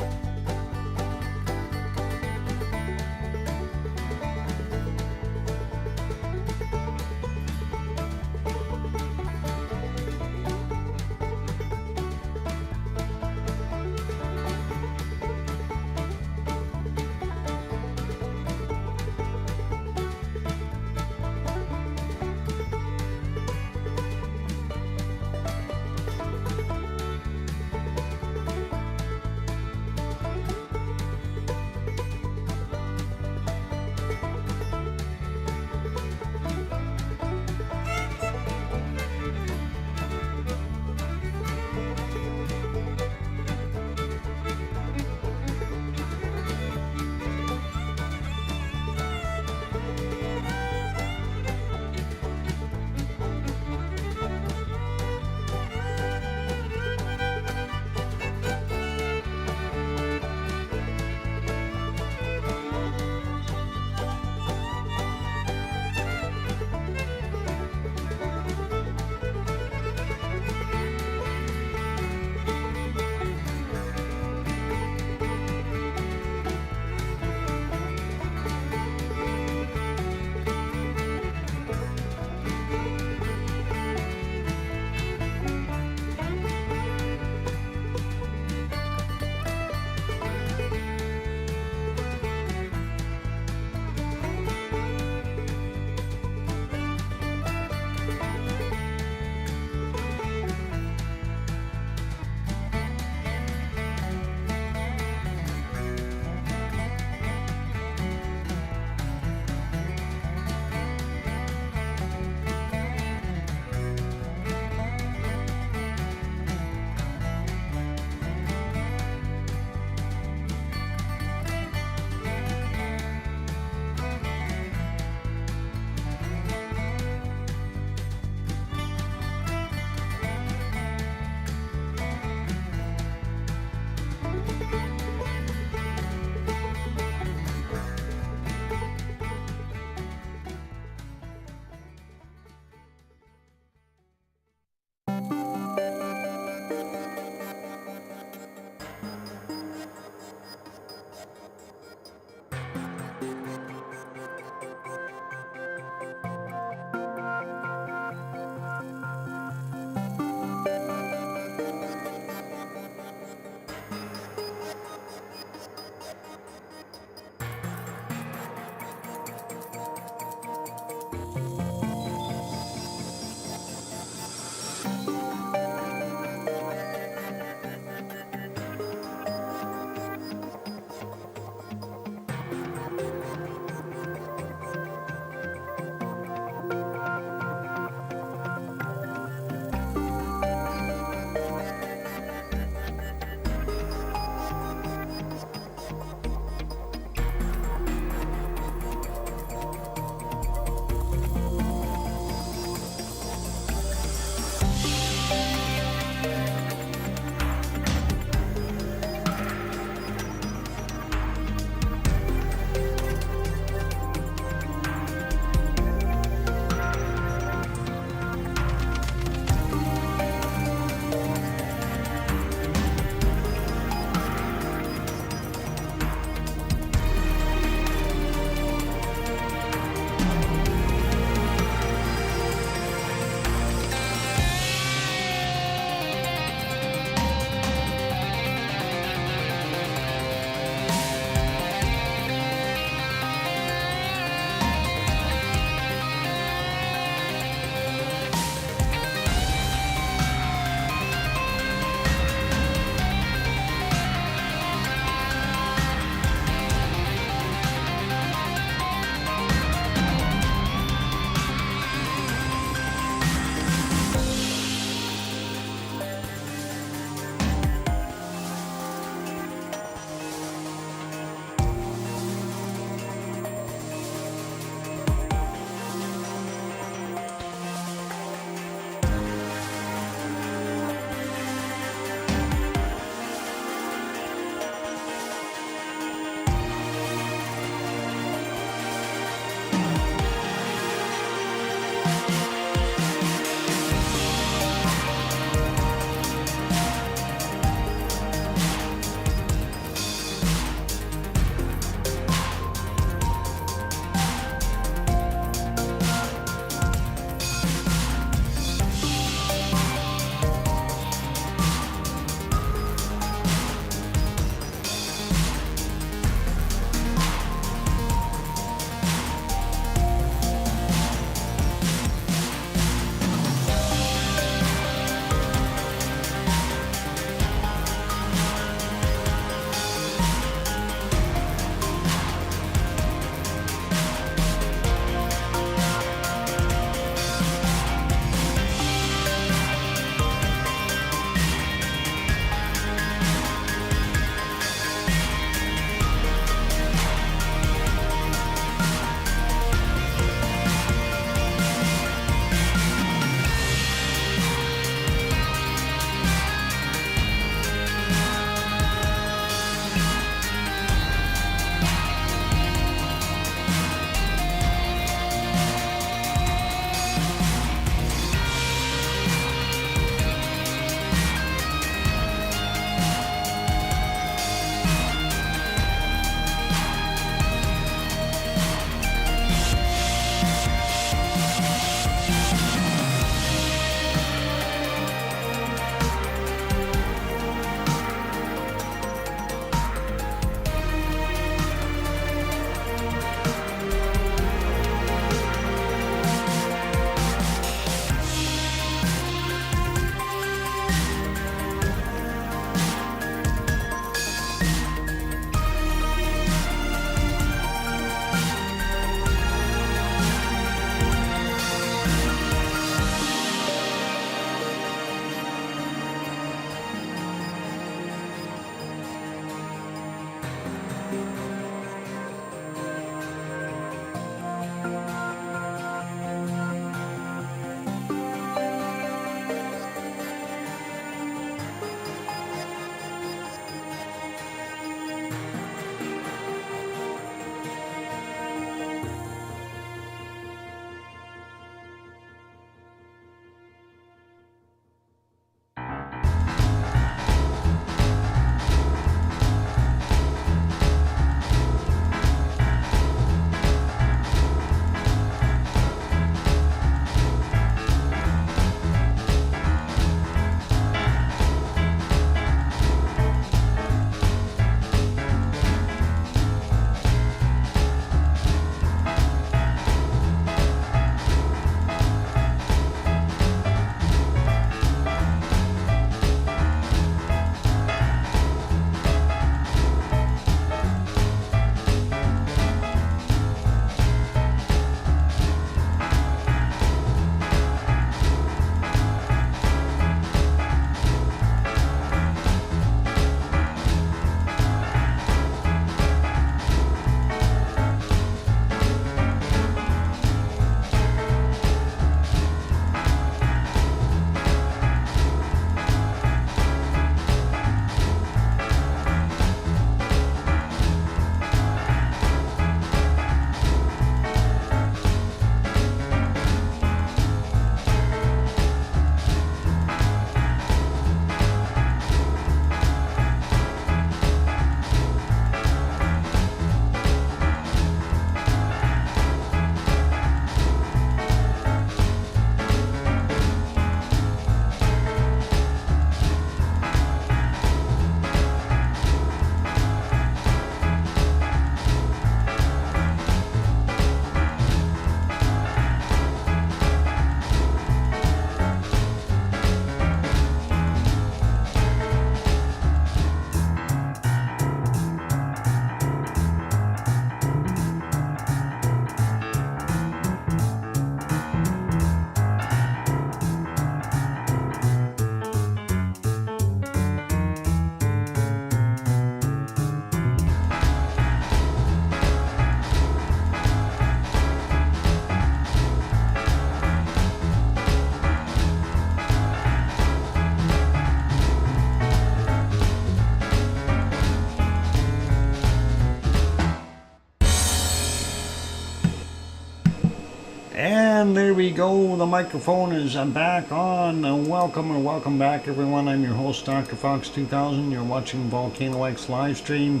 And there we go. The microphone is back on. Welcome back, everyone. I'm your host, DrFox2000. You're watching VolcanoX live stream.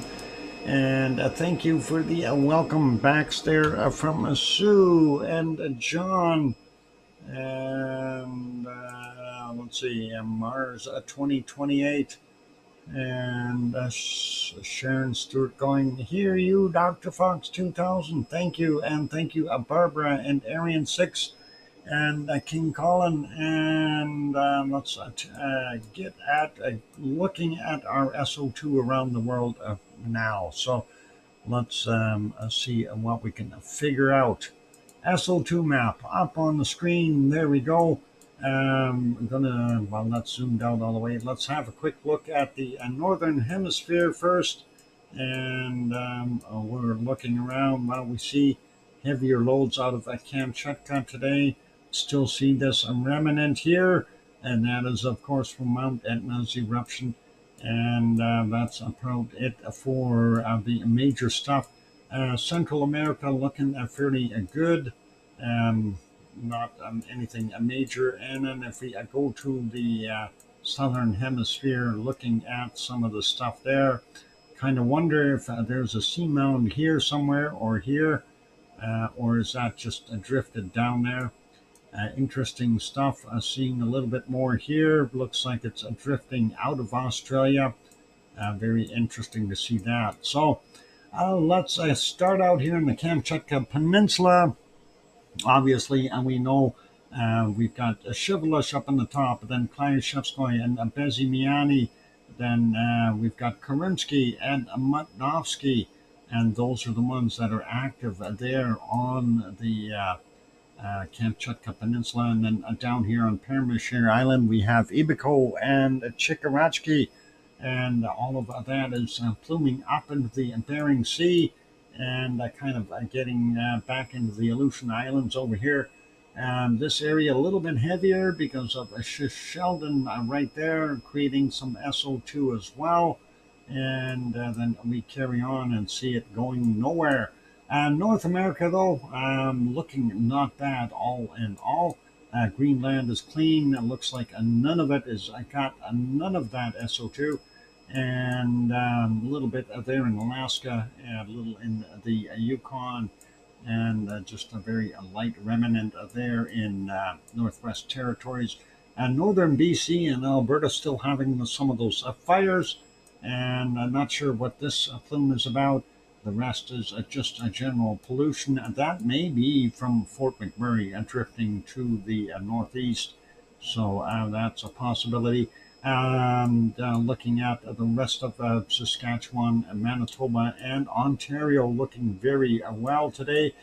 And thank you for the welcome backs there from Sue and John. And let's see, Mars 2028. And Sharon Stewart going, hear you, Dr. Fox 2000. Thank you. And thank you, Barbara and Arian 6 and King Colin. And let's get at looking at our SO2 around the world now. So let's see what we can figure out. SO2 map up on the screen. There we go. I'm gonna, well, not zoomed out all the way. Let's have a quick look at the northern hemisphere first. And we're looking around. Well, we see heavier loads out of Kamchatka today. Still see this remnant here. And that is, of course, from Mount Etna's eruption. And that's about it for the major stuff. Central America looking fairly good. Not anything major. And then if we go to the southern hemisphere, looking at some of the stuff there, kind of wonder if there's a seamound here somewhere or here, or is that just drifted down there? Interesting stuff. Seeing a little bit more here. Looks like it's drifting out of Australia. Very interesting to see that. So let's start out here in the Kamchatka Peninsula. Obviously, and we know we've got Shivelish up on the top, then Klyashevskoy and Bezimiani. Then we've got Karinsky and Mutnovsky, and those are the ones that are active there on the Kamchatka Peninsula. And then down here on Permishir Island, we have Ibiko and Chikarachki, and all of that is pluming up into the Bering Sea. And kind of getting back into the Aleutian Islands over here. This area a little bit heavier because of Sheldon right there, creating some SO2 as well. And then we carry on and see it going nowhere. North America, though, looking not bad all in all. Greenland is clean. It looks like none of it is got none of that SO2. And a little bit there in Alaska, and a little in the Yukon, and just a very light remnant there in Northwest Territories. And northern BC and Alberta still having some of those fires, and I'm not sure what this plume is about. The rest is just a general pollution, and that may be from Fort McMurray drifting to the northeast. So that's a possibility. Looking at the rest of Saskatchewan, Manitoba, and Ontario looking very well today.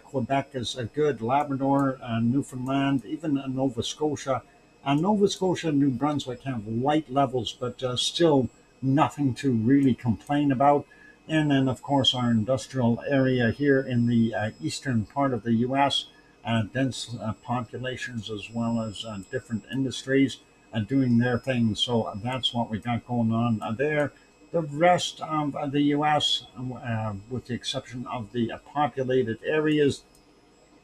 Quebec is good. Labrador, Newfoundland, even Nova Scotia. Nova Scotia and New Brunswick have light levels, but still nothing to really complain about. And then, of course, our industrial area here in the eastern part of the U.S., dense populations as well as different industries doing their thing. So that's what we got going on there. The rest of the U.S., with the exception of the populated areas,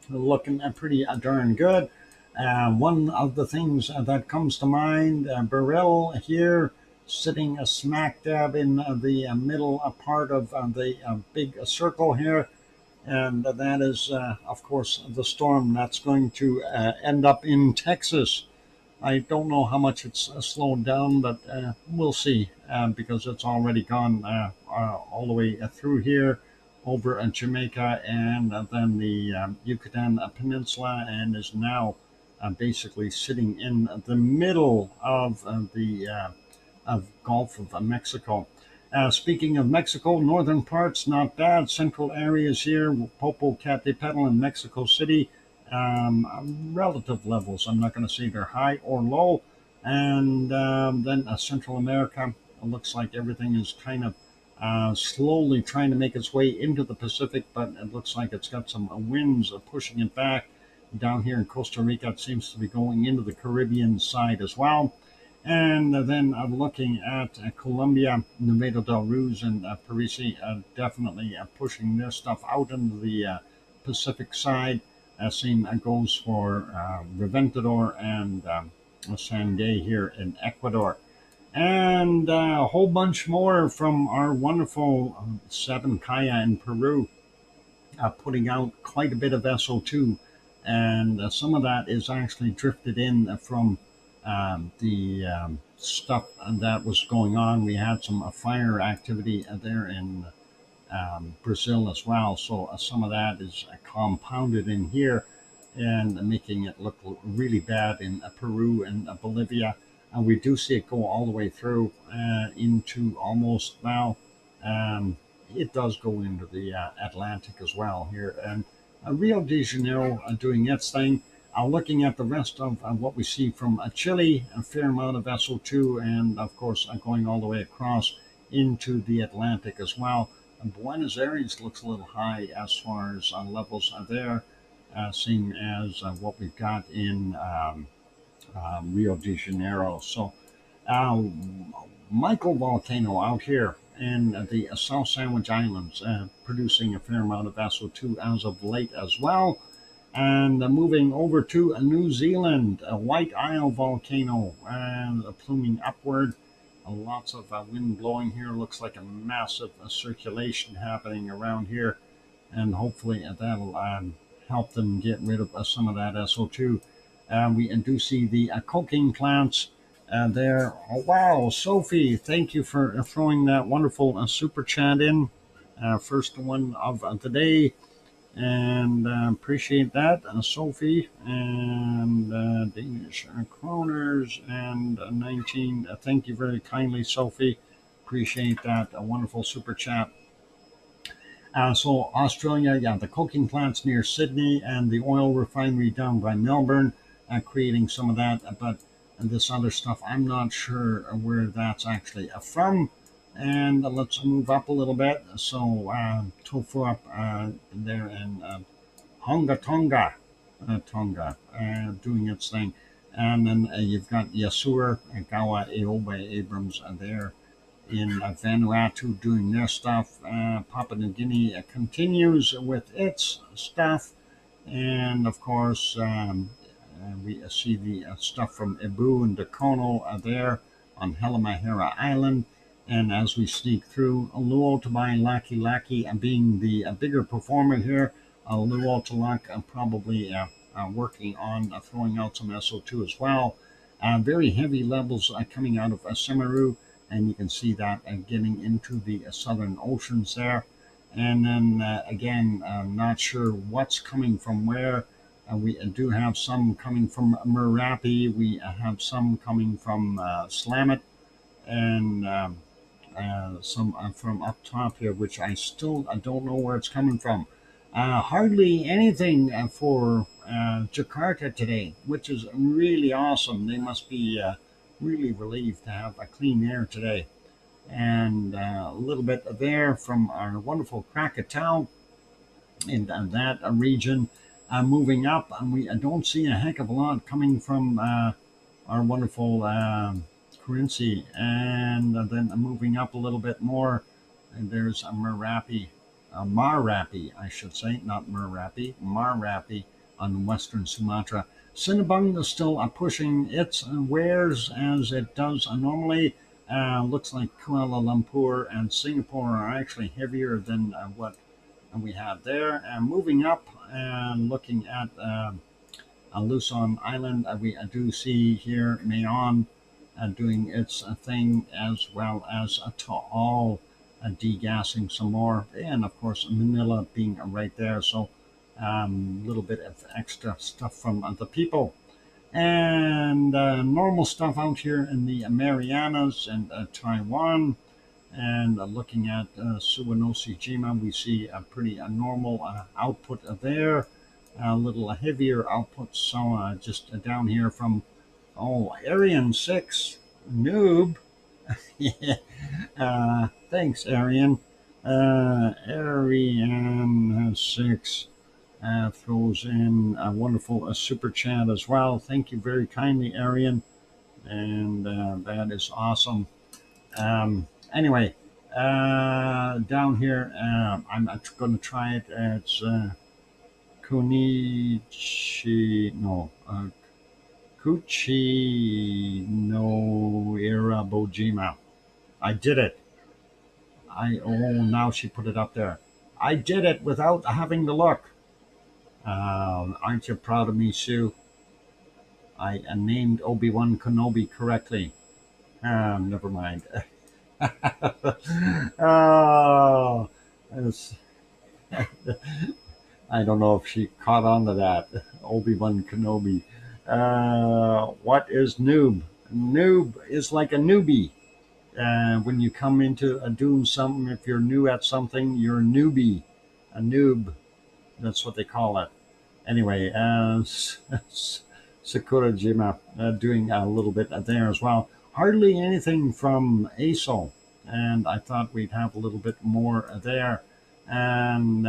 looking pretty darn good. One of the things that comes to mind, Beryl here, sitting smack dab in the middle part of the big circle here. And that is, of course, the storm that's going to end up in Texas. I don't know how much it's slowed down, but we'll see because it's already gone all the way through here over Jamaica and then the Yucatan Peninsula, and is now basically sitting in the middle of the Gulf of Mexico. Speaking of Mexico, northern parts, not bad. Central areas here, Popocatépetl and Mexico City, relative levels. I'm not going to say they're high or low. And then Central America, it looks like everything is kind of slowly trying to make its way into the Pacific, but it looks like it's got some winds pushing it back. Down here in Costa Rica, it seems to be going into the Caribbean side as well. And then looking at Colombia, Nevado del Ruz and Parisi, definitely pushing their stuff out into the Pacific side. Same goes for Reventador and Sangay here in Ecuador. And a whole bunch more from our wonderful Seven Kaya in Peru, putting out quite a bit of SO2. And some of that is actually drifted in from the stuff that was going on. We had some fire activity there in Brazil as well. So some of that is compounded in here and making it look really bad in Peru and Bolivia. And we do see it go all the way through into almost now. Um, it does go into the Atlantic as well here. And Rio de Janeiro doing its thing. Looking at the rest of what we see from Chile, a fair amount of SO2, and of course going all the way across into the Atlantic as well. And Buenos Aires looks a little high as far as levels are there, same as what we've got in Rio de Janeiro. So, Michael volcano out here in the South Sandwich Islands, producing a fair amount of SO2 as of late as well. And moving over to New Zealand, a White Isle volcano, and pluming upward. Lots of wind blowing here. Looks like a massive circulation happening around here, and hopefully that'll help them get rid of some of that SO2. We do see the coking plants there. Oh, wow, Sophie, thank you for throwing that wonderful super chat in. First one of the day. And appreciate that, Sophie, and Danish kroners and 19. Thank you very kindly, Sophie. Appreciate that. A wonderful super chat. So Australia, yeah, the coking plants near Sydney and the oil refinery down by Melbourne, creating some of that. But this other stuff, I'm not sure where that's actually from. And let's move up a little bit. So tofu up there in Honga Tonga, doing its thing. And then you've got Yasur, Gawa, Eoba, Abrams there in Vanuatu doing their stuff. Papua New Guinea continues with its stuff. And of course, we see the stuff from Ibu and Dakono there on Halmahera Island. And as we sneak through, Luotabai Laki Laki being the bigger performer here, Luotalak probably working on throwing out some SO2 as well. Very heavy levels coming out of Semaru, and you can see that getting into the southern oceans there. And then again, not sure what's coming from where. We do have some coming from Merapi. We have some coming from Slamet, and some from up top here, which I still don't know where it's coming from. Hardly anything for Jakarta today, which is really awesome. They must be really relieved to have a clean air today. And a little bit there from our wonderful Krakatau in that region. Moving up, and we don't see a heck of a lot coming from our wonderful Currency, and then moving up a little bit more, and there's a Marapi, I should say, not Merapi, Marapi on western Sumatra. Cinnabung is still pushing its wares as it does normally. Looks like Kuala Lumpur and Singapore are actually heavier than what we have there. And moving up and looking at Luzon Island, we do see here Mayon doing its thing, as well as Taal degassing some more, and of course Manila being right there. So a little bit of extra stuff from the people, and normal stuff out here in the Marianas and Taiwan. And looking at Suwanoshi-jima, we see a pretty normal output there. A little heavier output, so just down here from Arian 6, noob. Yeah. Thanks, Arian. Arian 6 throws in a wonderful super chat as well. Thank you very kindly, Arian. And that is awesome. Anyway, down here, I'm going to try it. It's Kunichi, no, Kuchi no Irabojima. I did it. Now she put it up there. I did it without having to look. Aren't you proud of me, Sue? I named Obi-Wan Kenobi correctly. Never mind. Oh, I don't know if she caught on to that. Obi-Wan Kenobi. What is noob? Noob is like a newbie. When you come into doing something, if you're new at something, you're a newbie, a noob. That's what they call it. Anyway, Sakurajima doing a little bit there as well. Hardly anything from ASO, and I thought we'd have a little bit more there. And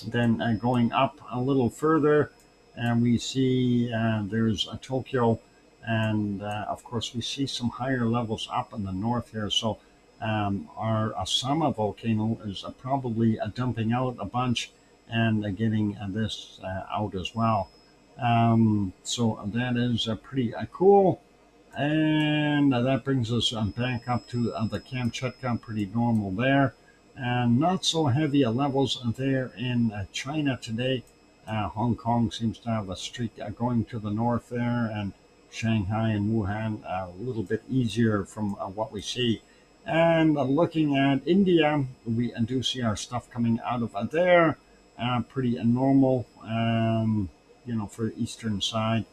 then going up a little further, and we see there's a Tokyo, and of course we see some higher levels up in the north here. So our Asama volcano is probably dumping out a bunch and getting this out as well. So that is pretty cool. And that brings us back up to the Kamchatka, pretty normal there. And not so heavy levels there in China today. Hong Kong seems to have a streak going to the north there, and Shanghai and Wuhan a little bit easier from what we see. And looking at India, we do see our stuff coming out of there, pretty normal, for the eastern side.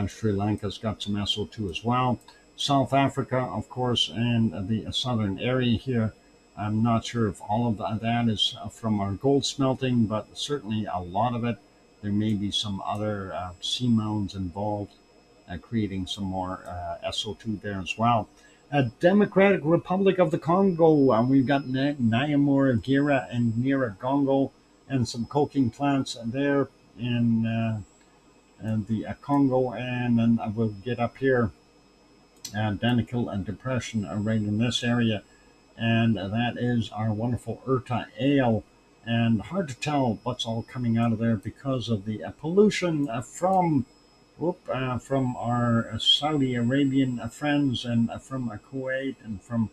Sri Lanka's got some SO2 as well. South Africa, of course, and the southern area here. I'm not sure if all of that is from our gold smelting, but certainly a lot of it. There may be some other seamounts involved, creating some more SO2 there as well. Democratic Republic of the Congo, we've got Nyamura, Gira, and Nyiragongo, and some coking plants there in the Congo. And then I will get up here, Danakil and Depression right in this area. And that is our wonderful Urta Ale. And hard to tell what's all coming out of there because of the pollution from our Saudi Arabian friends, and from Kuwait, and from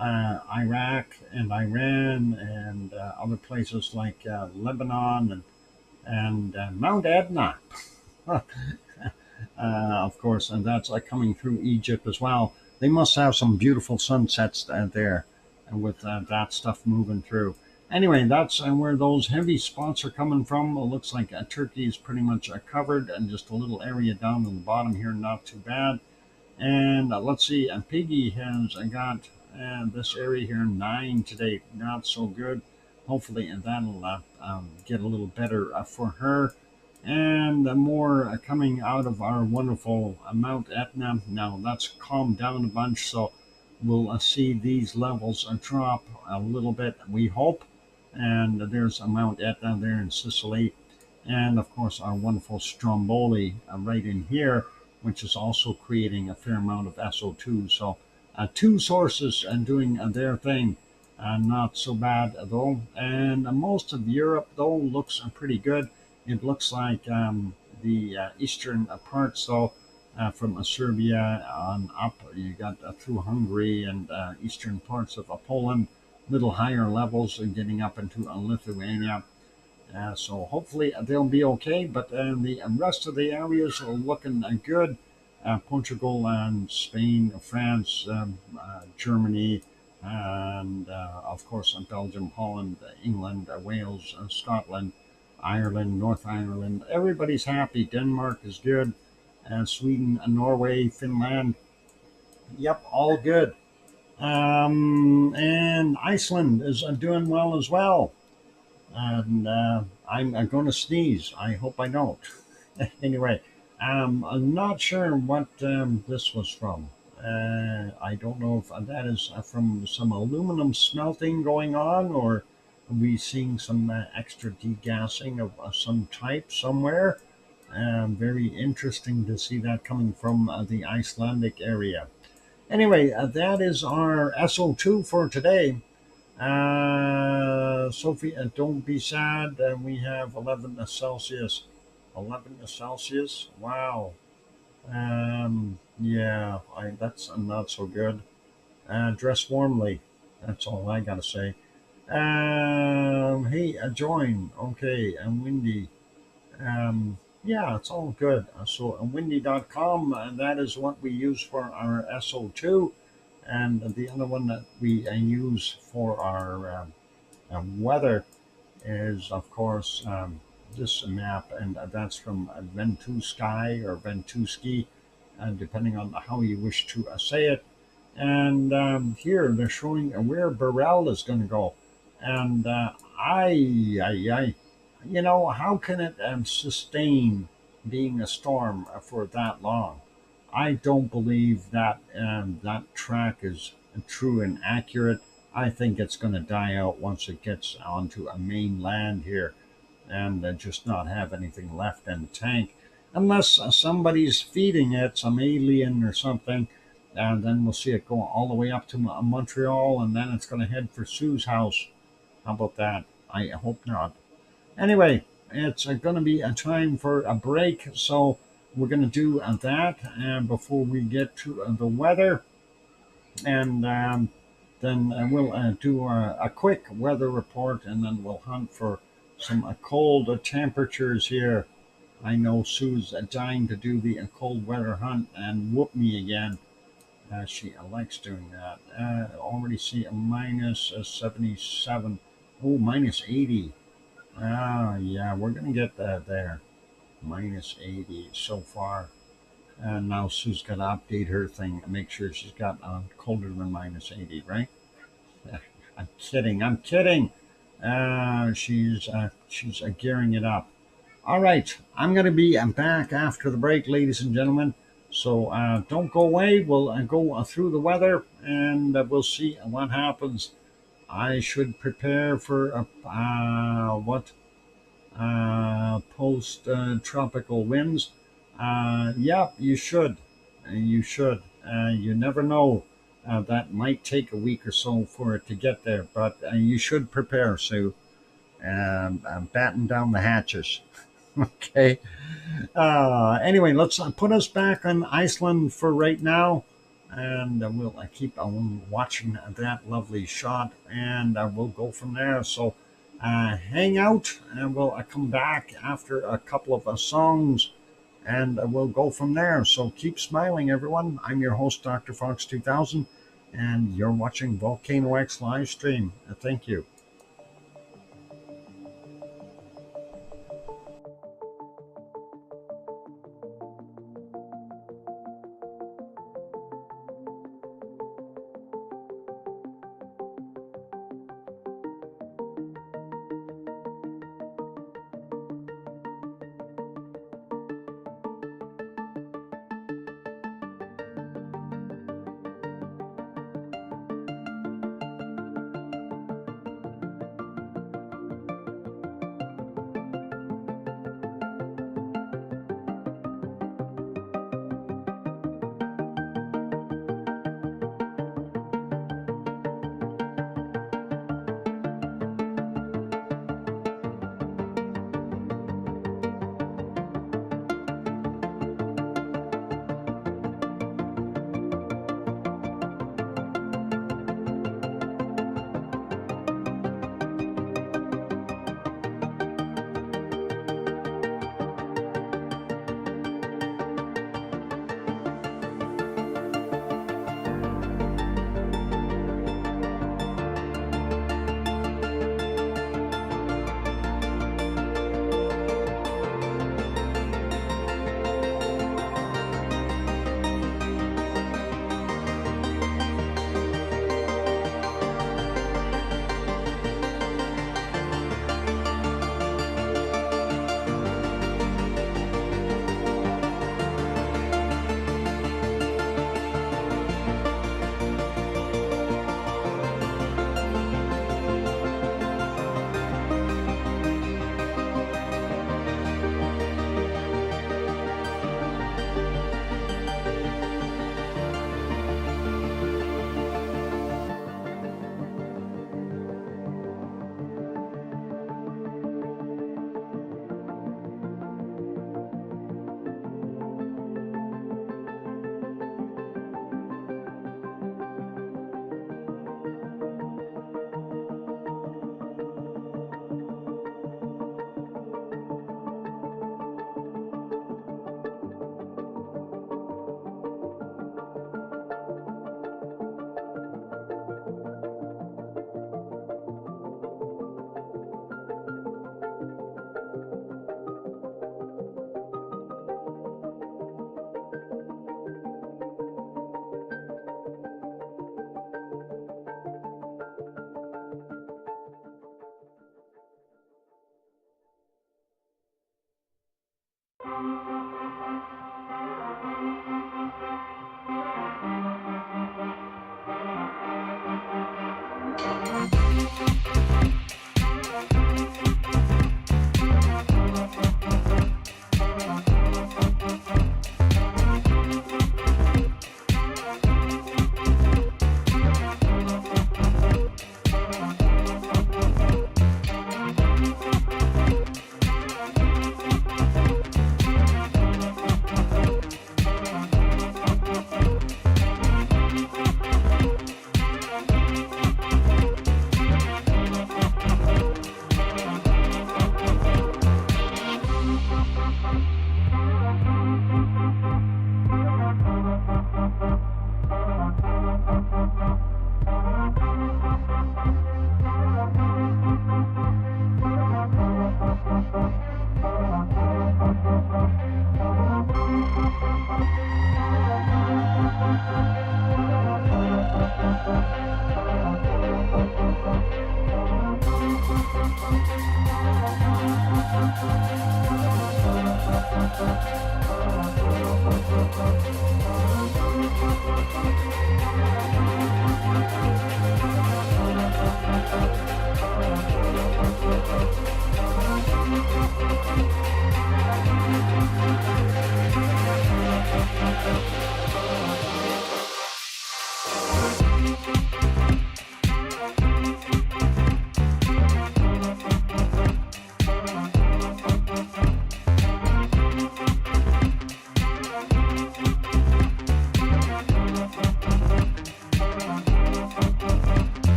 Iraq and Iran, and other places like Lebanon and Mount Etna, of course, and that's coming through Egypt as well. They must have some beautiful sunsets there, and with that stuff moving through. Anyway, that's where those heavy spots are coming from. It looks like Turkey is pretty much covered, and just a little area down on the bottom here, not too bad. And let's see, Piggy has got this area here 9 today, not so good. Hopefully that'll get a little better for her. And more coming out of our wonderful Mount Etna. Now that's calmed down a bunch, so we'll see these levels drop a little bit, we hope. And there's Mount Etna there in Sicily. And of course our wonderful Stromboli right in here, which is also creating a fair amount of SO2. So two sources doing their thing. Not so bad though. And most of Europe though looks pretty good. It looks like the eastern parts though, from Serbia on up, you got through Hungary and eastern parts of Poland, little higher levels, and getting up into Lithuania. So hopefully they'll be okay, but the rest of the areas are looking good. Portugal and Spain, France, Germany, and of course Belgium, Holland, England, Wales, Scotland, Ireland, North Ireland. Everybody's happy. Denmark is good. Sweden, Norway, Finland. Yep, all good. And Iceland is doing well as well. And I'm going to sneeze. I hope I don't. Anyway, I'm not sure what this was from. I don't know if that is from some aluminum smelting going on, or are we seeing some extra degassing of some type somewhere. Very interesting to see that coming from the Icelandic area. Anyway, that is our SO2 for today. Sophie, don't be sad. We have 11 Celsius. 11 Celsius? Wow. Yeah, that's not so good. Dress warmly. That's all I gotta say. Hey, join. Okay, I'm Windy. Yeah, it's all good. So, windy.com, that is what we use for our SO2. And the other one that we use for our weather is, of course, this map, and that's from Ventusky or Ventuski, depending on how you wish to say it. And here they're showing where Burrell is going to go. And I, how can it sustain being a storm for that long? I don't believe that that track is true and accurate. I think it's going to die out once it gets onto a mainland here and just not have anything left in the tank, unless somebody's feeding it, some alien or something. And then we'll see it go all the way up to Montreal, and then it's going to head for Sue's house. How about that? I hope not. Anyway, it's going to be a time for a break, so we're going to do that before we get to the weather, and then we'll do a quick weather report, and then we'll hunt for some cold temperatures here. I know Sue's dying to do the cold weather hunt and whoop me again. She likes doing that. Already see a minus 77. Oh, minus 80. Ah, yeah, we're going to get that there. Minus 80 so far. And now Sue's got to update her thing and make sure she's got colder than minus 80, right? I'm kidding. I'm kidding. She's gearing it up. All right. I'm going to be back after the break, ladies and gentlemen. So don't go away. We'll go through the weather and we'll see what happens. I should prepare for what post tropical winds. Yep, you should. You should. You never know. That might take a week or so for it to get there, but you should prepare, Sue. Batten down the hatches. Okay. Anyway, let's put us back on Iceland for right now. And we'll keep watching that lovely shot, and we'll go from there. So hang out, and we'll come back after a couple of songs, and we'll go from there. So keep smiling, everyone. I'm your host, Dr. Fox2000, and you're watching VolcanoX live stream. Thank you.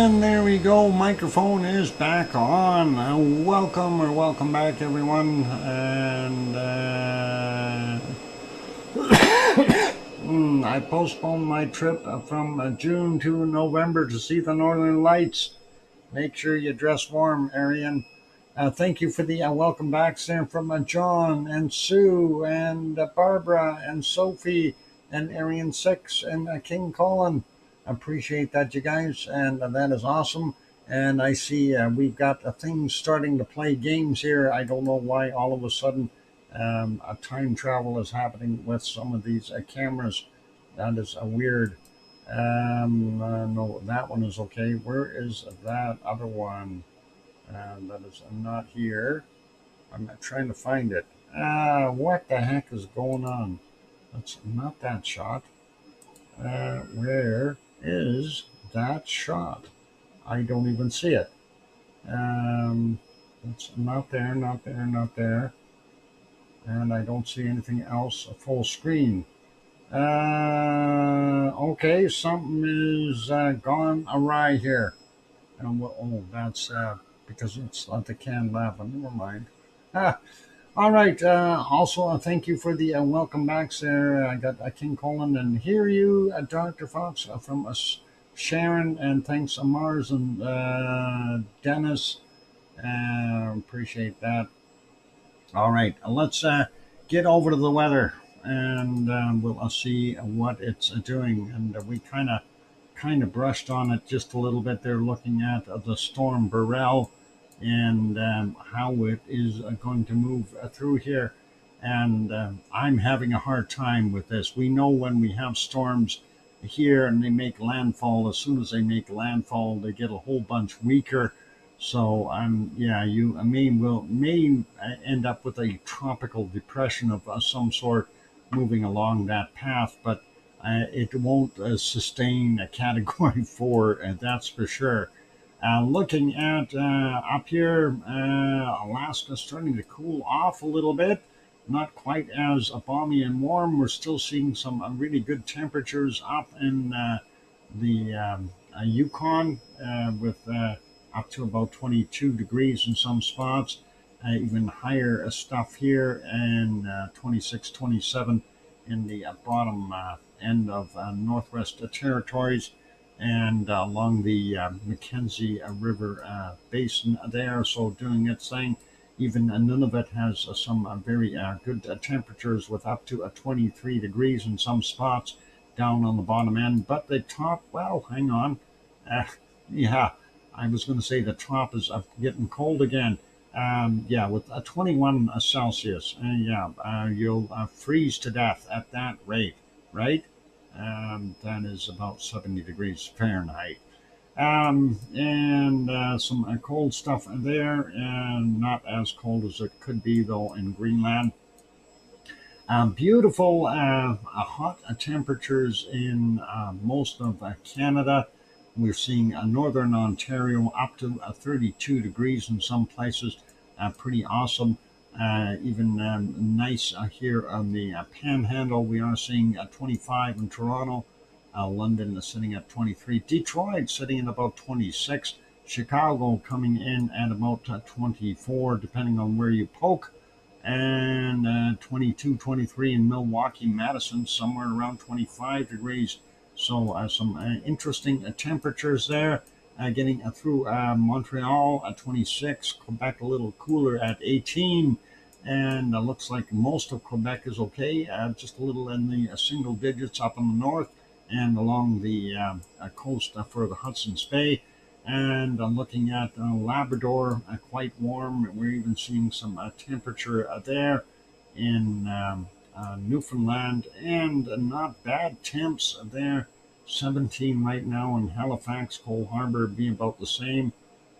And there we go. Microphone is back on. Welcome back, everyone. And I postponed my trip from June to November to see the Northern Lights. Make sure you dress warm, Arian. Thank you for the welcome backs there from John and Sue and Barbara and Sophie and Arian 6 and King Colin. Appreciate that, you guys, and that is awesome. And I see we've got things starting to play games here. I don't know why all of a sudden a time travel is happening with some of these cameras. That is weird. No, that one is okay. Where is that other one? That is not here. I'm trying to find it. What the heck is going on? That's not that shot. Where is that shot? I don't even see it. It's not there, not there, not there. And I don't see anything else full screen. Okay, something is gone awry here. Oh, that's because it's at the canned lava. Never mind. All right. Also, thank you for the welcome backs there. I got King Colin and hear you, Dr. Fox from Sharon, and thanks Mars and Dennis. Appreciate that. All right, let's get over to the weather, and we'll see what it's doing. And we kind of brushed on it just a little bit there, looking at the storm Burrell and how it is going to move through here. And I'm having a hard time with this. We know when we have storms here and they make landfall, as soon as they make landfall, they get a whole bunch weaker. So yeah, you may end up with a tropical depression of some sort moving along that path, but it won't sustain a category 4, that's for sure. Looking at up here, Alaska starting to cool off a little bit. Not quite as balmy and warm. We're still seeing some really good temperatures up in the Yukon with up to about 22 degrees in some spots. Even higher stuff here, and 26, 27 in the bottom end of Northwest Territories and along the Mackenzie River basin there. So doing its thing. Even Nunavut has some very good temperatures with up to 23 degrees in some spots down on the bottom end. But the top, well, hang on. Yeah, I was going to say the top is getting cold again. Yeah, with 21 Celsius. You'll freeze to death at that rate, right? That is about 70 degrees Fahrenheit. And some cold stuff there, and not as cold as it could be, though, in Greenland. Beautiful hot temperatures in most of Canada. We're seeing northern Ontario up to 32 degrees in some places. Pretty awesome. Even nice here on the Panhandle. We are seeing 25 in Toronto. London is sitting at 23. Detroit sitting at about 26. Chicago coming in at about 24, depending on where you poke. And 22, 23 in Milwaukee, Madison, somewhere around 25 degrees. So some interesting temperatures there. Getting through Montreal at 26, Quebec a little cooler at 18, and looks like most of Quebec is okay, just a little in the single digits up in the north and along the coast for the Hudson's Bay. And looking at Labrador, quite warm. We're even seeing some temperature there in Newfoundland, and not bad temps there. 17 right now in Halifax, Cole Harbor being about the same.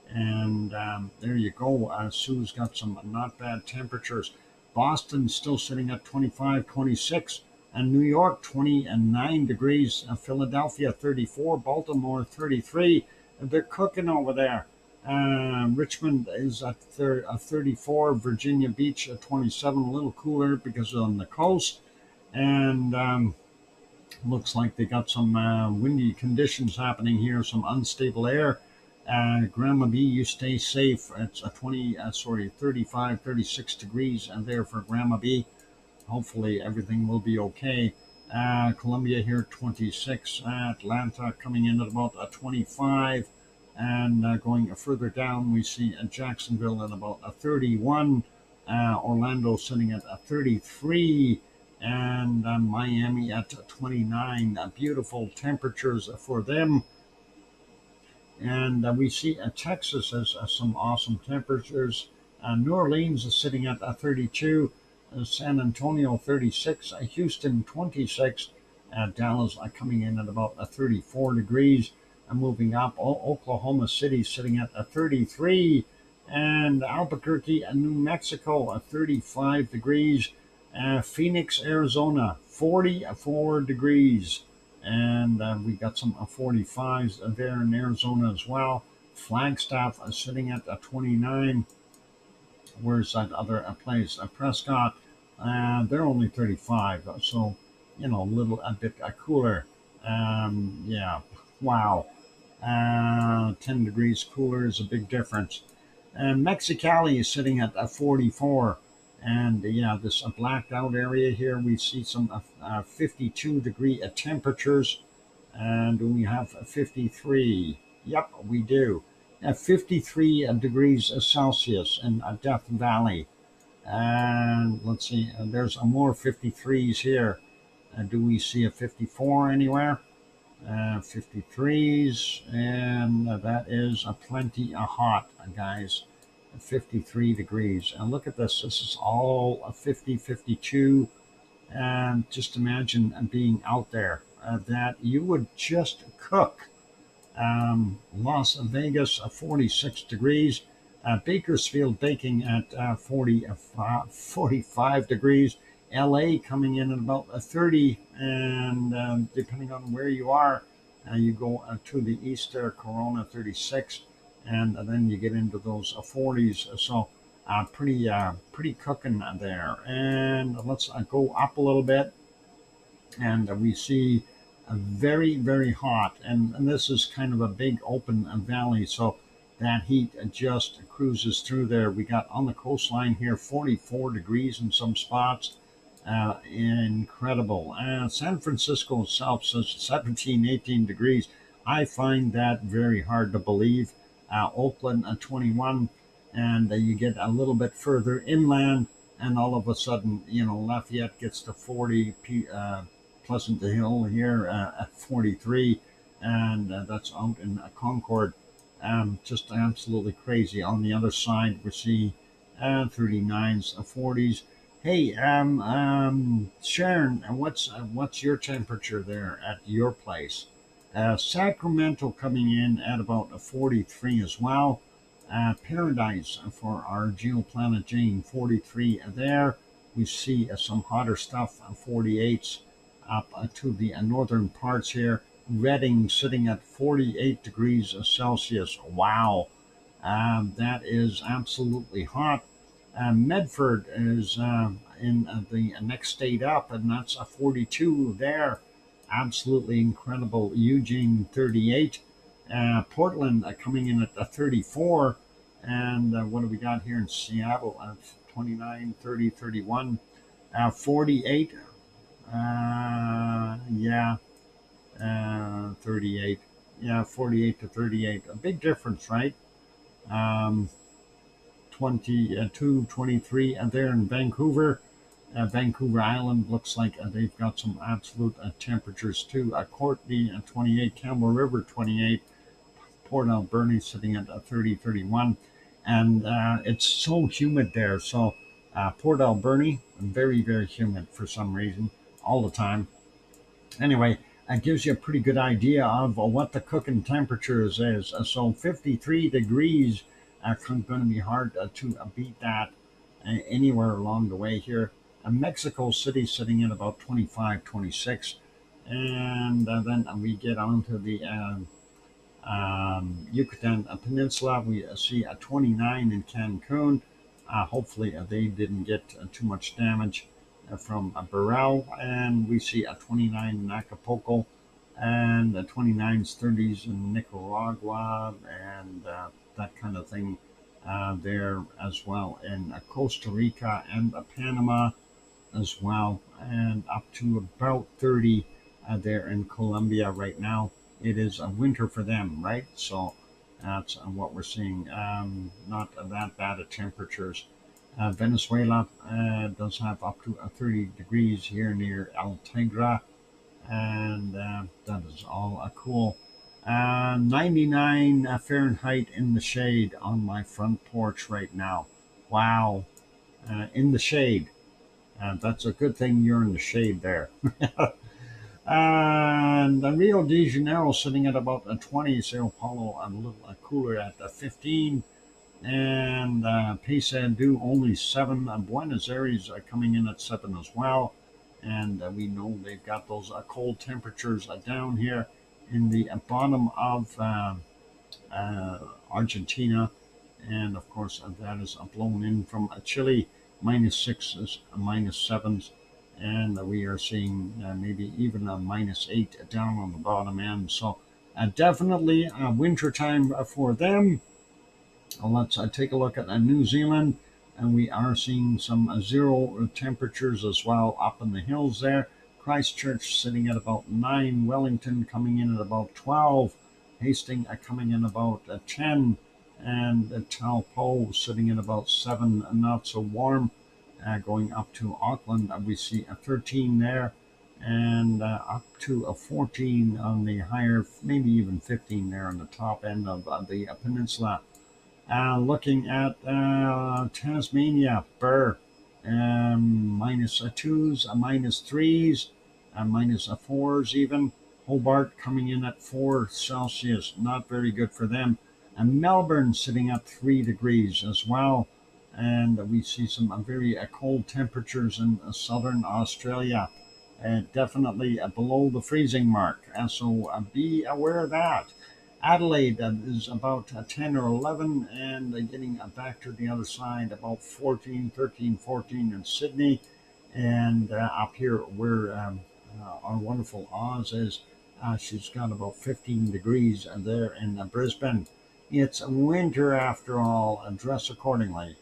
And there you go. Sue's got some not bad temperatures. Boston still sitting at 25, 26. And New York, 29 degrees. Philadelphia, 34. Baltimore, 33. They're cooking over there. Richmond is at 34. Virginia Beach at 27. A little cooler because on the coast. And looks like they got some windy conditions happening here, some unstable air Grandma B, you stay safe. It's a 35, 36 degrees and there for Grandma B. Hopefully everything will be okay. Columbia here 26, Atlanta coming in at about a 25, and going further down we see Jacksonville at about a 31, Orlando sitting at a 33, and Miami at 29. Beautiful temperatures for them. And we see Texas has some awesome temperatures. New Orleans is sitting at 32, San Antonio 36, Houston 26, Dallas coming in at about 34 degrees. Moving up, Oklahoma City sitting at 33, and Albuquerque, New Mexico 35 degrees. Phoenix, Arizona 44 degrees. And we got some 45s there in Arizona as well. Flagstaff sitting at 29. Where's that other place? Prescott, they're only 35, so a bit cooler. Yeah, wow. 10 degrees cooler is a big difference. And Mexicali is sitting at 44. And yeah, this blacked out area here, we see some 52-degree temperatures. And we have 53. Yep, we do. 53 degrees Celsius in Death Valley. And let's see, there's more 53s here. Do we see a 54 anywhere? 53s, and that is plenty hot, guys. 53 degrees. And look at this. This is all 50, 52. And just imagine being out there. That you would just cook. Las Vegas, 46 degrees. Bakersfield baking at 45 degrees. LA coming in at about 30, and depending on where you are, you go to the east there, Corona 36, and then you get into those 40s. So pretty cooking there. And let's go up a little bit, and we see very, very hot. And this is kind of a big open valley, so that heat just cruises through there. We got on the coastline here 44 degrees in some spots. Incredible. San Francisco itself says 17, 18 degrees. I find that very hard to believe. Oakland 21, and you get a little bit further inland, and all of a sudden, Lafayette gets to 40. Pleasant Hill here at 43, and that's out in Concord. Just absolutely crazy. On the other side, we see 39s, 40s. Hey, Sharon, what's your temperature there at your place? Sacramento coming in at about 43 as well. Paradise for our geoplanet Jane, 43 there. We see some hotter stuff, 48s up to the northern parts here. Reading sitting at 48 degrees Celsius. Wow, that is absolutely hot. Medford is in the next state up, and that's a 42 there. Absolutely incredible. Eugene 38. Portland coming in at a 34. And what do we got here in Seattle? 29, 30, 31, 48. Yeah, 38. Yeah, 48 to 38. A big difference, right? 22, 23, and there in Vancouver. Vancouver Island looks like they've got some absolute temperatures too. Courtney 28, Campbell River 28, Port Alberni sitting at 30, 31, and it's so humid there. So Port Alberni, very, very humid for some reason, all the time. Anyway, it gives you a pretty good idea of what the cooking temperatures is. So 53 degrees going to be hard to beat that anywhere along the way here. Mexico City sitting at about 25, 26. And then we get onto the Yucatan Peninsula. We see a 29 in Cancun. Hopefully they didn't get too much damage from Beryl. And we see a 29 in Acapulco. and the 29s, 30s in Nicaragua, and that kind of thing there as well in Costa Rica and Panama as well, and up to about 30 there in Colombia right now. It is a winter for them, right? So that's what we're seeing. Not that bad of temperatures. Venezuela does have up to 30 degrees here near El Tegra, and that is all cool. 99 Fahrenheit in the shade on my front porch right now. Wow, in the shade. That's a good thing you're in the shade there. And Rio de Janeiro sitting at about a 20, Sao Paulo a little cooler at 15, and Paysandú only 7. Buenos Aires coming in at 7 as well. And we know they've got those cold temperatures down here in the bottom of Argentina. And of course, that is blown in from Chile, -6s, -7s. And we are seeing maybe even a -8 down on the bottom end. So definitely winter time for them. Let's take a look at New Zealand, and we are seeing some zero temperatures as well up in the hills there. Christchurch sitting at about 9, Wellington coming in at about 12, Hastings coming in about 10, and Taupo sitting at about 7, not so warm. Going up to Auckland, we see a 13 there, and up to a 14 on the higher, maybe even 15 there on the top end of the peninsula. Looking at Tasmania, Burr, -2s, -3s, -4s even. Hobart coming in at 4 Celsius, not very good for them. And Melbourne sitting at 3 degrees as well. And we see some very cold temperatures in southern Australia, definitely below the freezing mark. So be aware of that. Adelaide is about 10 or 11, and getting back to the other side, about 14, 13, 14 in Sydney. And up here where our wonderful Oz is, she's got about 15 degrees there in Brisbane. It's winter after all, dress accordingly.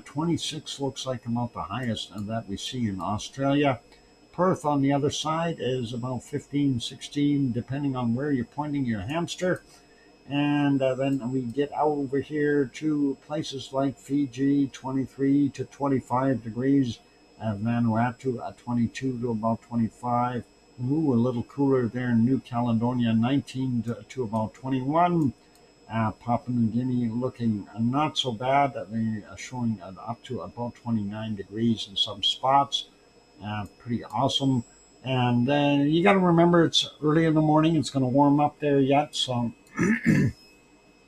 26 looks like about the highest that we see in Australia. Perth on the other side is about 15, 16, depending on where you're pointing your hamster. And then we get over here to places like Fiji, 23 to 25 degrees. Vanuatu, 22 to about 25. Ooh, a little cooler there in New Caledonia, 19 to about 21. Papua New Guinea looking not so bad. They are showing up to about 29 degrees in some spots. Pretty awesome. And you got to remember it's early in the morning. It's going to warm up there yet. So and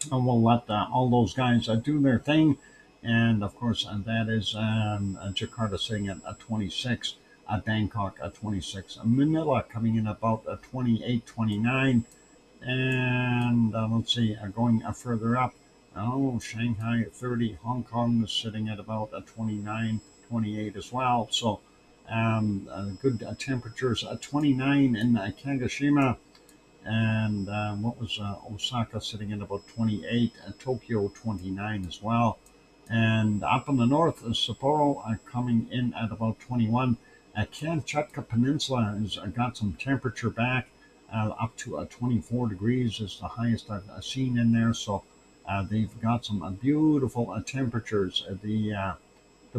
we'll let all those guys do their thing. And of course, that is Jakarta sitting at 26, Bangkok at 26, Manila coming in about 28, 29. And let's see, going further up, Shanghai at 30, Hong Kong is sitting at about 29, 28 as well. So good temperatures, 29 in Kagoshima. And what was Osaka sitting at about 28, Tokyo 29 as well. And up in the north, Sapporo coming in at about 21. Kamchatka Peninsula has got some temperature back. Up to 24 degrees is the highest I've seen in there. So they've got some beautiful temperatures. The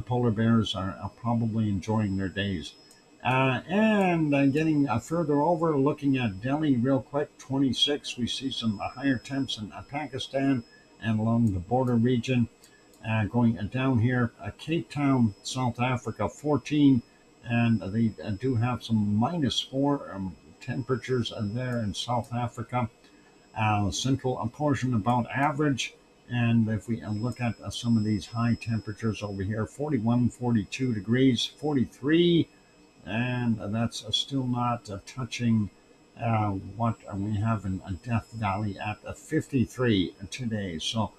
polar bears are probably enjoying their days. And getting further over, looking at Delhi real quick, 26. We see some higher temps in Pakistan and along the border region. Going down here, Cape Town, South Africa, 14. And they do have some -4 temperatures there in South Africa. Central portion about average. And if we look at some of these high temperatures over here, 41, 42 degrees, 43, and that's still not touching what we have in Death Valley at 53 today. So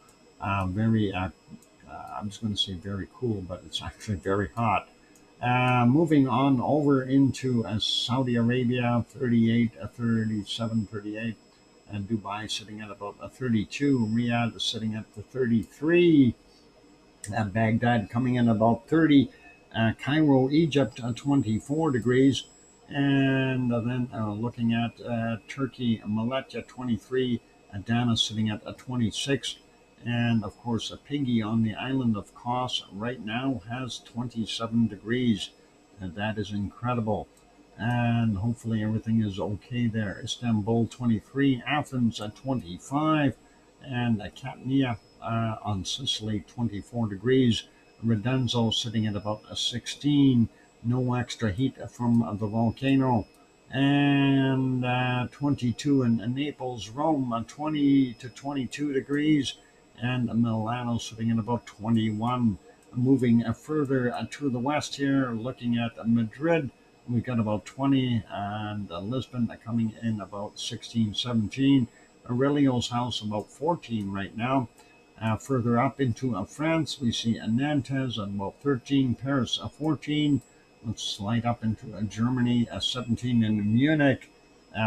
very, I'm just going to say very cool, but it's actually very hot. Moving on over into Saudi Arabia, 38, 37, 38. And Dubai sitting at about a 32. Riyadh is sitting at the 33. Baghdad coming in about 30. Cairo, Egypt, 24 degrees. And then looking at Turkey, Malatya, 23. Adana sitting at a 26. And of course, a Piggy on the island of Kos right now has 27 degrees. And that is incredible. And hopefully everything is okay there. Istanbul, 23. Athens at 25. And Catania on Sicily, 24 degrees. Redenzo sitting at about a 16. No extra heat from the volcano. And 22 in Naples, Rome, 20 to 22 degrees. And Milano sitting at about 21. Moving further to the west here, looking at Madrid, we got about 20, and Lisbon coming in about 16, 17. Aurelio's house about 14 right now. Further up into France, we see Nantes at about 13, Paris 14. Let's slide up into Germany, 17 in Munich.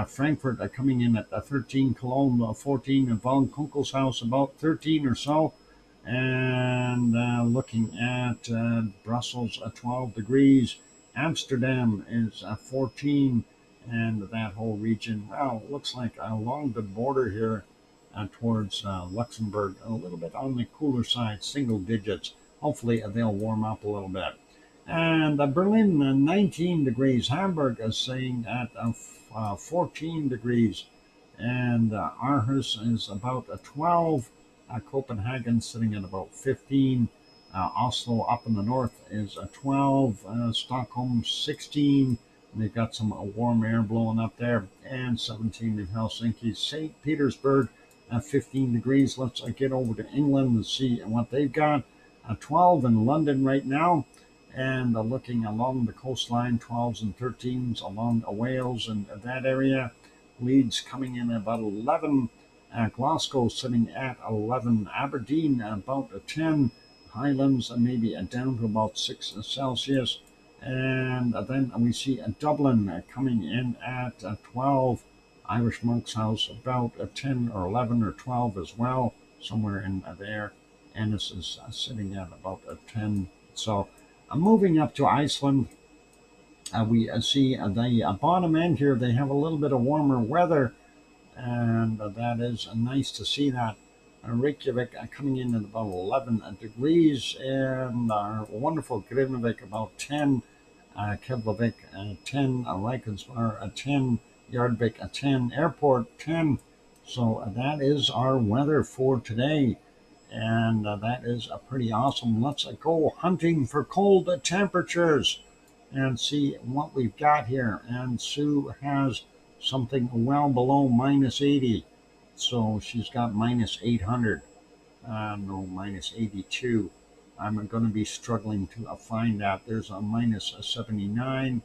Frankfurt coming in at 13, Cologne 14, and Von Kunkel's house about 13 or so. And looking at Brussels, 12 degrees. Amsterdam is 14, and that whole region, well, it looks like along the border here towards Luxembourg, a little bit on the cooler side, single digits. Hopefully they'll warm up a little bit. And Berlin, 19 degrees. Hamburg is saying at 14 degrees. And Aarhus is about 12. Copenhagen sitting at about 15. Oslo up in the north is 12. Stockholm 16. They've got some warm air blowing up there. And 17 in Helsinki. St. Petersburg 15 degrees. Let's get over to England and see what they've got. 12 in London right now. And looking along the coastline, 12s and 13s along Wales and that area. Leeds coming in about 11. Glasgow sitting at 11. Aberdeen about 10. Highlands maybe down to about 6 Celsius. And then we see Dublin coming in at 12. Irish Monk's house about 10 or 11 or 12 as well, somewhere in there. Ennis is sitting at about 10. So moving up to Iceland, we see the bottom end here. They have a little bit of warmer weather, and that is nice to see that. Reykjavik coming in at about 11 degrees, and our wonderful Grindavik about 10, Keflavik 10, Reykjanes 10, Yardvik 10, Airport 10. So that is our weather for today, and that is pretty awesome. Let's go hunting for cold temperatures and see what we've got here. And Sue has something well below minus 80. So she's got minus 800. No, minus 82. I'm going to be struggling to find that. There's a minus 79.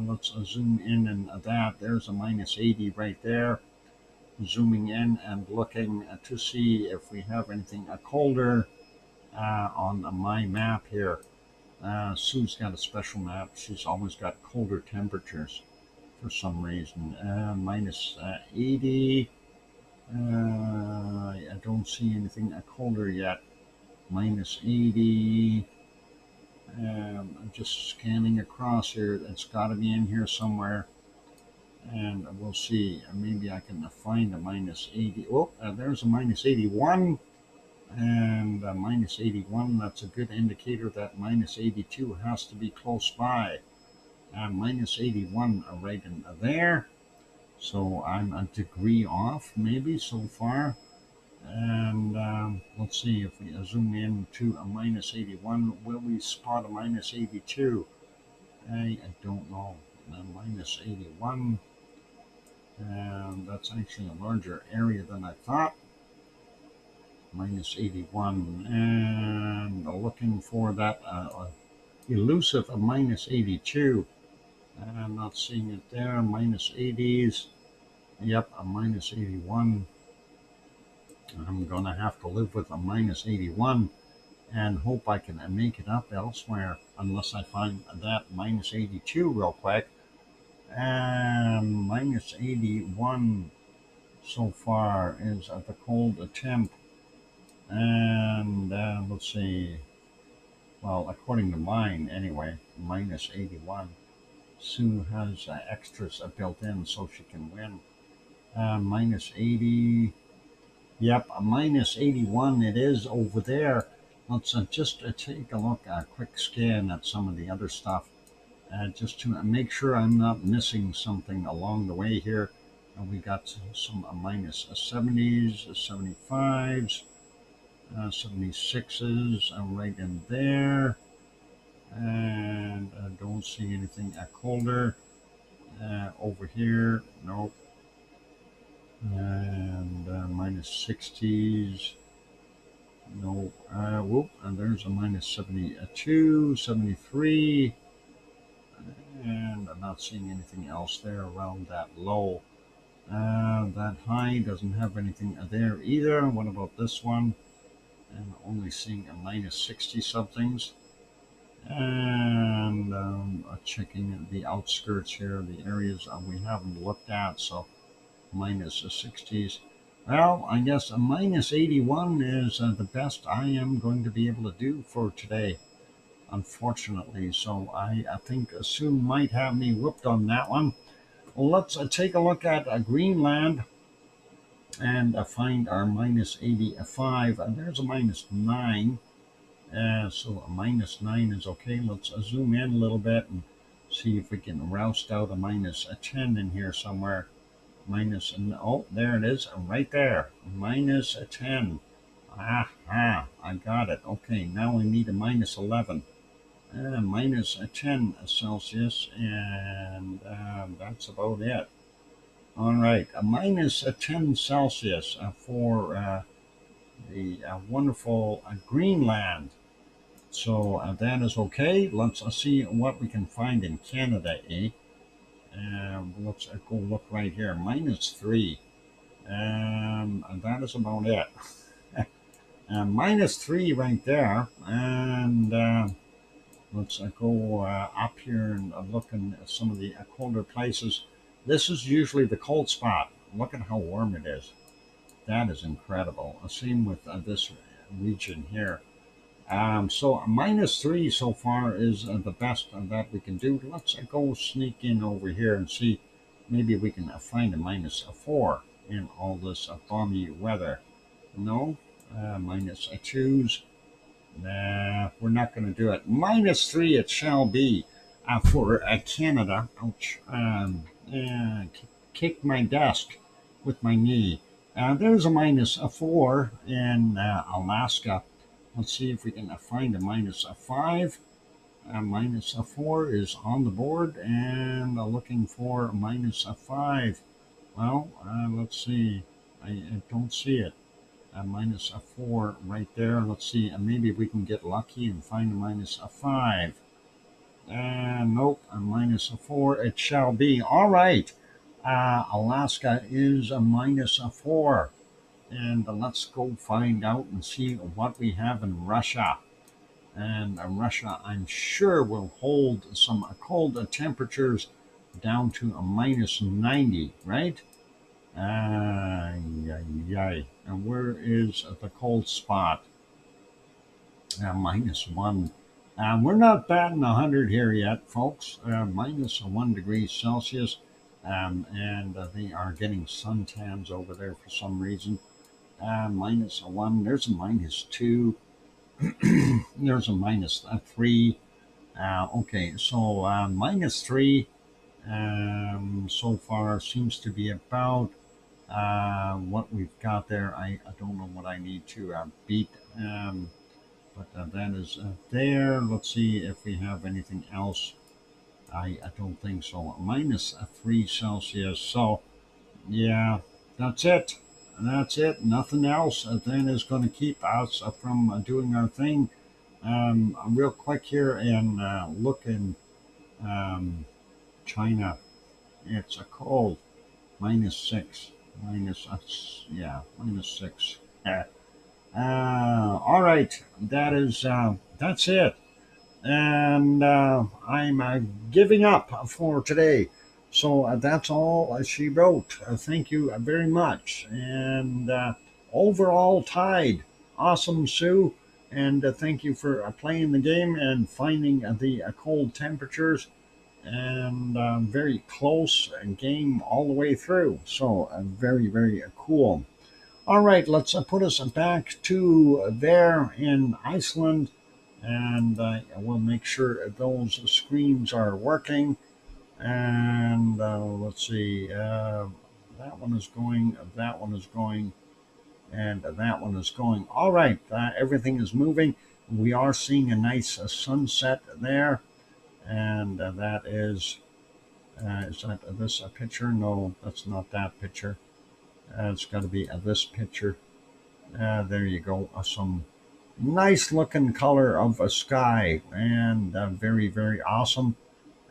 Let's zoom in and that. There's a minus 80 right there. Zooming in and looking to see if we have anything colder on my map here. Sue's got a special map. She's always got colder temperatures for some reason. Minus 80. I don't see anything colder yet. Minus 80. I'm just scanning across here. It's got to be in here somewhere. And we'll see. Maybe I can find a minus 80. Oh, there's a minus 81. And minus 81, that's a good indicator that minus 82 has to be close by. Minus 81 right in there. So I'm a degree off maybe so far. And let's see if we zoom in to a minus 81. Will we spot a minus 82? I don't know. Minus 81. And that's actually a larger area than I thought. Minus 81. And looking for that elusive minus 82. I'm not seeing it there. Minus 80s. Yep, a minus 81. I'm going to have to live with a minus 81. and hope I can make it up elsewhere unless I find that minus 82 real quick. And minus 81 so far is at the cold temp. And let's see, well, according to mine anyway, minus 81. Sue has extras built in so she can win. Minus 80. Yep, a minus 81 it is over there. Let's just take a look, a quick scan at some of the other stuff, just to make sure I'm not missing something along the way here. We got some minus 70s, 75s, 76s right in there. And I don't see anything colder over here. Nope. And minus 60s. No. Whoop. And there's a minus 72, 73. And I'm not seeing anything else there around that low. That high doesn't have anything there either. What about this one? And only seeing a minus 60 somethings. And checking the outskirts here, the areas we haven't looked at, so minus 60s. Well, I guess a minus 81 is the best I am going to be able to do for today, unfortunately. So I think Sue might have me whooped on that one. Well, let's take a look at Greenland and find our minus 85. There's a minus 9. So a minus 9 is okay. Let's zoom in a little bit and see if we can roust out a minus 10 in here somewhere. Minus, oh, there it is, right there. Minus 10. Aha, I got it. Okay, now we need a minus 11. Minus 10 Celsius, and that's about it. All right, a minus 10 Celsius for the wonderful Greenland. So that is okay. Let's see what we can find in Canada, eh? Let's go look right here. Minus 3. That is about it. Minus 3 right there. And let's go up here and look at some of the colder places. This is usually the cold spot. Look at how warm it is. That is incredible. Same with this region here. So a minus 3 so far is the best that we can do. Let's go sneak in over here and see maybe we can find a minus 4 in all this balmy weather. No, minus 2s. Nah, we're not going to do it. Minus 3 it shall be for Canada. Ouch. Kicked my desk with my knee. There's a minus 4 in Alaska. Let's see if we can find a minus 5. Minus 4 is on the board, and looking for a minus 5. Well, let's see. I don't see it. Minus 4 right there. Let's see. Maybe we can get lucky and find a minus 5. Nope, a minus 4 it shall be. All right. Alaska is a minus 4. And let's go find out and see what we have in Russia. And Russia, I'm sure, will hold some cold temperatures down to a minus 90, right? Yay. And where is the cold spot? Minus 1. We're not batting 100 here yet, folks. Minus 1 degree Celsius. And they are getting suntans over there for some reason. Minus 1. There's a minus 2. There's a minus 3. Okay, so minus 3 so far seems to be about what we've got there. I don't know what I need to beat, but that is there. Let's see if we have anything else. I don't think so. Minus 3 Celsius. So, yeah, that's it. That's it. Nothing else then is going to keep us from doing our thing. Real quick here and look in China. It's a cold. Minus 6. Minus, yeah, minus 6. All right. right, that's it. And I'm giving up for today. So that's all she wrote. Thank you very much. And overall tied. Awesome, Sue. And thank you for playing the game and finding the cold temperatures and very close game all the way through. So very, very cool. All right, let's put us back to there in Iceland, and we'll make sure those screens are working. And let's see, that one is going, that one is going, and that one is going. All right, everything is moving. We are seeing a nice sunset there, and that is that this picture? No, that's not that picture. It's got to be this picture. There you go. Some nice looking color of a sky and very, very awesome.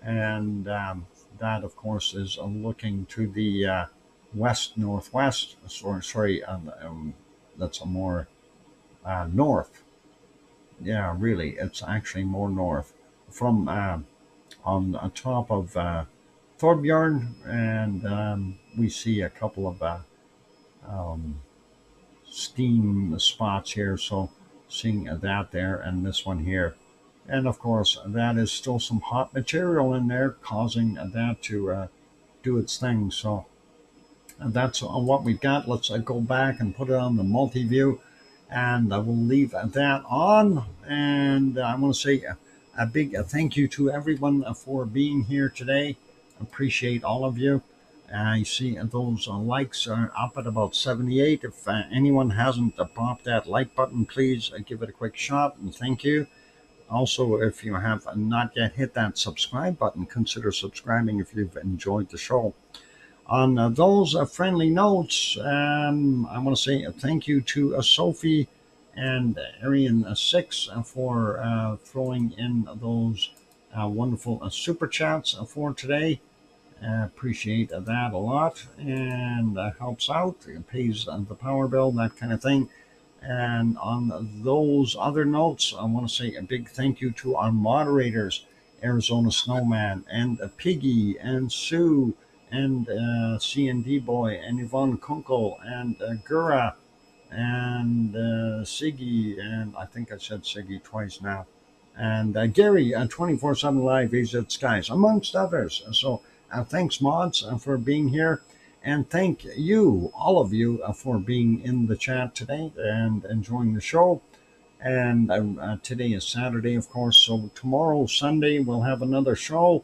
And that, of course, is looking to the west northwest. Sorry, that's a more north. Yeah, really, it's actually more north from on top of Thorbjorn, and we see a couple of um, steam spots here. So seeing that there and this one here. And of course, that is still some hot material in there causing that to do its thing. So that's what we've got. Let's go back and put it on the multi-view. And we'll leave that on. And I want to say a big thank you to everyone for being here today. Appreciate all of you. I see those likes are up at about 78. If anyone hasn't popped that like button, please give it a quick shot and thank you. Also, if you have not yet hit that subscribe button, consider subscribing if you've enjoyed the show. On those friendly notes, I want to say thank you to Sophie and Arian6 for throwing in those wonderful super chats for today. Appreciate that a lot, and helps out. It pays the power bill, that kind of thing. And on those other notes, I want to say a big thank you to our moderators, Arizona Snowman and Piggy and Sue and C&D Boy and Yvonne Kunkel and Gura and Siggy, and I think I said Siggy twice now, and Gary 24/7 Live AZ Skies, amongst others. So thanks, mods, for being here. And thank you, all of you, for being in the chat today and enjoying the show. And today is Saturday, of course. So tomorrow, Sunday, we'll have another show,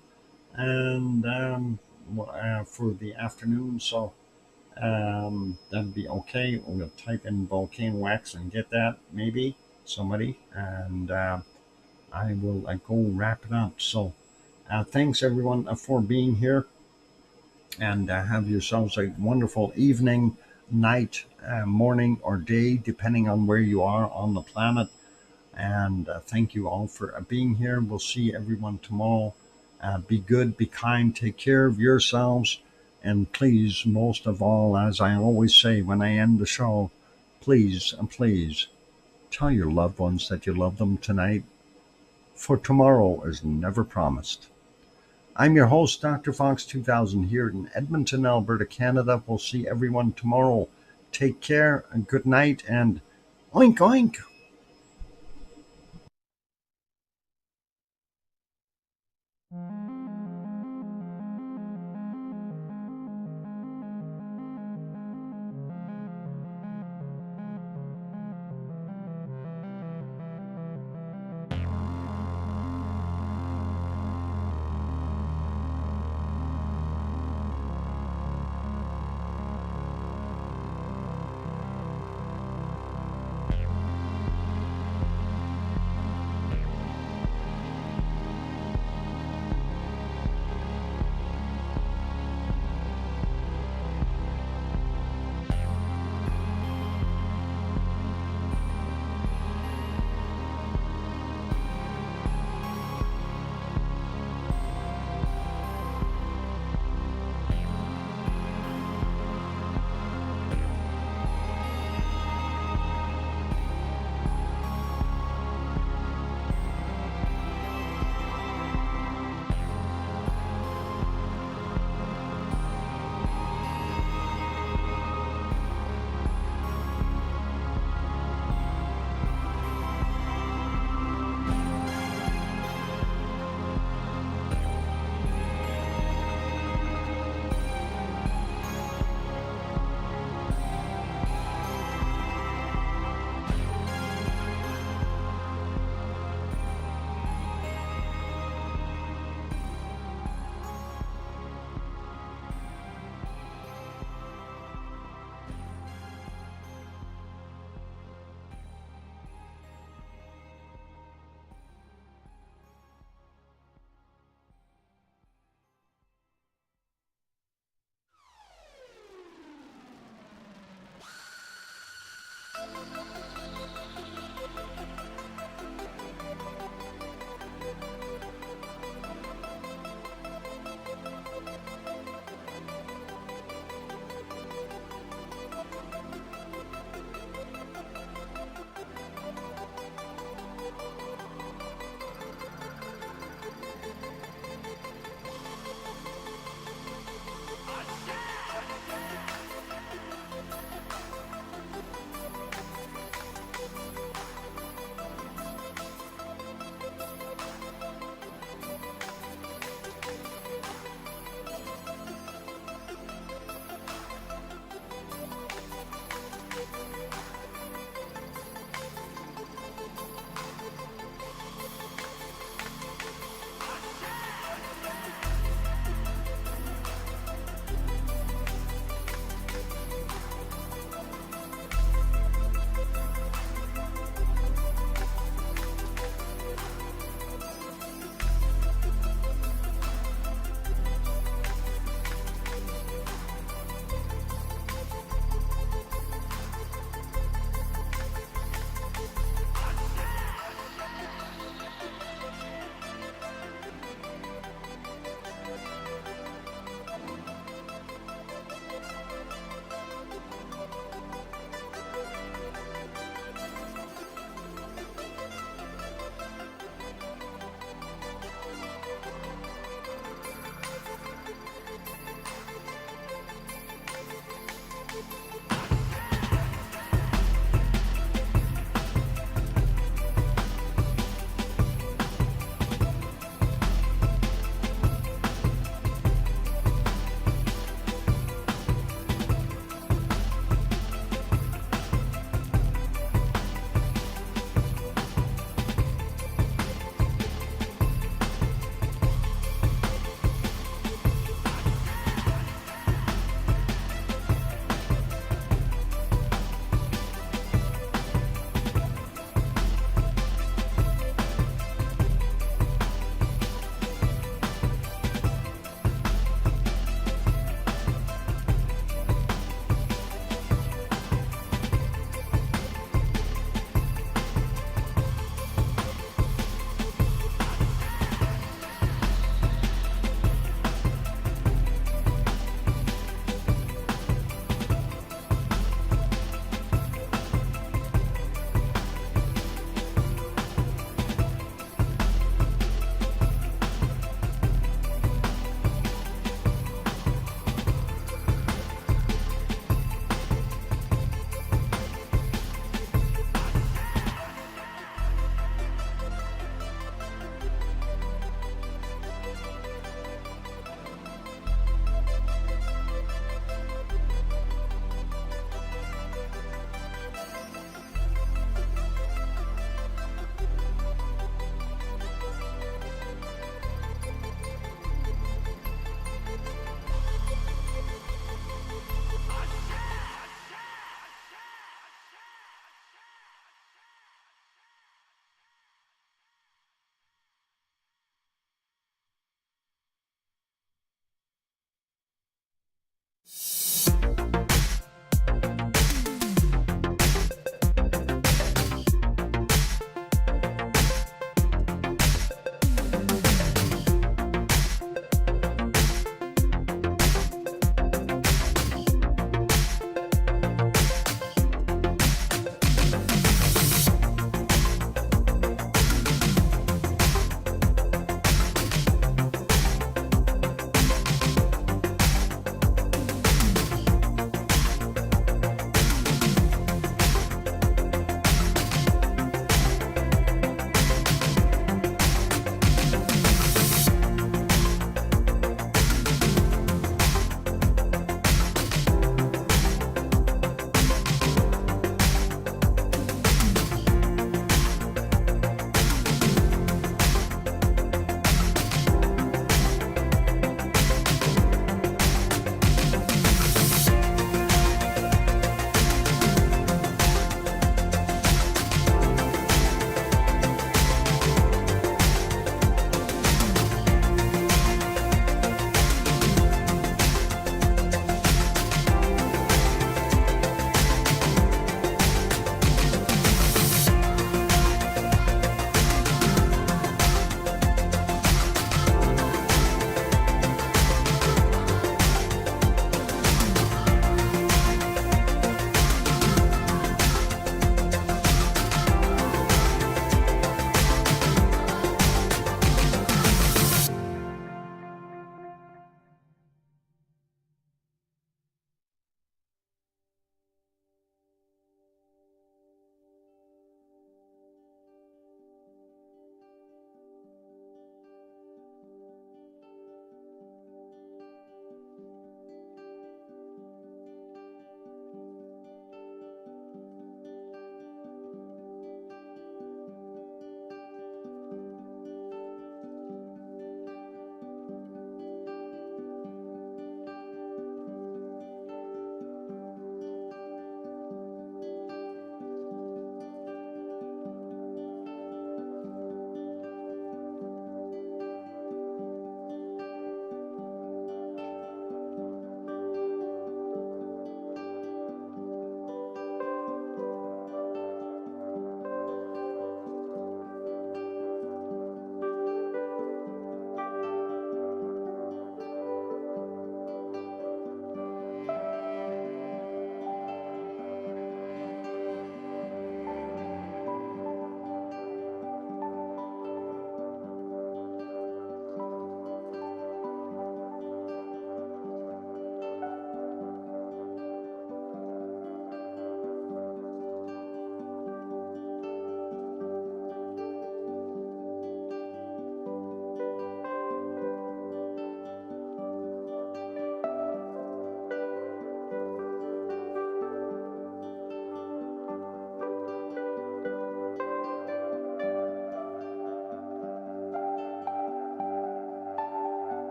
and for the afternoon. So that'd be okay. We'll type in VolcanoX and get that, maybe somebody, and I will go wrap it up. So thanks everyone for being here, and have yourselves a wonderful evening, night, morning, or day, depending on where you are on the planet. And thank you all for being here. We'll see everyone tomorrow. Be good, be kind, take care of yourselves. And please, most of all, as I always say when I end the show, please, please tell your loved ones that you love them tonight, for tomorrow is never promised. I'm your host, DrFox2000, here in Edmonton, Alberta, Canada. We'll see everyone tomorrow. Take care, and good night, and oink oink.